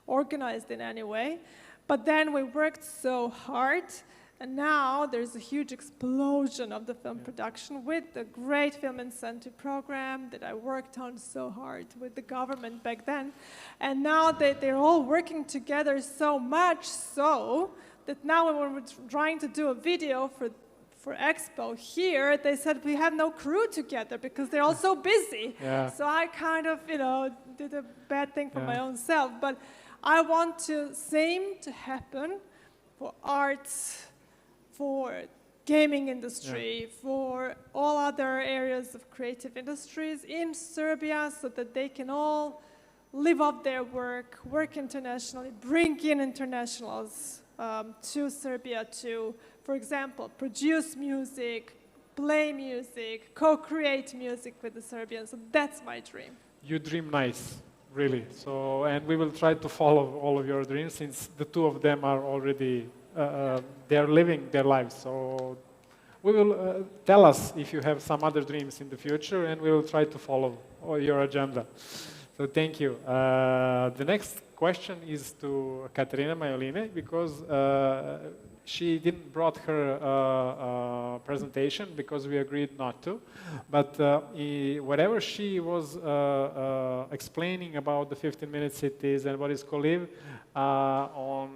organized in any way. But then we worked so hard, and now there's a huge explosion of the film production with the great film incentive program that I worked on so hard with the government back then. And now they're all working together so much so that now when we're trying to do a video for Expo here, they said we have no crew together because they're all so busy. Yeah. So I kind of, did a bad thing for my own self. But I want same to happen for arts, for gaming industry, for all other areas of creative industries in Serbia, so that they can all live up their work internationally, bring in internationals to Serbia to, for example, produce music, play music, co-create music with the Serbians. So that's my dream. You dream nice, really. So, and we will try to follow all of your dreams, since the 2 of them are already they are living their lives. So we will tell us if you have some other dreams in the future, and we will try to follow your agenda. So thank you. The next question is to Katarina Majoline, because she didn't brought her presentation because we agreed not to. But whatever she was explaining about the 15-minute cities and what is co-live, on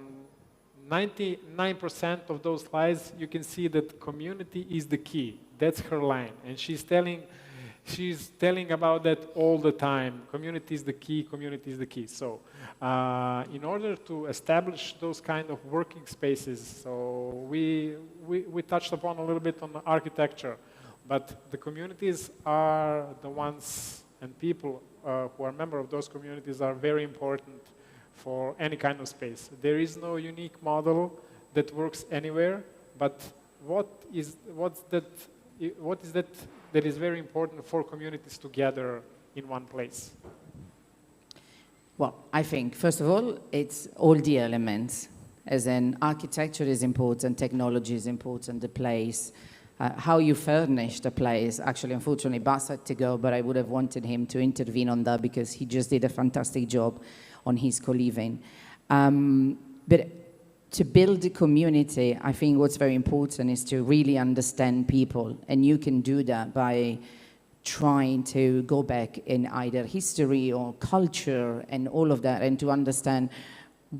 99% of those slides, you can see that community is the key. That's her line. And she's telling about that all the time. Community is the key, community is the key. So in order to establish those kind of working spaces, so we touched upon a little bit on the architecture, but the communities are the ones, and people who are members of those communities are very important for any kind of space. There is no unique model that works anywhere, but what is that that is very important for communities to gather in one place? Well, I think, first of all, it's all the elements. As in, architecture is important, technology is important, the place, how you furnish the place. Actually, unfortunately, Bas had to go, but I would have wanted him to intervene on that because he just did a fantastic job on his co-living. But to build a community, I think what's very important is to really understand people, and you can do that by trying to go back in either history or culture and all of that, and to understand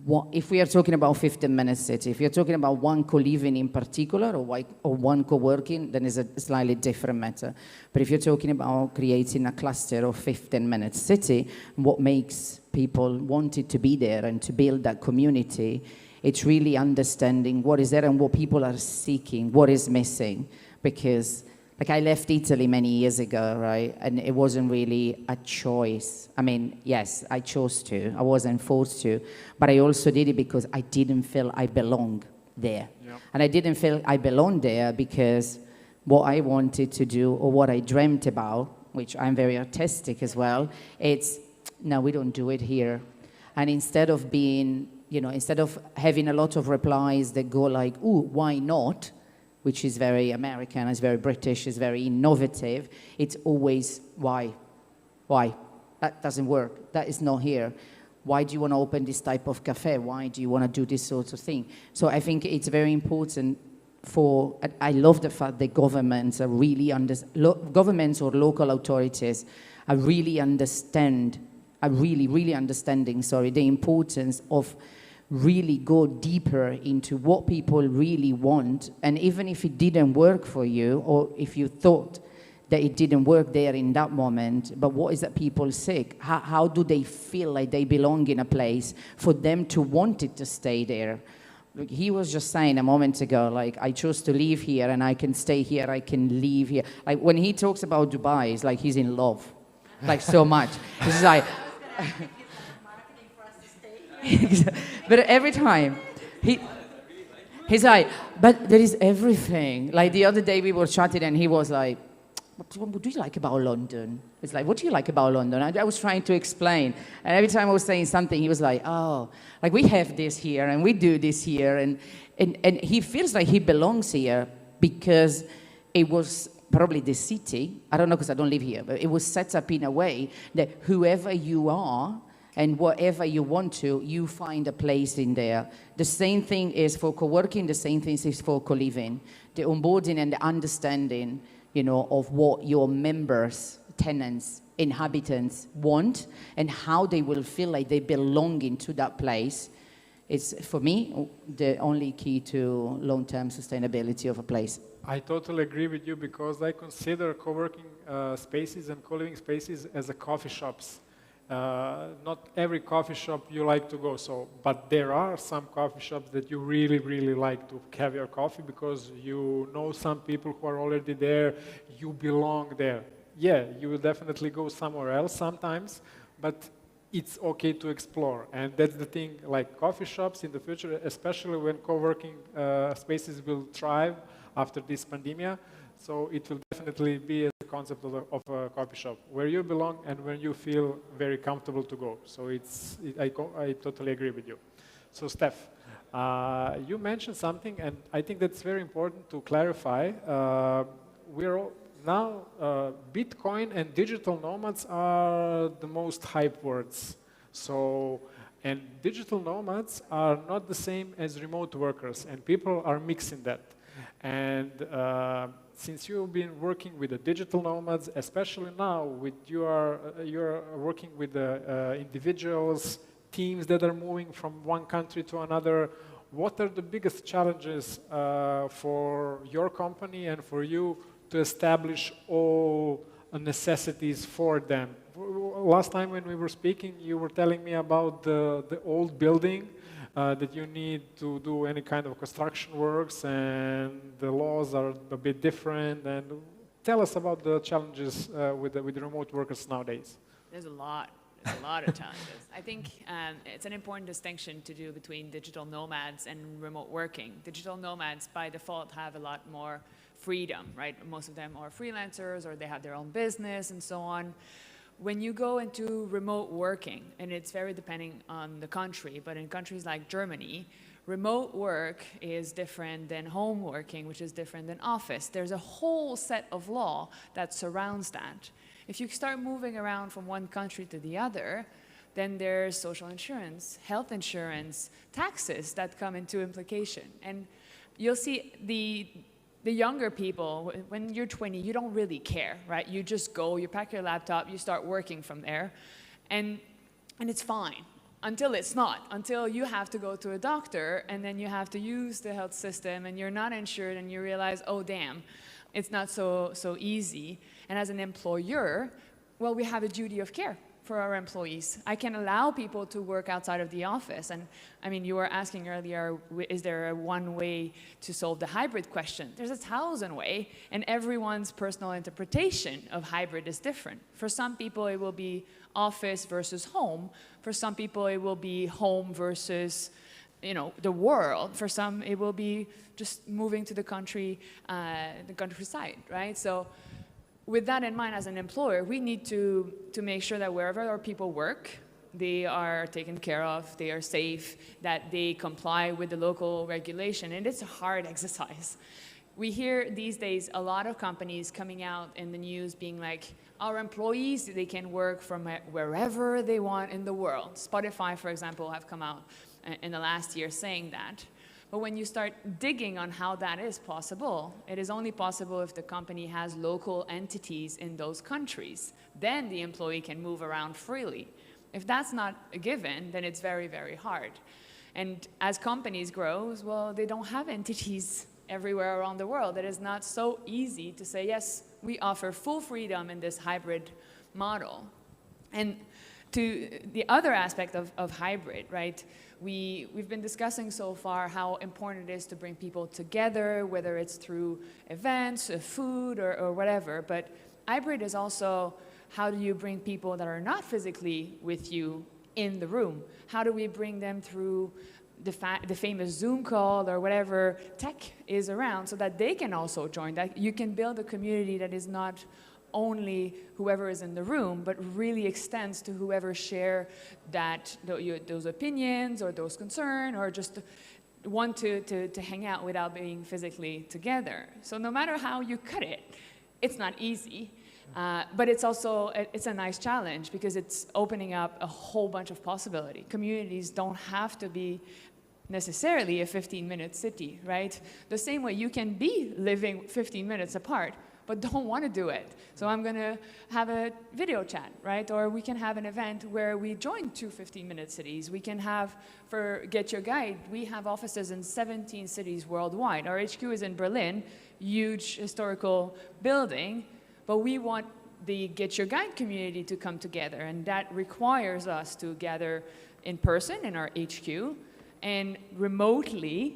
what, if we are talking about 15-minute city, if you're talking about one co-living in particular or one co-working, then it's a slightly different matter. But if you're talking about creating a cluster of 15-minute city, what makes people want it to be there and to build that community, it's really understanding what is there and what people are seeking, what is missing. Because like I left Italy many years ago, right? And it wasn't really a choice. I mean, yes, I chose to. I wasn't forced to. But I also did it because I didn't feel I belong there. Yeah. And I didn't feel I belonged there because what I wanted to do or what I dreamt about, which I'm very artistic as well, it's, no, we don't do it here. And instead of being, you know, instead of having a lot of replies that go like, ooh, why not? Which is very American, is very British, is very innovative. It's always, why? Why? That doesn't work. That is not here. Why do you want to open this type of cafe? Why do you want to do this sort of thing? So I think it's very important for, I love the fact that governments are really, governments or local authorities are really understanding, the importance of really go deeper into what people really want. And even if it didn't work for you, or if you thought that it didn't work there in that moment, but what is that people seek? How do they feel like they belong in a place for them to want it to stay there? Look, he was just saying a moment ago, like, I chose to live here and I can stay here, I can live here. Like, when he talks about Dubai, it's like he's in love, like so much. It's like, but every time, he's like, but there is everything. Like the other day we were chatting and he was like, what do you like about London? It's like, what do you like about London? I was trying to explain. And every time I was saying something, he was like, oh, like we have this here and we do this here. And he feels like he belongs here because it was probably the city. I don't know because I don't live here, but it was set up in a way that whoever you are and whatever you want to, you find a place in there. The same thing is for co-working, the same thing is for co-living. The onboarding and the understanding, you know, of what your members, tenants, inhabitants want and how they will feel like they belong into that place. It's, for me, the only key to long-term sustainability of a place. I totally agree with you because I consider co-working spaces and co-living spaces as a coffee shops. Not every coffee shop you like to go, but there are some coffee shops that you really, really like to have your coffee because you know some people who are already there, you belong there. Yeah, you will definitely go somewhere else sometimes, but it's okay to explore. And that's the thing, like coffee shops in the future, especially when co-working spaces will thrive after this pandemia. So it will definitely be a concept of a coffee shop where you belong and where you feel very comfortable to go. So I totally agree with you. So Steph, you mentioned something, and I think that's very important to clarify. Now, Bitcoin and digital nomads are the most hyped words. So, and digital nomads are not the same as remote workers, and people are mixing that. And since you've been working with the digital nomads, especially now, you're working with the individuals, teams that are moving from one country to another, what are the biggest challenges for your company and for you to establish all necessities for them? Last time when we were speaking, you were telling me about the old building that you need to do any kind of construction works, and the laws are a bit different. And tell us about the challenges with the remote workers nowadays. There's a lot. There's a lot of challenges. I think it's an important distinction to do between digital nomads and remote working. Digital nomads, by default, have a lot more freedom, right? Most of them are freelancers or they have their own business and so on. When you go into remote working, and it's very depending on the country, but in countries like Germany, remote work is different than home working, which is different than office. There's a whole set of law that surrounds that. If you start moving around from one country to the other, then there's social insurance, health insurance, taxes that come into implication. And you'll see the younger people, when you're 20, you don't really care, right? You just go, you pack your laptop, you start working from there, and it's fine. Until it's not, until you have to go to a doctor, and then you have to use the health system, and you're not insured, and you realize, oh damn, it's not so easy. And as an employer, well, we have a duty of care. for our employees. I can allow people to work outside of the office. And I mean, you were asking earlier, is there a one way to solve the hybrid question? There's 1,000 ways, and everyone's personal interpretation of hybrid is different. For some people, it will be office versus home. For some people, it will be home versus the world. For some, it will be just moving to the countryside, right? So with that in mind, as an employer, we need to make sure that wherever our people work, they are taken care of, they are safe, that they comply with the local regulation, and it's a hard exercise. We hear these days a lot of companies coming out in the news being like, our employees, they can work from wherever they want in the world. Spotify, for example, have come out in the last year saying that. But when you start digging on how that is possible, it is only possible if the company has local entities in those countries. Then the employee can move around freely. If that's not a given, then it's very, very hard. And as companies grow, well, they don't have entities everywhere around the world. It is not so easy to say, yes, we offer full freedom in this hybrid model. And to the other aspect of hybrid, right? We've been discussing so far how important it is to bring people together, whether it's through events, food, or whatever. But hybrid is also, how do you bring people that are not physically with you in the room? How do we bring them through the famous Zoom call or whatever tech is around so that they can also join? That you can build a community that is not only whoever is in the room, but really extends to whoever share those opinions or those concerns, or just want to hang out without being physically together. So no matter how you cut it, it's not easy. But it's also, it's a nice challenge because it's opening up a whole bunch of possibility. Communities don't have to be necessarily a 15-minute city, right? The same way you can be living 15 minutes apart, but don't want to do it. So I'm going to have a video chat, right? Or we can have an event where we join 2 15-minute cities. We can have, for Get Your Guide, we have offices in 17 cities worldwide. Our HQ is in Berlin, huge historical building, but we want the Get Your Guide community to come together, and that requires us to gather in person in our HQ and remotely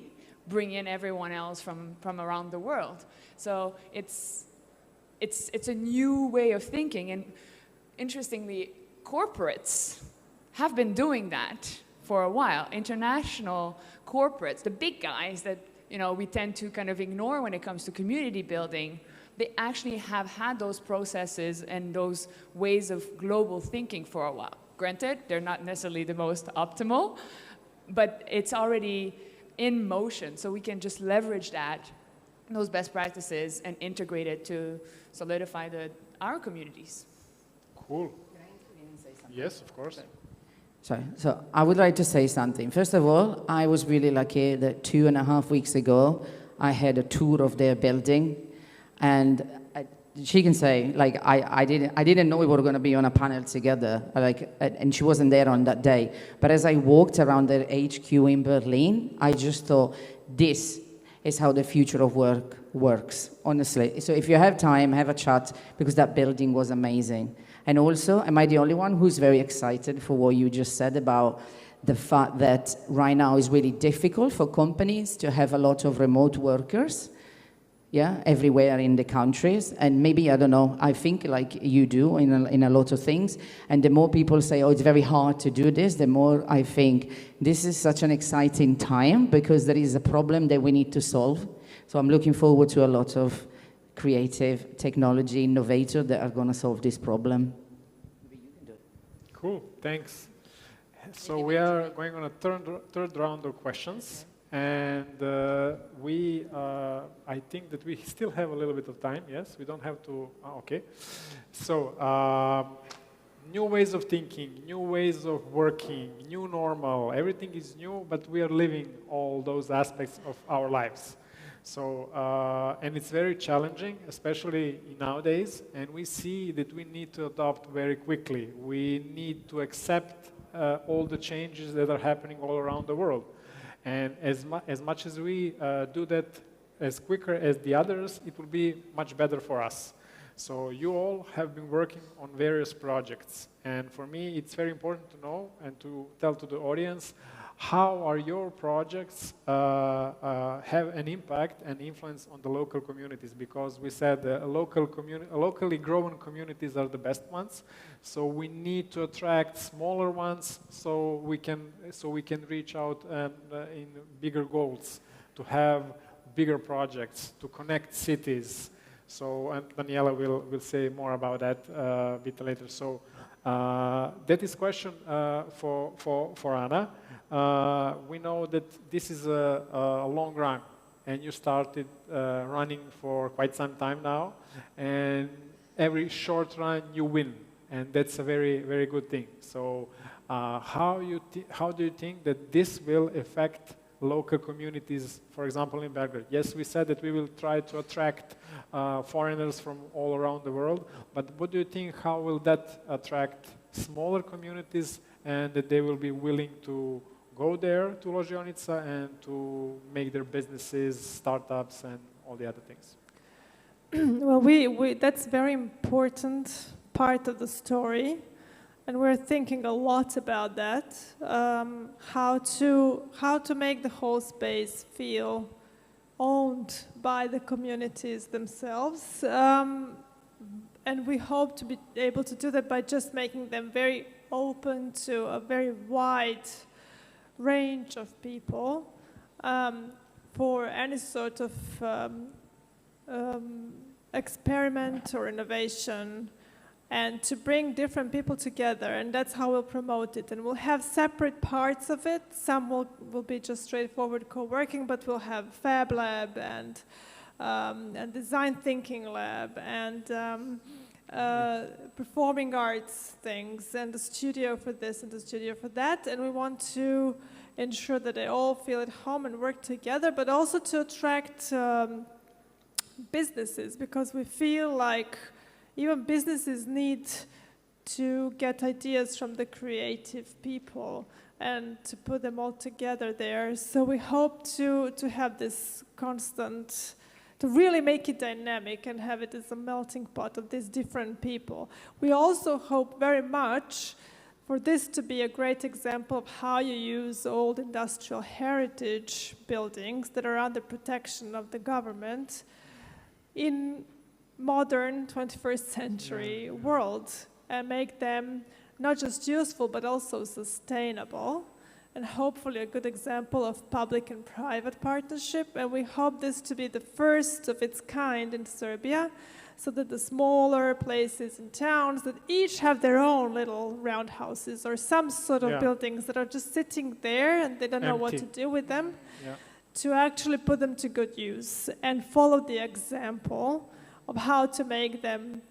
bring in everyone else from around the world. So it's a new way of thinking, and interestingly, corporates have been doing that for a while. International corporates, the big guys that we tend to kind of ignore when it comes to community building, they actually have had those processes and those ways of global thinking for a while. Granted, they're not necessarily the most optimal, but it's already in motion, so we can just leverage those best practices and integrate it to solidify our communities. Cool. Yes, of course. Sorry. So I would like to say something. First of all, I was really lucky that 2.5 weeks ago, I had a tour of their building, and she can say, like, I didn't know we were going to be on a panel together, and she wasn't there on that day. But as I walked around their HQ in Berlin, I just thought, this is how the future of work works, honestly. So if you have time, have a chat, because that building was amazing. And also, am I the only one who's very excited for what you just said about the fact that right now it's really difficult for companies to have a lot of remote workers? Yeah, everywhere in the countries, and maybe, I don't know, I think like you do in a lot of things, and the more people say, oh, it's very hard to do this, the more I think this is such an exciting time, because there is a problem that we need to solve. So I'm looking forward to a lot of creative technology innovators that are going to solve this problem. Cool, thanks. So we are going on a third round of questions. And I think that we still have a little bit of time, yes? We don't have to, okay. So, new ways of thinking, new ways of working, new normal, everything is new, but we are living all those aspects of our lives. So, and it's very challenging, especially nowadays, and we see that we need to adopt very quickly. We need to accept all the changes that are happening all around the world. And as much as we do that as quicker as the others, it will be much better for us. So you all have been working on various projects, and for me it's very important to know and to tell to the audience how are your projects have an impact and influence on the local communities, because we said locally grown communities are the best ones, so we need to attract smaller ones so we can reach out and in bigger goals, to have bigger projects, to connect cities. So, and Daniela will say more about that a bit later. So that is question for Anna. We know that this is a long run, and you started running for quite some time now, and every short run you win, and that's a very, very good thing. So how do you think that this will affect local communities, for example, in Belgrade? Yes, we said that we will try to attract foreigners from all around the world, but what do you think, how will that attract smaller communities, and that they will be willing to go there to Lozionica and to make their businesses, startups, and all the other things? Well, that's a very important part of the story, and we're thinking a lot about that, how to make the whole space feel owned by the communities themselves. And we hope to be able to do that by just making them very open to a very wide range of people for any sort of experiment or innovation, and to bring different people together, and that's how we'll promote it. And we'll have separate parts of it. Some will be just straightforward co-working, but we'll have Fab Lab and Design Thinking Lab and performing arts things, and the studio for this and the studio for that. And we want to ensure that they all feel at home and work together, but also to attract businesses, because we feel like even businesses need to get ideas from the creative people and to put them all together there. So we hope to have this constant, to really make it dynamic and have it as a melting pot of these different people. We also hope very much for this to be a great example of how you use old industrial heritage buildings that are under protection of the government in modern 21st century world, and make them not just useful but also sustainable, and hopefully a good example of public and private partnership. And we hope this to be the first of its kind in Serbia, so that the smaller places and towns that each have their own little roundhouses or some sort of buildings that are just sitting there and they don't know what to do with them, to actually put them to good use and follow the example of how to make them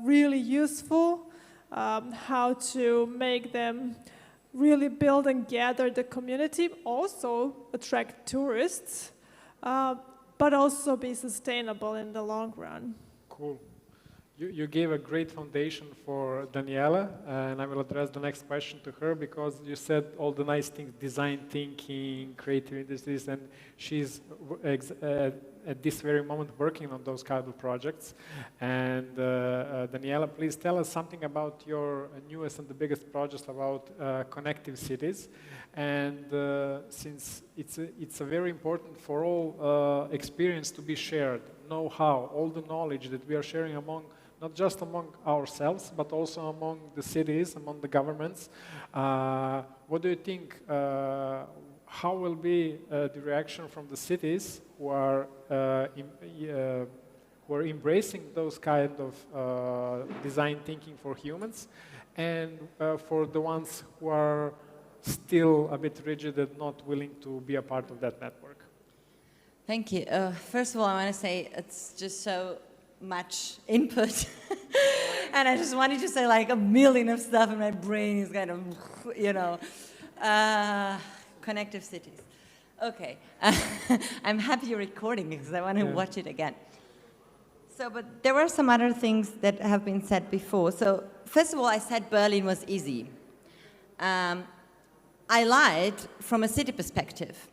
really useful, how to make them really build and gather the community, also attract tourists, but also be sustainable in the long run. Cool. You gave a great foundation for Daniela, and I will address the next question to her, because you said all the nice things, design thinking, creative industries, and she's at this very moment working on those kind of projects. And Daniela, please tell us something about your newest and the biggest project about connective cities. And since it's a very important for all experience to be shared, know-how, all the knowledge that we are sharing among, not just among ourselves, but also among the cities, among the governments. What do you think, how will be the reaction from the cities who are embracing those kind of design thinking for humans, and for the ones who are still a bit rigid and not willing to be a part of that network? Thank you. First of all, I want to say it's just so much input. And I just wanted to say like a million of stuff, and my brain is kind of, you know, connective cities. Okay. I'm happy you're recording because I want to watch it again. So, but there were some other things that have been said before. So, first of all, I said Berlin was easy. I lied from a city perspective.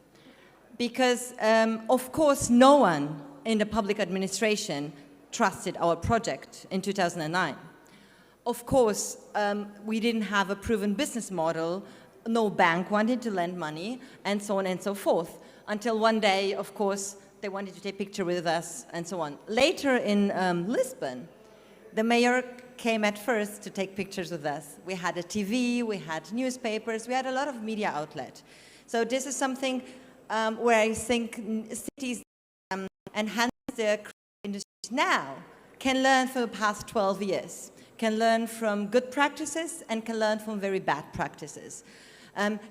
Because, of course, no one in the public administration trusted our project in 2009. Of course, we didn't have a proven business model, no bank wanted to lend money, and so on and so forth, until one day, of course, they wanted to take a picture with us, and so on. Later in Lisbon, the mayor came at first to take pictures with us. We had a TV, we had newspapers, we had a lot of media outlet. So this is something where I think cities enhance their creative industries now can learn from the past 12 years, can learn from good practices and can learn from very bad practices.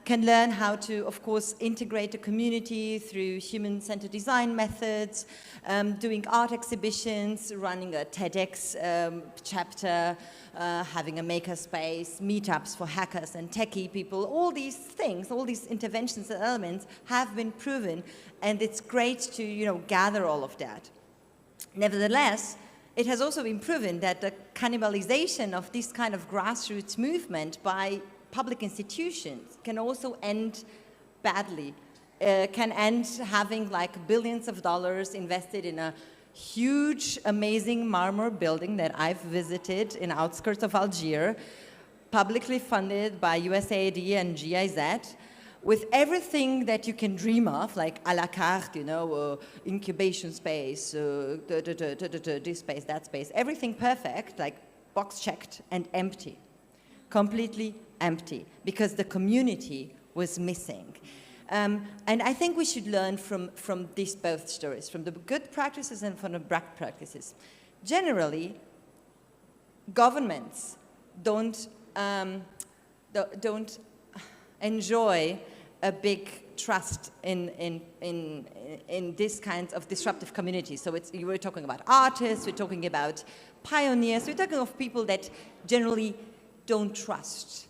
Can learn how to, of course, integrate the community through human-centered design methods, doing art exhibitions, running a TEDx chapter, having a makerspace, meetups for hackers and techie people. All these things, all these interventions and elements have been proven, and it's great to, gather all of that. Nevertheless, it has also been proven that the cannibalization of this kind of grassroots movement by public institutions can also end badly, can end having like billions of dollars invested in a huge, amazing marmor building that I've visited in outskirts of Algiers, publicly funded by USAID and GIZ, with everything that you can dream of, like à la carte, incubation space, this space, that space, everything perfect, like box checked and empty, completely empty, because the community was missing. And I think we should learn from these both stories, from the good practices and from the bad practices. Generally, governments don't enjoy a big trust in this kind of disruptive communities. So we're talking about artists, we're talking about pioneers, we're talking of people that generally don't trust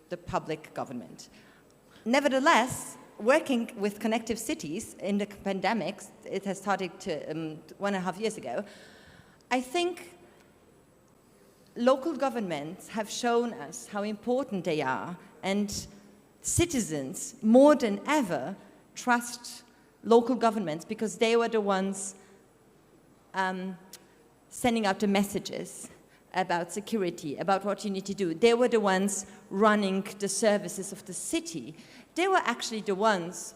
the public government. Nevertheless, working with connective cities in the pandemic, it has started 1.5 years ago, I think local governments have shown us how important they are, and citizens, more than ever, trust local governments because they were the ones sending out the messages about security, about what you need to do. They were the ones running the services of the city. They were actually the ones,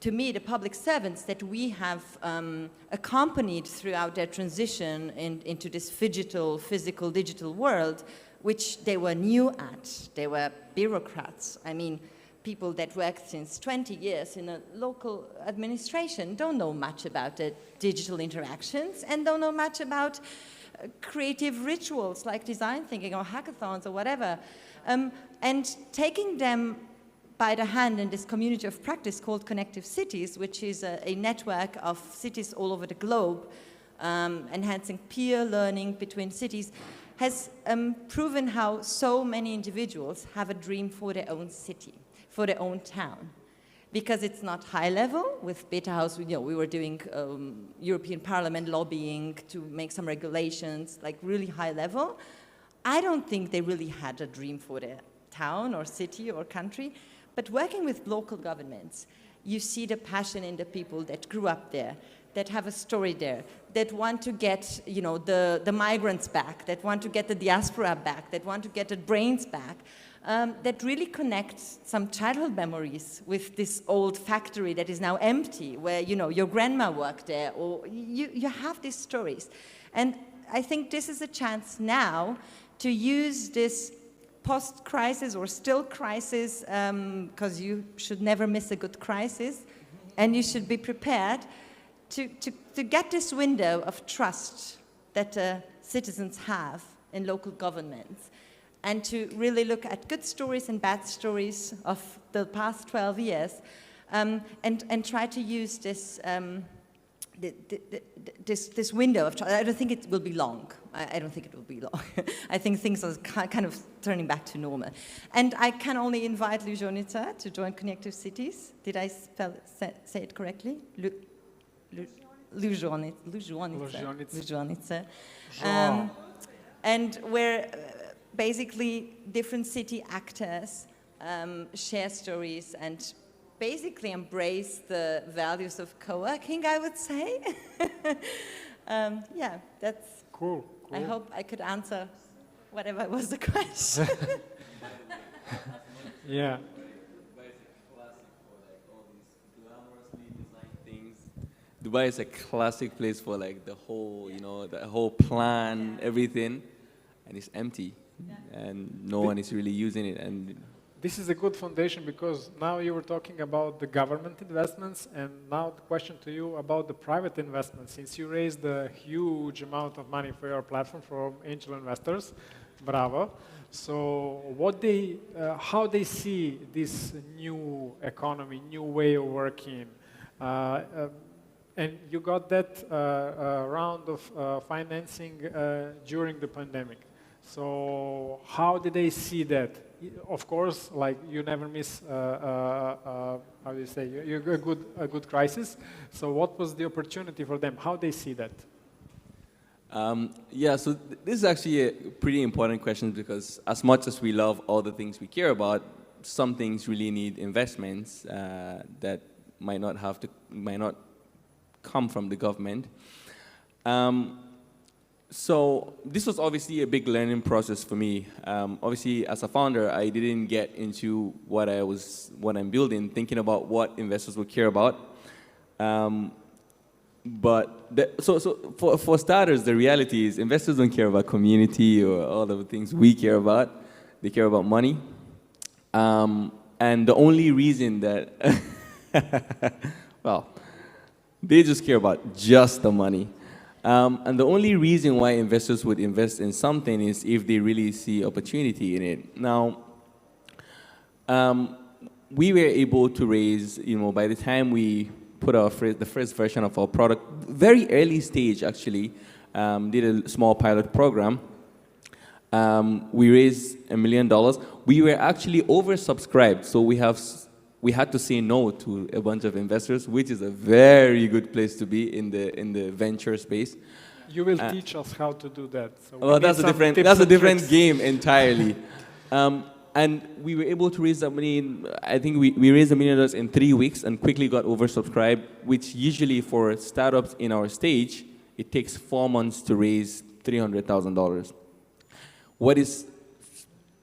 to me, the public servants that we have accompanied throughout their transition into this physical, digital world, which they were new at. They were bureaucrats. I mean, people that worked since 20 years in a local administration don't know much about the digital interactions and don't know much about creative rituals like design thinking or hackathons or whatever. And taking them by the hand in this community of practice called Connective Cities, which is a network of cities all over the globe, enhancing peer learning between cities, has proven how so many individuals have a dream for their own city, for their own town. Because it's not high level. With Beta House, we were doing European Parliament lobbying to make some regulations, like really high level. I don't think they really had a dream for their town or city or country. But working with local governments, you see the passion in the people that grew up there, that have a story there, that want to get the migrants back, that want to get the diaspora back, that want to get the brains back. That really connects some childhood memories with this old factory that is now empty, where your grandma worked there, or you have these stories. And I think this is a chance now to use this post-crisis or still crisis, because you should never miss a good crisis, and you should be prepared to get this window of trust that citizens have in local governments, and to really look at good stories and bad stories of the past 12 years, and try to use this this window of trust. I don't think it will be long. I don't think it will be long. I think things are kind of turning back to normal. And I can only invite Lužonica to join Connective Cities. Did I say it correctly? Lužonica. And where basically different city actors share stories and basically embrace the values of co-working, I would say. Yeah, that's. Cool. I hope I could answer whatever was the question. Yeah. Dubai is a classic place for like the whole, the whole plan, everything, and it's empty, and no one is really using it. And this is a good foundation because now you were talking about the government investments, and now the question to you about the private investments. Since you raised a huge amount of money for your platform from angel investors, bravo. So how they see this new economy, new way of working, and you got that round of financing during the pandemic. So how did they see that? Of course, like you never miss, how do you say, a good crisis. So what was the opportunity for them? How they see that? Yeah, so this is actually a pretty important question because as much as we love all the things we care about, some things really need investments that might not come from the government. So this was obviously a big learning process for me. Obviously, as a founder, I didn't get into what I'm building, thinking about what investors would care about. For starters, the reality is investors don't care about community or all of the things we care about. They care about money. And the only reason that, well, they just care about just the money. And the only reason why investors would invest in something is if they really see opportunity in it. Now, we were able to raise, by the time we put the first version of our product, very early stage actually, did a small pilot program. We raised $1 million. We were actually oversubscribed, so we had to say no to a bunch of investors, which is a very good place to be in the venture space. You will teach us how to do that. So well, that's a different game entirely. And we were able to raise that money. I think we raised $1 million in 3 weeks and quickly got oversubscribed, which usually for startups in our stage, it takes 4 months to raise $300,000. What is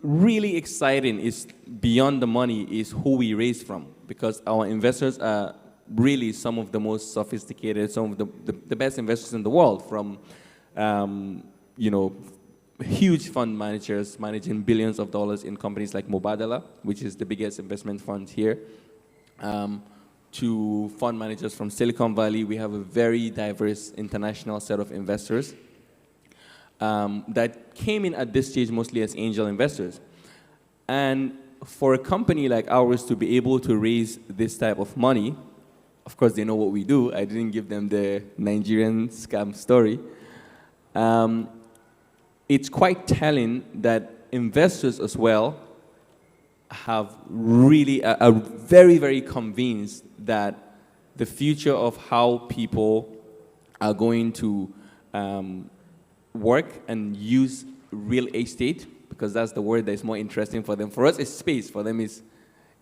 really exciting is beyond the money is who we raise from, because our investors are really some of the most sophisticated, some of the best investors in the world, from huge fund managers managing billions of dollars in companies like Mubadala, which is the biggest investment fund here, to fund managers from Silicon Valley. We have a very diverse international set of investors that came in at this stage mostly as angel investors. And for a company like ours to be able to raise this type of money, of course they know what we do. I didn't give them the Nigerian scam story. It's quite telling that investors as well have really are very, very convinced that the future of how people are going to work and use real estate, because that's the word that is more interesting for them. For us, it's space. For them, it's,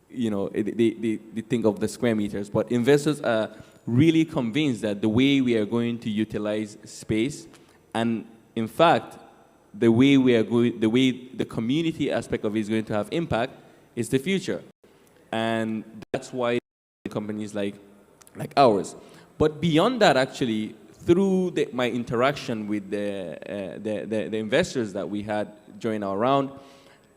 they think of the square meters. But investors are really convinced that the way we are going to utilize space, and in fact, the way the community aspect of it is going to have impact is the future. And that's why companies like ours. But beyond that, actually, through my interaction with the investors that we had join our round,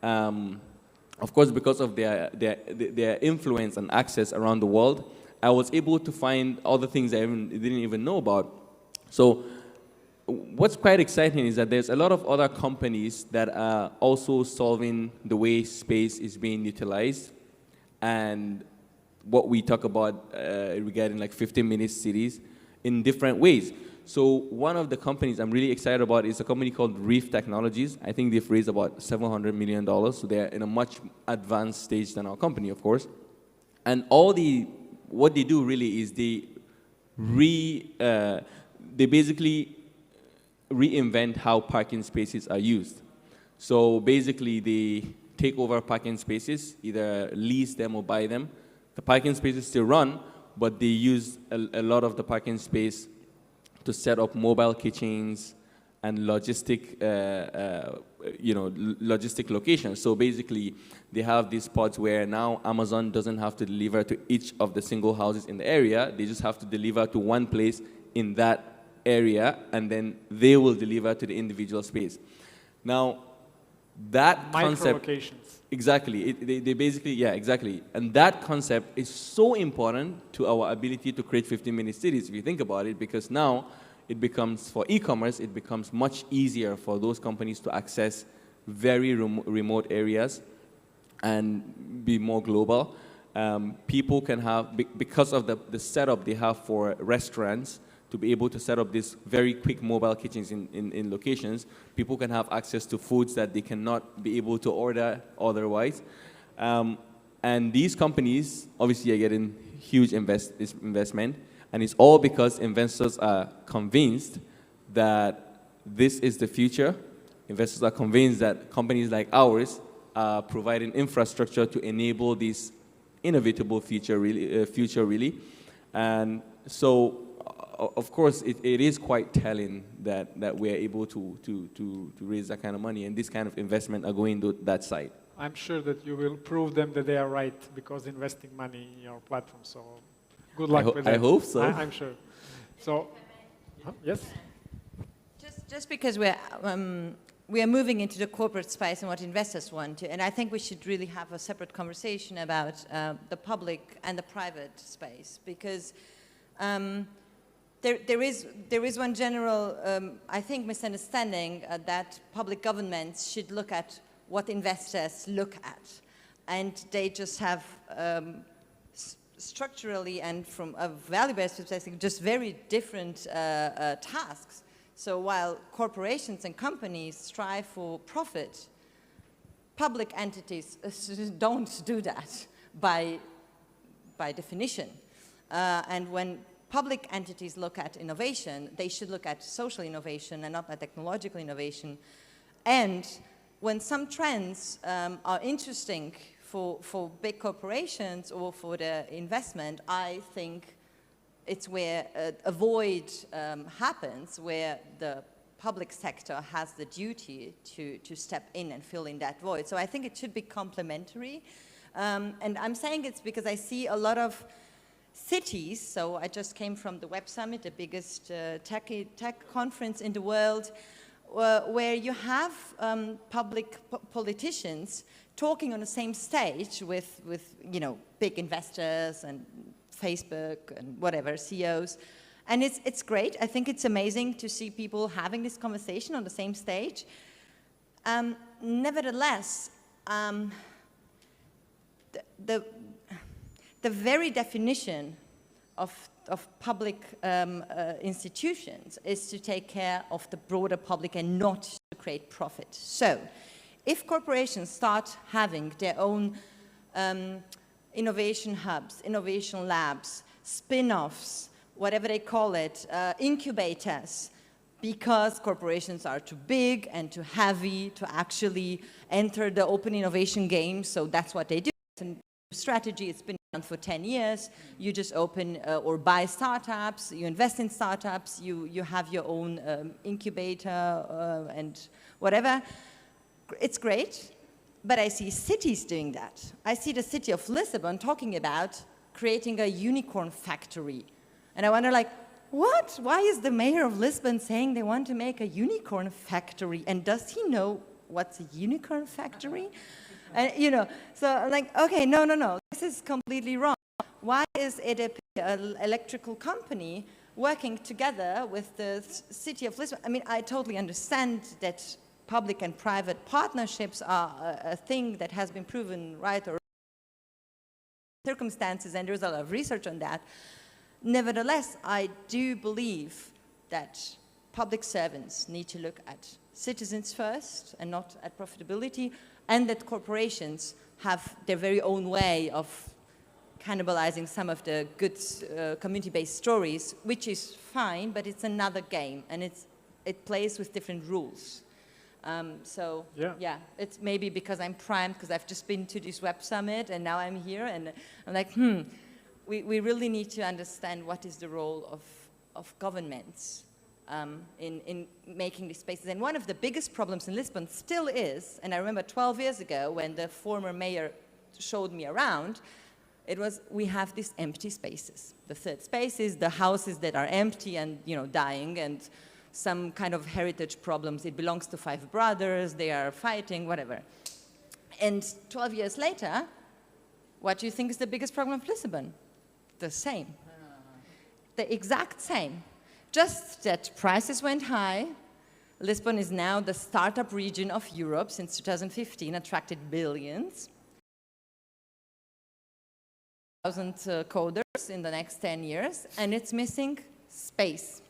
of course, because of their influence and access around the world, I was able to find all the things I didn't even know about. So what's quite exciting is that there's a lot of other companies that are also solving the way space is being utilized and what we talk about regarding like 15-minute cities in different ways. So one of the companies I'm really excited about is a company called Reef Technologies. I think they've raised about $700 million, so they're in a much advanced stage than our company, of course. And what they do really is they basically reinvent how parking spaces are used. So basically they take over parking spaces, either lease them or buy them. The parking spaces still run, but they use a lot of the parking space to set up mobile kitchens and logistic locations. So basically, they have these pods where now Amazon doesn't have to deliver to each of the single houses in the area. They just have to deliver to one place in that area, and then they will deliver to the individual space. Now, that concept... Micro-locations. Exactly. They basically, yeah, exactly. And that concept is so important to our ability to create 15-minute cities, if you think about it, because now it becomes, for e-commerce, it becomes much easier for those companies to access very remote areas and be more global. People can have, because of the setup they have for restaurants, to be able to set up these very quick mobile kitchens in locations, people can have access to foods that they cannot be able to order otherwise. And these companies obviously are getting huge investment, and it's all because investors are convinced that this is the future. Investors are convinced that companies like ours are providing infrastructure to enable this inevitable future really. And so, of course, it is quite telling that we're able to raise that kind of money, and this kind of investment are going to that side. I'm sure that you will prove them that they are right because investing money in your platform. So good luck with that. I hope so. I'm sure. So, yes? Just because we are moving into the corporate space and what investors want to, and I think we should really have a separate conversation about the public and the private space, because there is one general, I think, misunderstanding that public governments should look at what investors look at, and they just have structurally and from a value-based perspective just very different tasks. So while corporations and companies strive for profit, public entities don't do that by definition. And when public entities look at innovation, they should look at social innovation and not at technological innovation. And when some trends are interesting for big corporations or for the investment, I think it's where a void happens, where the public sector has the duty to step in and fill in that void. So I think it should be complementary. And I'm saying it's because I see a lot of cities, so I just came from the Web Summit, the biggest tech conference in the world, where you have public politicians talking on the same stage with big investors and Facebook and whatever, CEOs. And it's great. I think it's amazing to see people having this conversation on the same stage. Nevertheless, the very definition of public institutions is to take care of the broader public and not to create profit. So, if corporations start having their own innovation hubs, innovation labs, spin-offs, whatever they call it, incubators, because corporations are too big and too heavy to actually enter the open innovation game, so that's what they do. It's a strategy, it's been around for 10 years. You just open or buy startups, you invest in startups, you have your own incubator and whatever. It's great, but I see cities doing that. I see the city of Lisbon talking about creating a unicorn factory. And I wonder, like, what? Why is the mayor of Lisbon saying they want to make a unicorn factory? And does he know what's a unicorn factory? And, so I'm like, okay, no, this is completely wrong. Why is it an electrical company working together with the city of Lisbon? I mean, I totally understand that public and private partnerships are a thing that has been proven right or circumstances, and there's a lot of research on that. Nevertheless, I do believe that public servants need to look at citizens first and not at profitability, and that corporations have their very own way of cannibalizing some of the good community-based stories, which is fine, but it's another game, and it plays with different rules. Yeah, it's maybe because I'm primed, because I've just been to this Web Summit, and now I'm here, and I'm like, we really need to understand what is the role of governments in making these spaces. And one of the biggest problems in Lisbon still is, and I remember 12 years ago when the former mayor showed me around, it was, we have these empty spaces. The third spaces, the houses that are empty and, you know, dying, and some kind of heritage problems. It belongs to 5 brothers, they are fighting, whatever. And 12 years later, what do you think is the biggest problem of Lisbon? The same. The exact same. Just that prices went high. Lisbon is now the startup region of Europe since 2015, attracted billions. 1,000 coders in the next 10 years, and it's missing space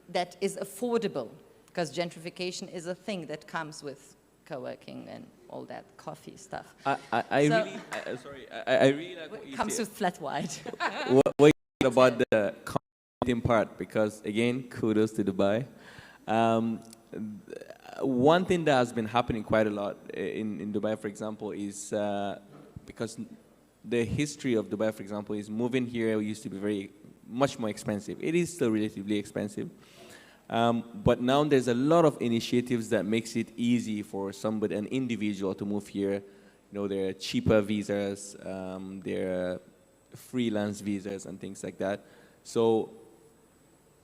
that is affordable, because gentrification is a thing that comes with co-working and all that coffee stuff. I really like what you comes with flat white. what you said about the commuting part, because again, kudos to Dubai. One thing that has been happening quite a lot in Dubai, for example, is because the history of Dubai, for example, is moving here used to be much more expensive. It is still relatively expensive. But now there's a lot of initiatives that makes it easy for somebody, an individual, to move here. You know, there are cheaper visas, there are freelance visas and things like that. So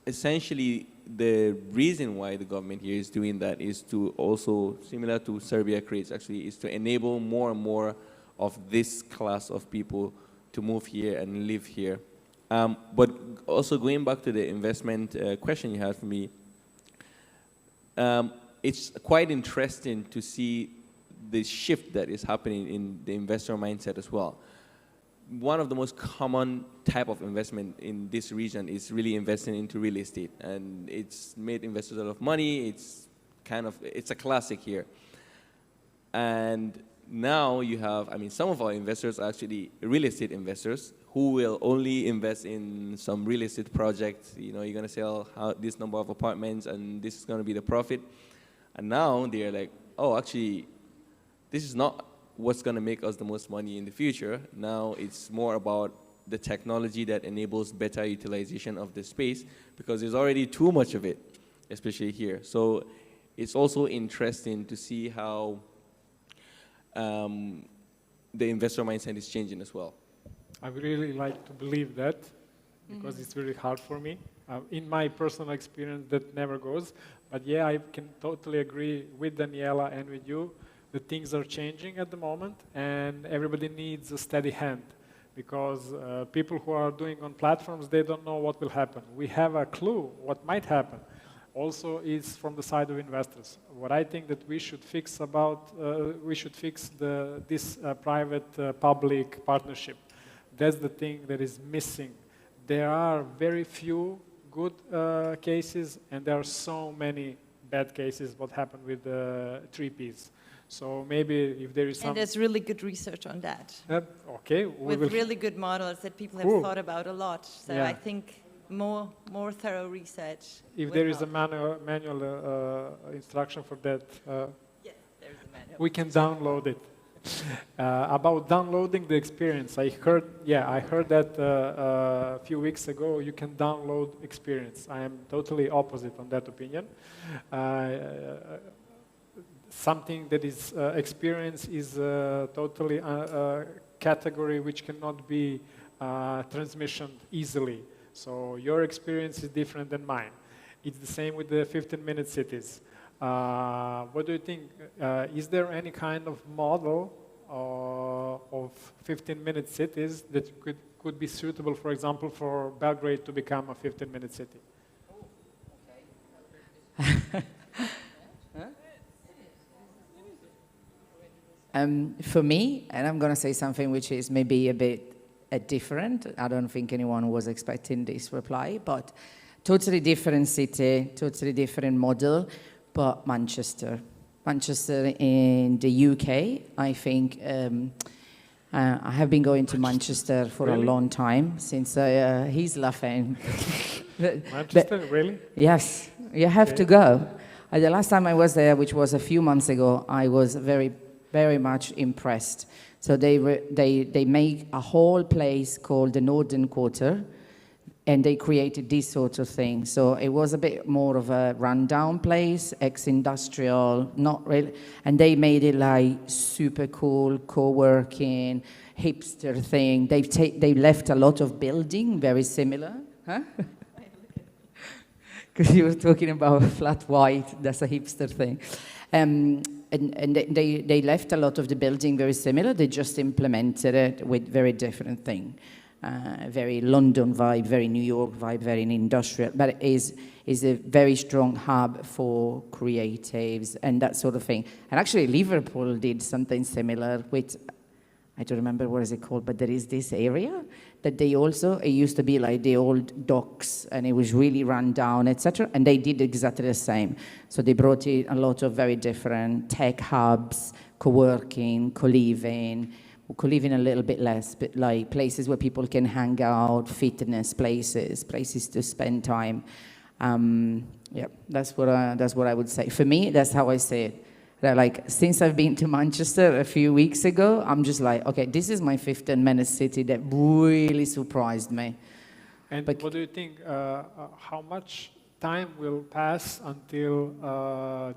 essentially, the reason why the government here is doing that is to also, similar to Serbia creates actually, is to enable more and more of this class of people to move here and live here. But also going back to the investment question you had for me, it's quite interesting to see the shift that is happening in the investor mindset as well. One of the most common type of investment in this region is really investing into real estate, and it's made investors a lot of money. It's a classic here. And now you have, I mean, some of our investors are actually real estate investors who will only invest in some real estate project. You know, you're going to sell this number of apartments and this is going to be the profit. And now they're like, oh, actually, this is not what's going to make us the most money in the future. Now it's more about the technology that enables better utilization of the space, because there's already too much of it, especially here. So it's also interesting to see how the investor mindset is changing as well. I would really like to believe that, because it's really hard for me. In my personal experience, that never goes. But yeah, I can totally agree with Daniela and with you that things are changing at the moment, and everybody needs a steady hand, because people who are doing on platforms, they don't know what will happen. We have a clue what might happen. Also is from the side of investors. What I think that we should fix this private-public partnership. That's the thing that is missing. There are very few good cases, and there are so many bad cases what happened with the 3Ps. So maybe if there is some... And there's really good research on that. Okay. With really good models that people have thought about a lot. So yeah. I think more thorough research. If there is a manual instruction for that, yes, there is a manual. We can download it. About downloading the experience, I heard that a few weeks ago. You can download experience. I am totally opposite on that opinion. Something that is experience is totally a category which cannot be transmissioned easily. So your experience is different than mine. It's the same with the 15-minute cities. What do you think? Is there any kind of model of 15-minute cities that could be suitable, for example, for Belgrade to become a 15-minute city? For me, and I'm going to say something which is maybe a bit different. I don't think anyone was expecting this reply, but totally different city, totally different model, but Manchester. Manchester in the UK, I think, I have been going to Manchester for a long time, since he's laughing. Manchester, really? Yes, you have to go. The last time I was there, which was a few months ago, I was very much impressed. So they make a whole place called the Northern Quarter, and they created these sorts of things. So it was a bit more of a rundown place, ex-industrial, not really, and they made it like super cool, co-working, hipster thing. They left a lot of building, very similar, huh? Because you were talking about flat white, that's a hipster thing. And they left a lot of the building very similar, they just implemented it with very different thing. Very London vibe, very New York vibe, very industrial, but it is a very strong hub for creatives and that sort of thing. And actually Liverpool did something similar with, I don't remember what is it called, but there is this area that they also, it used to be like the old docks and it was really run down, etc. And they did exactly the same. So they brought in a lot of very different tech hubs, co-working, co-living a little bit less, but like places where people can hang out, fitness places to spend time. Yeah, that's what I would say. For me, that's how I say it. That like, since I've been to Manchester a few weeks ago, I'm just like, okay, this is my 15-minute city that really surprised me. And but what do you think, how much time will pass until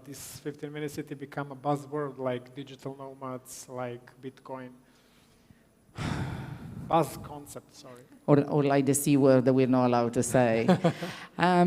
this 15-minute city become a buzzword like digital nomads, like Bitcoin? Buzz concept, sorry. Or like the C word that we're not allowed to say. I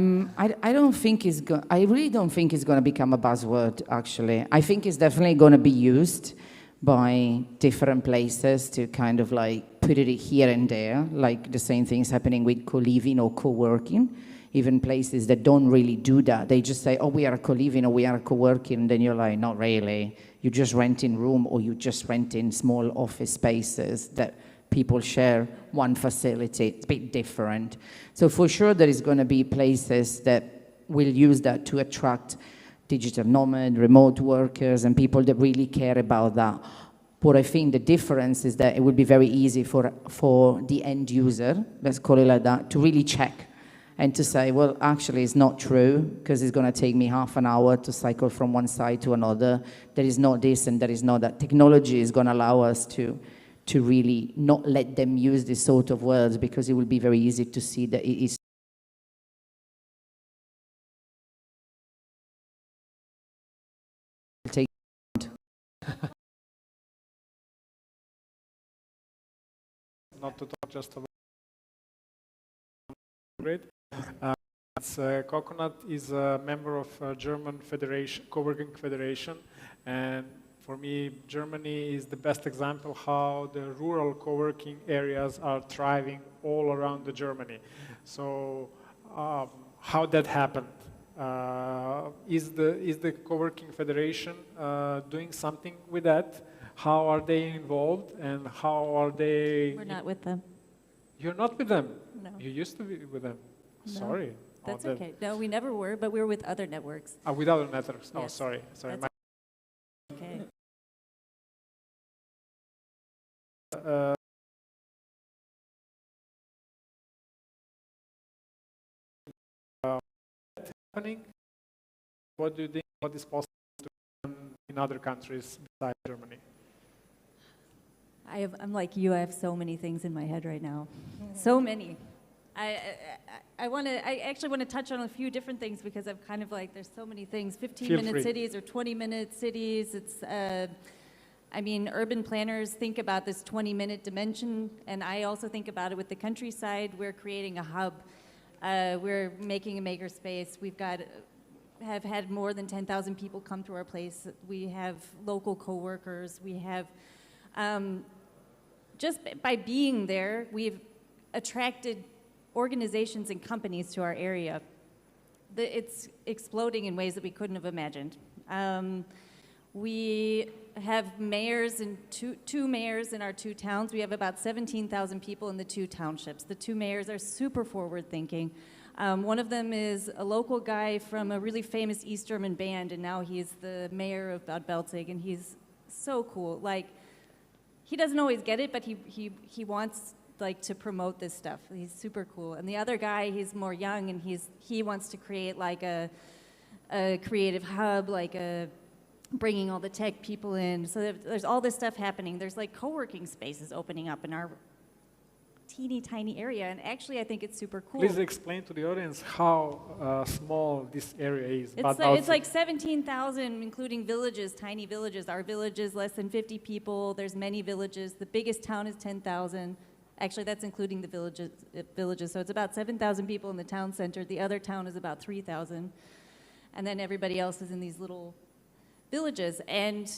don't think I really don't think it's going to become a buzzword, actually. I think it's definitely going to be used by different places to kind of like put it here and there, like the same things happening with co-living or co-working. Even places that don't really do that. They just say, oh, we are co-living or we are co-working, and then you're like, not really. You just rent in room or you just rent in small office spaces that people share one facility. It's a bit different. So for sure there is going to be places that will use that to attract digital nomad, remote workers, and people that really care about that. But I think the difference is that it would be very easy for the end user, let's call it like that, to really check and to say, well, actually it's not true because it's going to take me half an hour to cycle from one side to another. There is not this and there is not that. Technology is going to allow us to really not let them use this sort of words because it will be very easy to see that it is not to talk just about great. Coconut is a member of German Federation, Coworking Federation, and for me, Germany is the best example how the rural co-working areas are thriving all around Germany. So, how that happened? Is the Co-working Federation doing something with that? How are they involved and how are they? We're not with them. You're not with them? No. You used to be with them. No. Sorry. That's okay. No, we never were, but we were with other networks. With other networks. Yes. Oh, sorry. Sorry. Okay. Happening? What do you think? What is possible to do in other countries besides Germany? I'm like you. I have so many things in my head right now. So many. I actually want to touch on a few different things because I'm kind of like, there's so many things. 15-minute cities or 20-minute cities. It's, I mean, urban planners think about this 20-minute dimension, and I also think about it with the countryside. We're creating a hub. We're making a makerspace. Have had more than 10,000 people come to our place. We have local co-workers. We have, just by being there, we've attracted organizations and companies to our area. It's exploding in ways that we couldn't have imagined. We have mayors in two mayors in our two towns. We have about 17,000 people in the two townships. The two mayors are super forward-thinking. One of them is a local guy from a really famous East German band, and now he's the mayor of Bad Belzig, and he's so cool. Like, he doesn't always get it, but he wants like to promote this stuff. He's super cool. And the other guy, he's more young, and he wants to create like a creative hub, like bringing all the tech people in. So there's all this stuff happening. There's like co-working spaces opening up in our teeny tiny area, and actually I think it's super cool. Please explain to the audience how small this area is. It's like 17,000, including villages, tiny villages. Our village is less than 50 people. There's many villages. The biggest town is 10,000. Actually, that's including the villages. So it's about 7,000 people in the town center. The other town is about 3,000. And then everybody else is in these little villages. And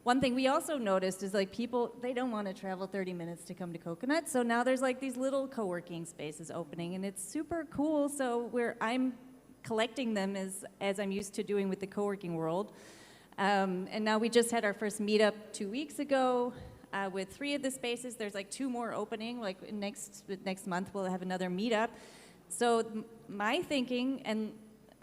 one thing we also noticed is like people, they don't want to travel 30 minutes to come to Coconut. So now there's like these little co-working spaces opening, and it's super cool. So I'm collecting them as I'm used to doing with the co-working world. And now we just had our first meetup 2 weeks ago with 3 of the spaces. There's like 2 more opening. Like next month we'll have another meetup. So my thinking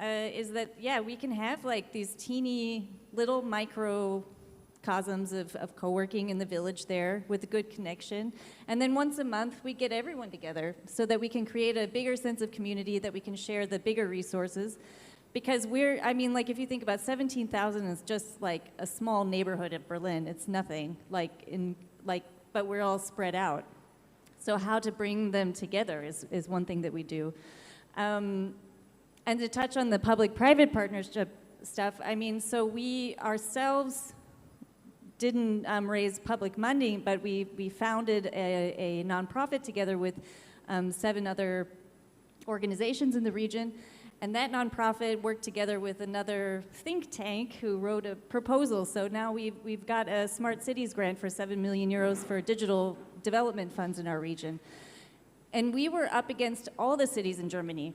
is that, yeah, we can have like these teeny little microcosms of co-working in the village there with a good connection. And then once a month, we get everyone together so that we can create a bigger sense of community, that we can share the bigger resources. Because like if you think about 17,000 is just like a small neighborhood of Berlin. It's nothing, but we're all spread out. So how to bring them together is one thing that we do. And to touch on the public-private partnership stuff, so we ourselves didn't raise public money, but we founded a nonprofit together with 7 other organizations in the region. And that nonprofit worked together with another think tank who wrote a proposal. So now we've got a Smart Cities grant for 7 million euros for digital development funds in our region. And we were up against all the cities in Germany.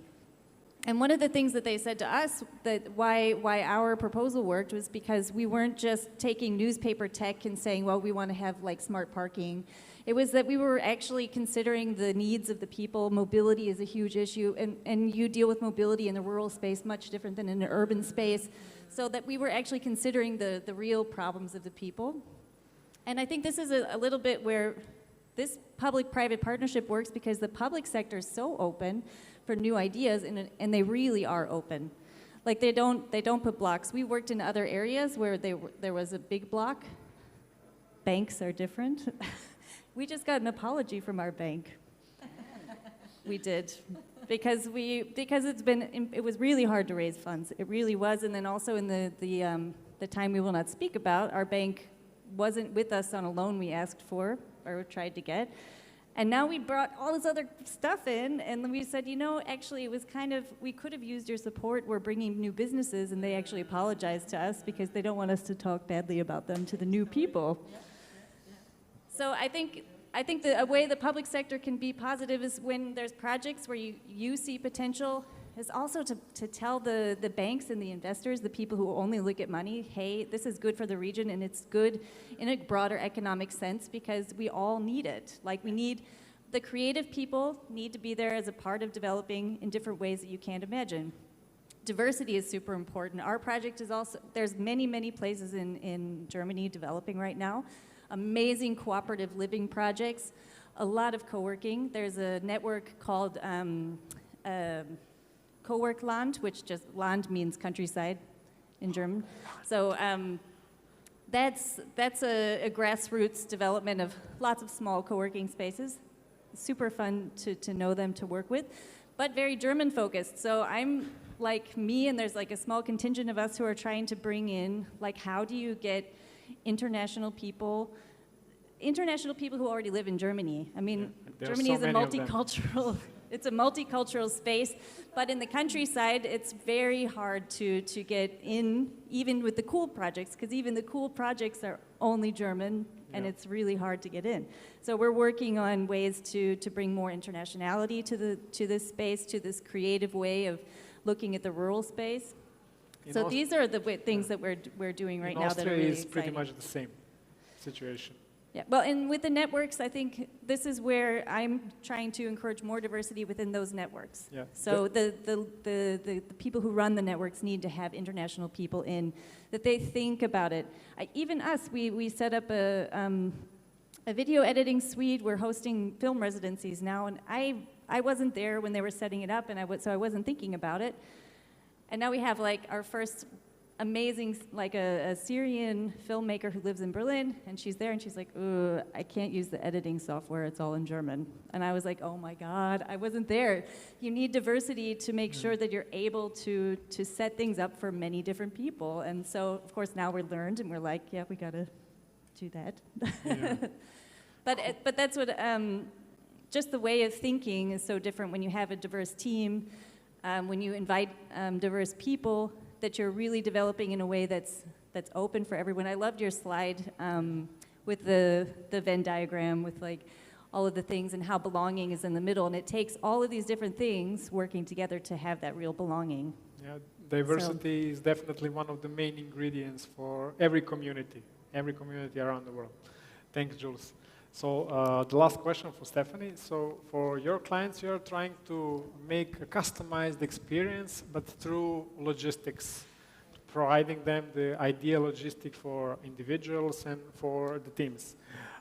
And one of the things that they said to us, that why our proposal worked, was because we weren't just taking newspaper tech and saying, well, we want to have like smart parking. It was that we were actually considering the needs of the people. Mobility is a huge issue, and you deal with mobility in the rural space much different than in an urban space, so that we were actually considering the real problems of the people. And I think this is a little bit where this public-private partnership works, because the public sector is so open for new ideas, and they really are open. Like they don't put blocks. We worked in other areas where there was a big block. Banks are different. We just got an apology from our bank. We did, because it was really hard to raise funds. It really was, and then also in the time we will not speak about, our bank wasn't with us on a loan we asked for or tried to get. And now we brought all this other stuff in, and then we said, actually it was we could have used your support. We're bringing new businesses, and they actually apologized to us because they don't want us to talk badly about them to the new people. So I think a way the public sector can be positive is when there's projects where you see potential, is also to tell the banks and the investors, the people who only look at money, hey, this is good for the region, and it's good in a broader economic sense, because we all need it. Like the creative people need to be there as a part of developing in different ways that you can't imagine. Diversity is super important. Our project is also, there's many places in Germany developing right now. Amazing cooperative living projects, a lot of co-working. There's a network called Coworkland, which just land means countryside in German. So that's a grassroots development of lots of small co-working spaces. Super fun to know them, to work with, but very German focused. So I'm like me, and there's like a small contingent of us who are trying to bring in, like, how do you get international people who already live in Germany. Germany is a multicultural, it's a multicultural space, but in the countryside, it's very hard to get in, even with the cool projects, because even the cool projects are only German, and it's really hard to get in. So we're working on ways to bring more internationality to this space, to this creative way of looking at the rural space. So these are the things that we're doing right now that are really exciting. Austria is pretty much the same situation. Yeah, well, and with the networks, I think this is where I'm trying to encourage more diversity within those networks. Yeah. So the people who run the networks need to have international people in, that they think about it. Even us, we set up a video editing suite. We're hosting film residencies now, and I wasn't there when they were setting it up, and so I wasn't thinking about it. And now we have like our first amazing, like a Syrian filmmaker who lives in Berlin, and she's there, and she's like, "Ugh, I can't use the editing software, it's all in German." And I was like, oh my God, I wasn't there. You need diversity to make sure that you're able to set things up for many different people. And so, of course, now we're learned, and we're like, yeah, we gotta do that. Yeah. But that's what, just the way of thinking is so different when you have a diverse team, when you invite diverse people, that you're really developing in a way that's open for everyone. I loved your slide with the Venn diagram with like all of the things and how belonging is in the middle, and it takes all of these different things working together to have that real belonging. Yeah, diversity is definitely one of the main ingredients for every community around the world. Thanks, Jules. So the last question for Stephanie. So for your clients, you're trying to make a customized experience, but through logistics, providing them the ideal logistic for individuals and for the teams.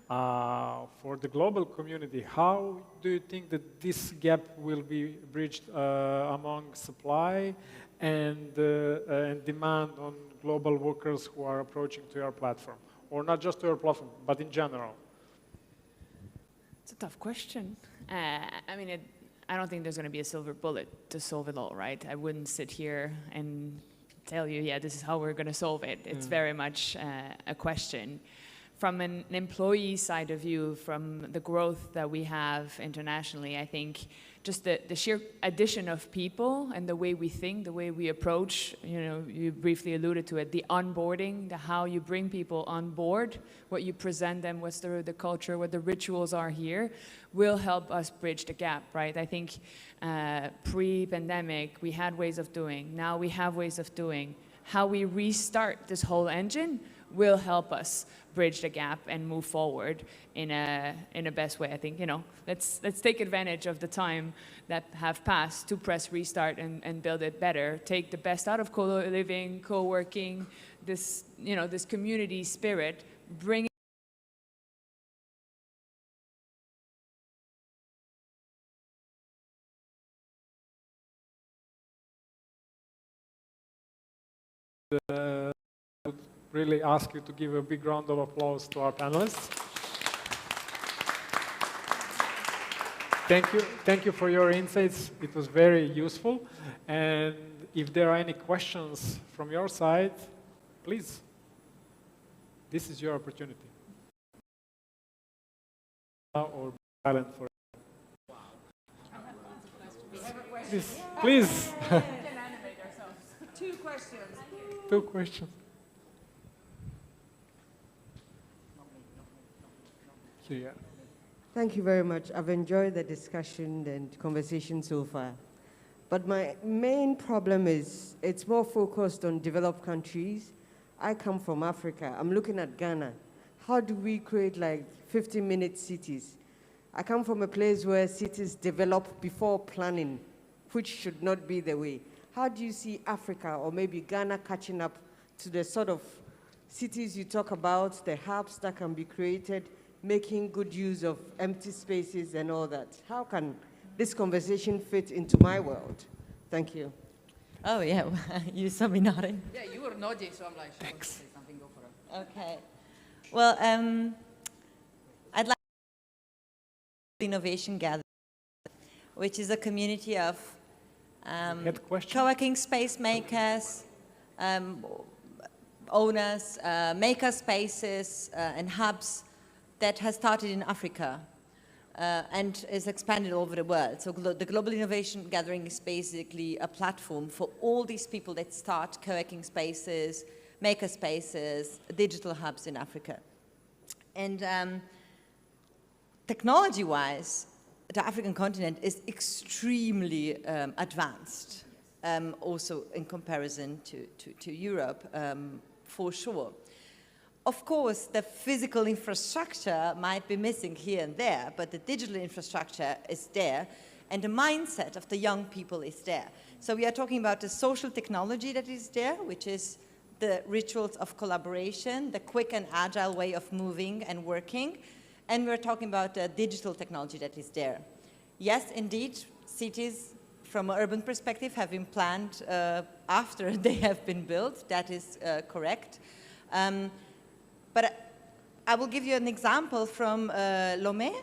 For the global community, how do you think that this gap will be bridged among supply and demand on global workers who are approaching to your platform? Or not just to your platform, but in general? It's a tough question. I mean, I don't think there's going to be a silver bullet to solve it all, right? I wouldn't sit here and tell you, yeah, this is how we're going to solve it. It's very much a question. From an employee side of view, from the growth that we have internationally, I think just the sheer addition of people and the way we think, the way we approach, you know, you briefly alluded to it, the onboarding, how you bring people on board, what you present them, what's the culture, what the rituals are here, will help us bridge the gap, right? I think pre-pandemic, we had ways of doing. Now we have ways of doing. How we restart this whole engine will help us bridge the gap and move forward in a best way. I think, you know, let's take advantage of the time that have passed to press restart and build it better. Take the best out of co-living, co-working, this, you know, this community spirit, bring really ask you to give a big round of applause to our panelists. Thank you for your insights. It was very useful. And if there are any questions from your side, please, this is your opportunity. Or silent for. Please. We can animate ourselves. 2 questions. 2 questions. Yeah. Thank you very much. I've enjoyed the discussion and conversation so far. But my main problem is it's more focused on developed countries. I come from Africa. I'm looking at Ghana. How do we create like 50-minute cities? I come from a place where cities develop before planning, which should not be the way. How do you see Africa or maybe Ghana catching up to the sort of cities you talk about, the hubs that can be created, making good use of empty spaces and all that? How can this conversation fit into my world? Thank you. Oh, yeah, you saw me nodding. Yeah, you were nodding, so I'm like, thanks. Say something, go for it. Okay. Well, I'd like Innovation Gathering, which is a community of co-working space makers, owners, maker spaces, and hubs that has started in Africa and is expanded all over the world. So the Global Innovation Gathering is basically a platform for all these people that start co-working spaces, maker spaces, digital hubs in Africa. And technology-wise, the African continent is extremely advanced, also in comparison to Europe, for sure. Of course, the physical infrastructure might be missing here and there, but the digital infrastructure is there, and the mindset of the young people is there. So we are talking about the social technology that is there, which is the rituals of collaboration, the quick and agile way of moving and working, and we're talking about the digital technology that is there. Yes, indeed, cities from an urban perspective, have been planned after they have been built. That is correct. But I will give you an example from Lomé,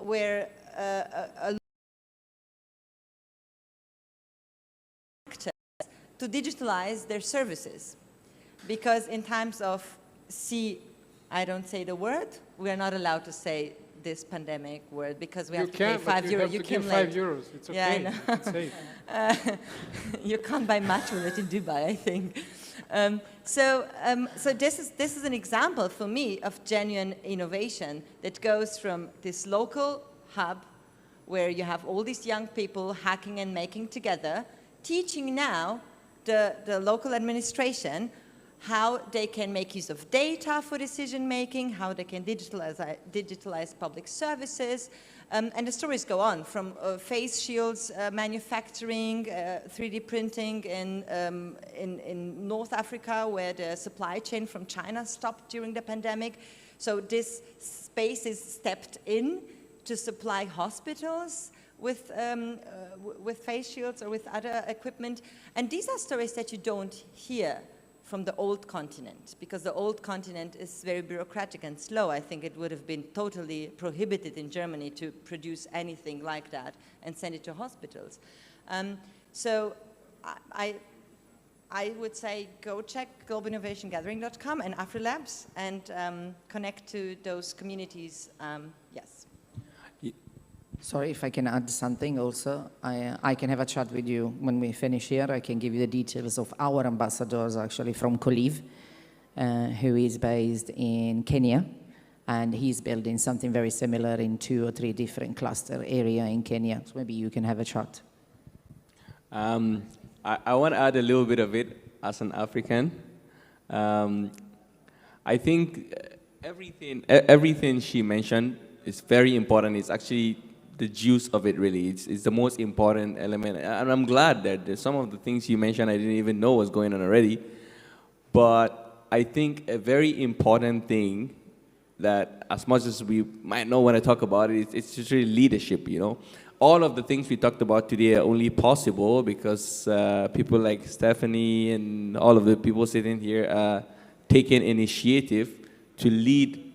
where to digitalize their services. Because in times of I don't say the word, we are not allowed to say this pandemic word because we have to pay €5. You can give €5. It's okay. Yeah, It's safe. You can't buy match with it in Dubai, I think. So this is an example for me of genuine innovation that goes from this local hub where you have all these young people hacking and making together, teaching now the local administration how they can make use of data for decision making, how they can digitalize public services, and the stories go on from face shields manufacturing, 3D printing in North Africa where the supply chain from China stopped during the pandemic. So this space is stepped in to supply hospitals with face shields or with other equipment. And these are stories that you don't hear from the old continent, because the old continent is very bureaucratic and slow. I think it would have been totally prohibited in Germany to produce anything like that and send it to hospitals. So I would say go check globalinnovationgathering.com and AfriLabs and connect to those communities, yes. Sorry, if I can add something also. I can have a chat with you when we finish here. I can give you the details of our ambassadors actually from Colive, who is based in Kenya. And he's building something very similar in 2 or 3 different cluster area in Kenya. So maybe you can have a chat. I want to add a little bit of it as an African. I think everything she mentioned is very important. It's actually the juice of it, really. It's the most important element. And I'm glad that some of the things you mentioned I didn't even know was going on already. But I think a very important thing that, as much as we might not want to talk about it, it's just really leadership, you know. All of the things we talked about today are only possible because people like Stephanie and all of the people sitting here are taking initiative to lead.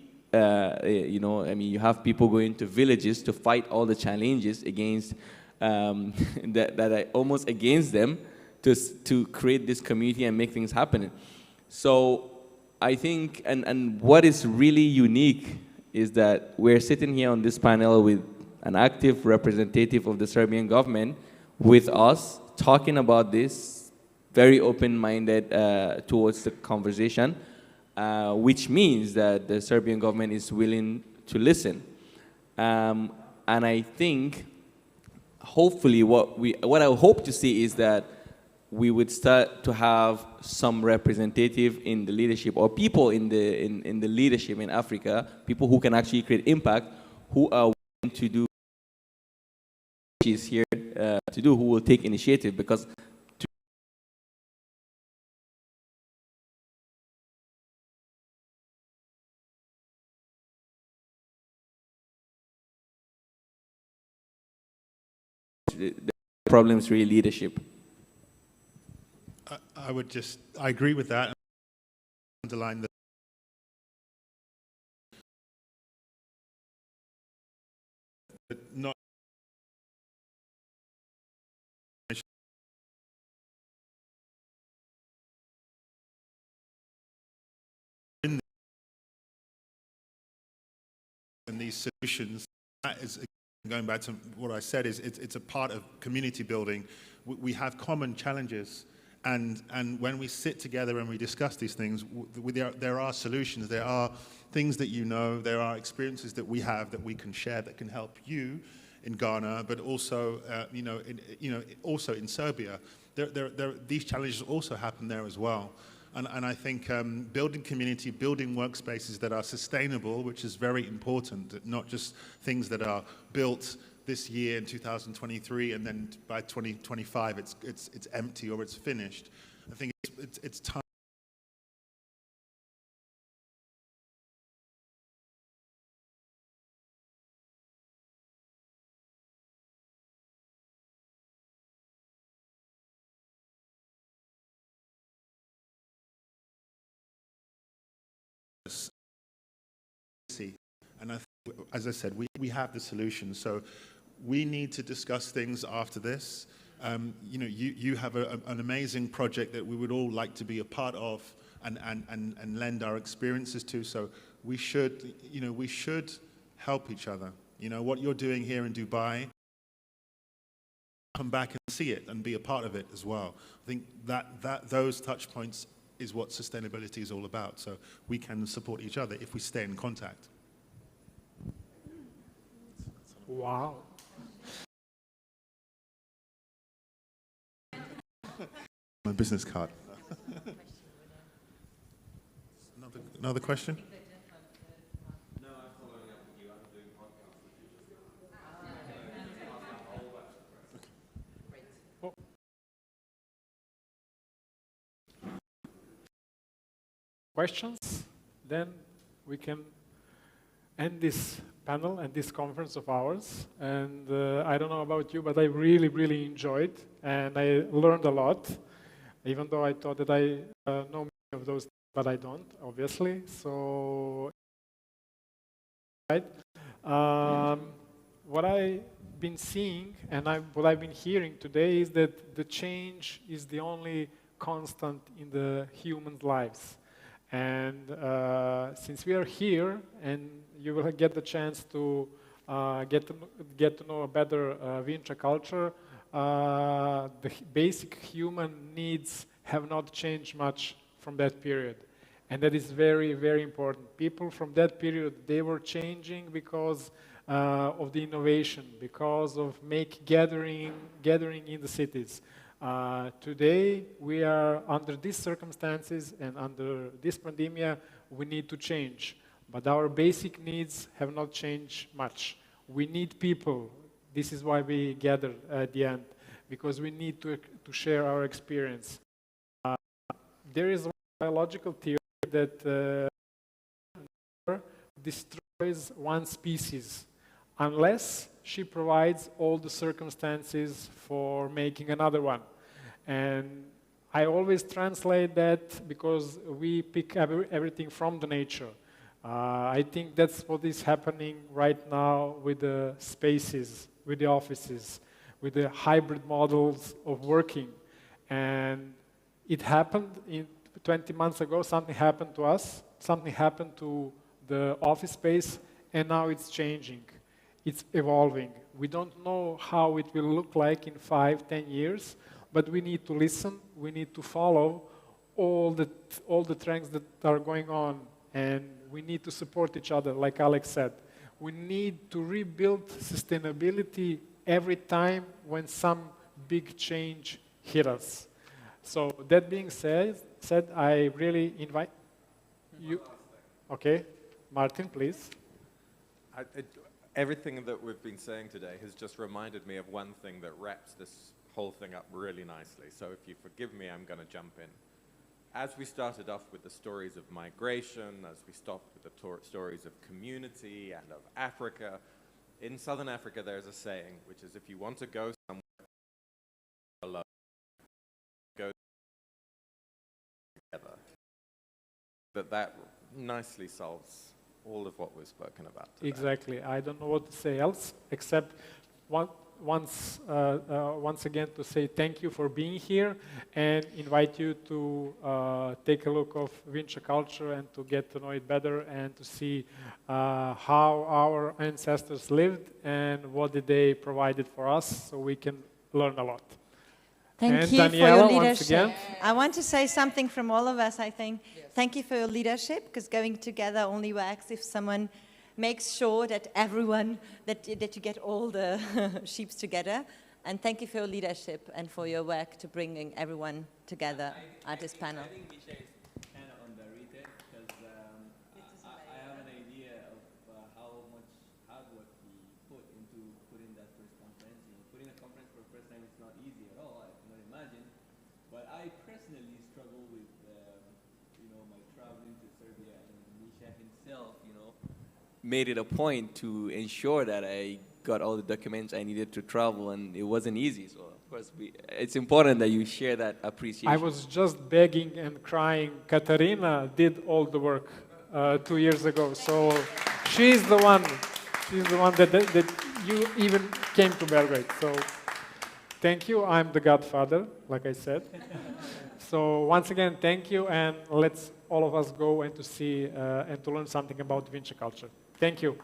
You know, I mean, you have people going to villages to fight all the challenges against that are almost against them to create this community and make things happen. So I think, and what is really unique is that we're sitting here on this panel with an active representative of the Serbian government with us talking about this, very open-minded towards the conversation. Which means that the Serbian government is willing to listen. And I think, hopefully, what I hope to see is that we would start to have some representative in the leadership, or people in the leadership in Africa, people who can actually create impact, who are willing to do what she's here to do, who will take initiative, because the problem is really leadership. I agree with that. Underline that. But not in and these solutions. That is, going back to what I said, is it's a part of community building. We have common challenges, and when we sit together and we discuss these things, there are solutions, there are things that you know, there are experiences that we have that we can share that can help you in Ghana, but also also in Serbia. These challenges also happen there as well. And I think building community, building workspaces that are sustainable, which is very important, not just things that are built this year in 2023 and then by 2025 it's empty or it's finished. I think it's time. And I think, as I said, we have the solution. So we need to discuss things after this. You know, you have an amazing project that we would all like to be a part of and lend our experiences to. So we should, you know, we should help each other. You know, what you're doing here in Dubai, come back and see it and be a part of it as well. I think that those touch points is what sustainability is all about. So we can support each other if we stay in contact. Wow. My business card. Another question? No, I'm following up with you. I'm doing podcasts with you. Questions? Then we can end this panel and this conference of ours. And I don't know about you, but I really, really enjoyed, and I learned a lot, even though I thought that I know many of those, but I don't, obviously. So, right. What I've been seeing and what I've been hearing today is that the change is the only constant in the human lives. And since we are here, and you will get the chance to get to know a better Vinča culture, the basic human needs have not changed much from that period. And that is very, very important. People from that period, they were changing because of the innovation, because of gathering in the cities. Today, we are under these circumstances and under this pandemia, we need to change. But our basic needs have not changed much. We need people. This is why we gathered at the end, because we need to share our experience. There is a biological theory that destroys one species unless she provides all the circumstances for making another one. And I always translate that because we pick everything from the nature. I think that's what is happening right now with the spaces, with the offices, with the hybrid models of working. And it happened 20 months ago, something happened to us, something happened to the office space, and now it's changing. It's evolving. We don't know how it will look like in 5, 10 years, but we need to listen, we need to follow all the trends that are going on, and we need to support each other, like Alex said. We need to rebuild sustainability every time when some big change hit us. So that being said, I really invite you. Okay, Martin, please. Everything that we've been saying today has just reminded me of one thing that wraps this whole thing up really nicely. So if you forgive me, I'm going to jump in. As we started off with the stories of migration, as we stopped with the stories of community and of Africa, in Southern Africa there's a saying, which is if you want to go somewhere alone, go together. That nicely solves all of what we've spoken about today. Exactly. I don't know what to say else, except once again to say thank you for being here and invite you to take a look of Vinča culture and to get to know it better and to see how our ancestors lived and what did they provided for us, so we can learn a lot. Thank you for your leadership. I want to say something from all of us, I think. Yes. Thank you for your leadership, because going together only works if someone makes sure that everyone, that you get all the sheep together. And thank you for your leadership and for your work to bringing everyone together at this panel. I think Misha is kind of underrated, because I have an idea of how much hard work we put into putting that first conference. You know, putting a conference for the first time is not easy at all, I cannot imagine. But I personally struggle with, my traveling to Serbia, and Misha himself, made it a point to ensure that I got all the documents I needed to travel, and it wasn't easy. So of course, it's important that you share that appreciation. I was just begging and crying. Katarina did all the work 2 years ago, so she's the one that you even came to Belgrade. So thank you. I'm the godfather, like I said. So once again, thank you, and let's all of us go and to see and to learn something about vintage culture. Thank you.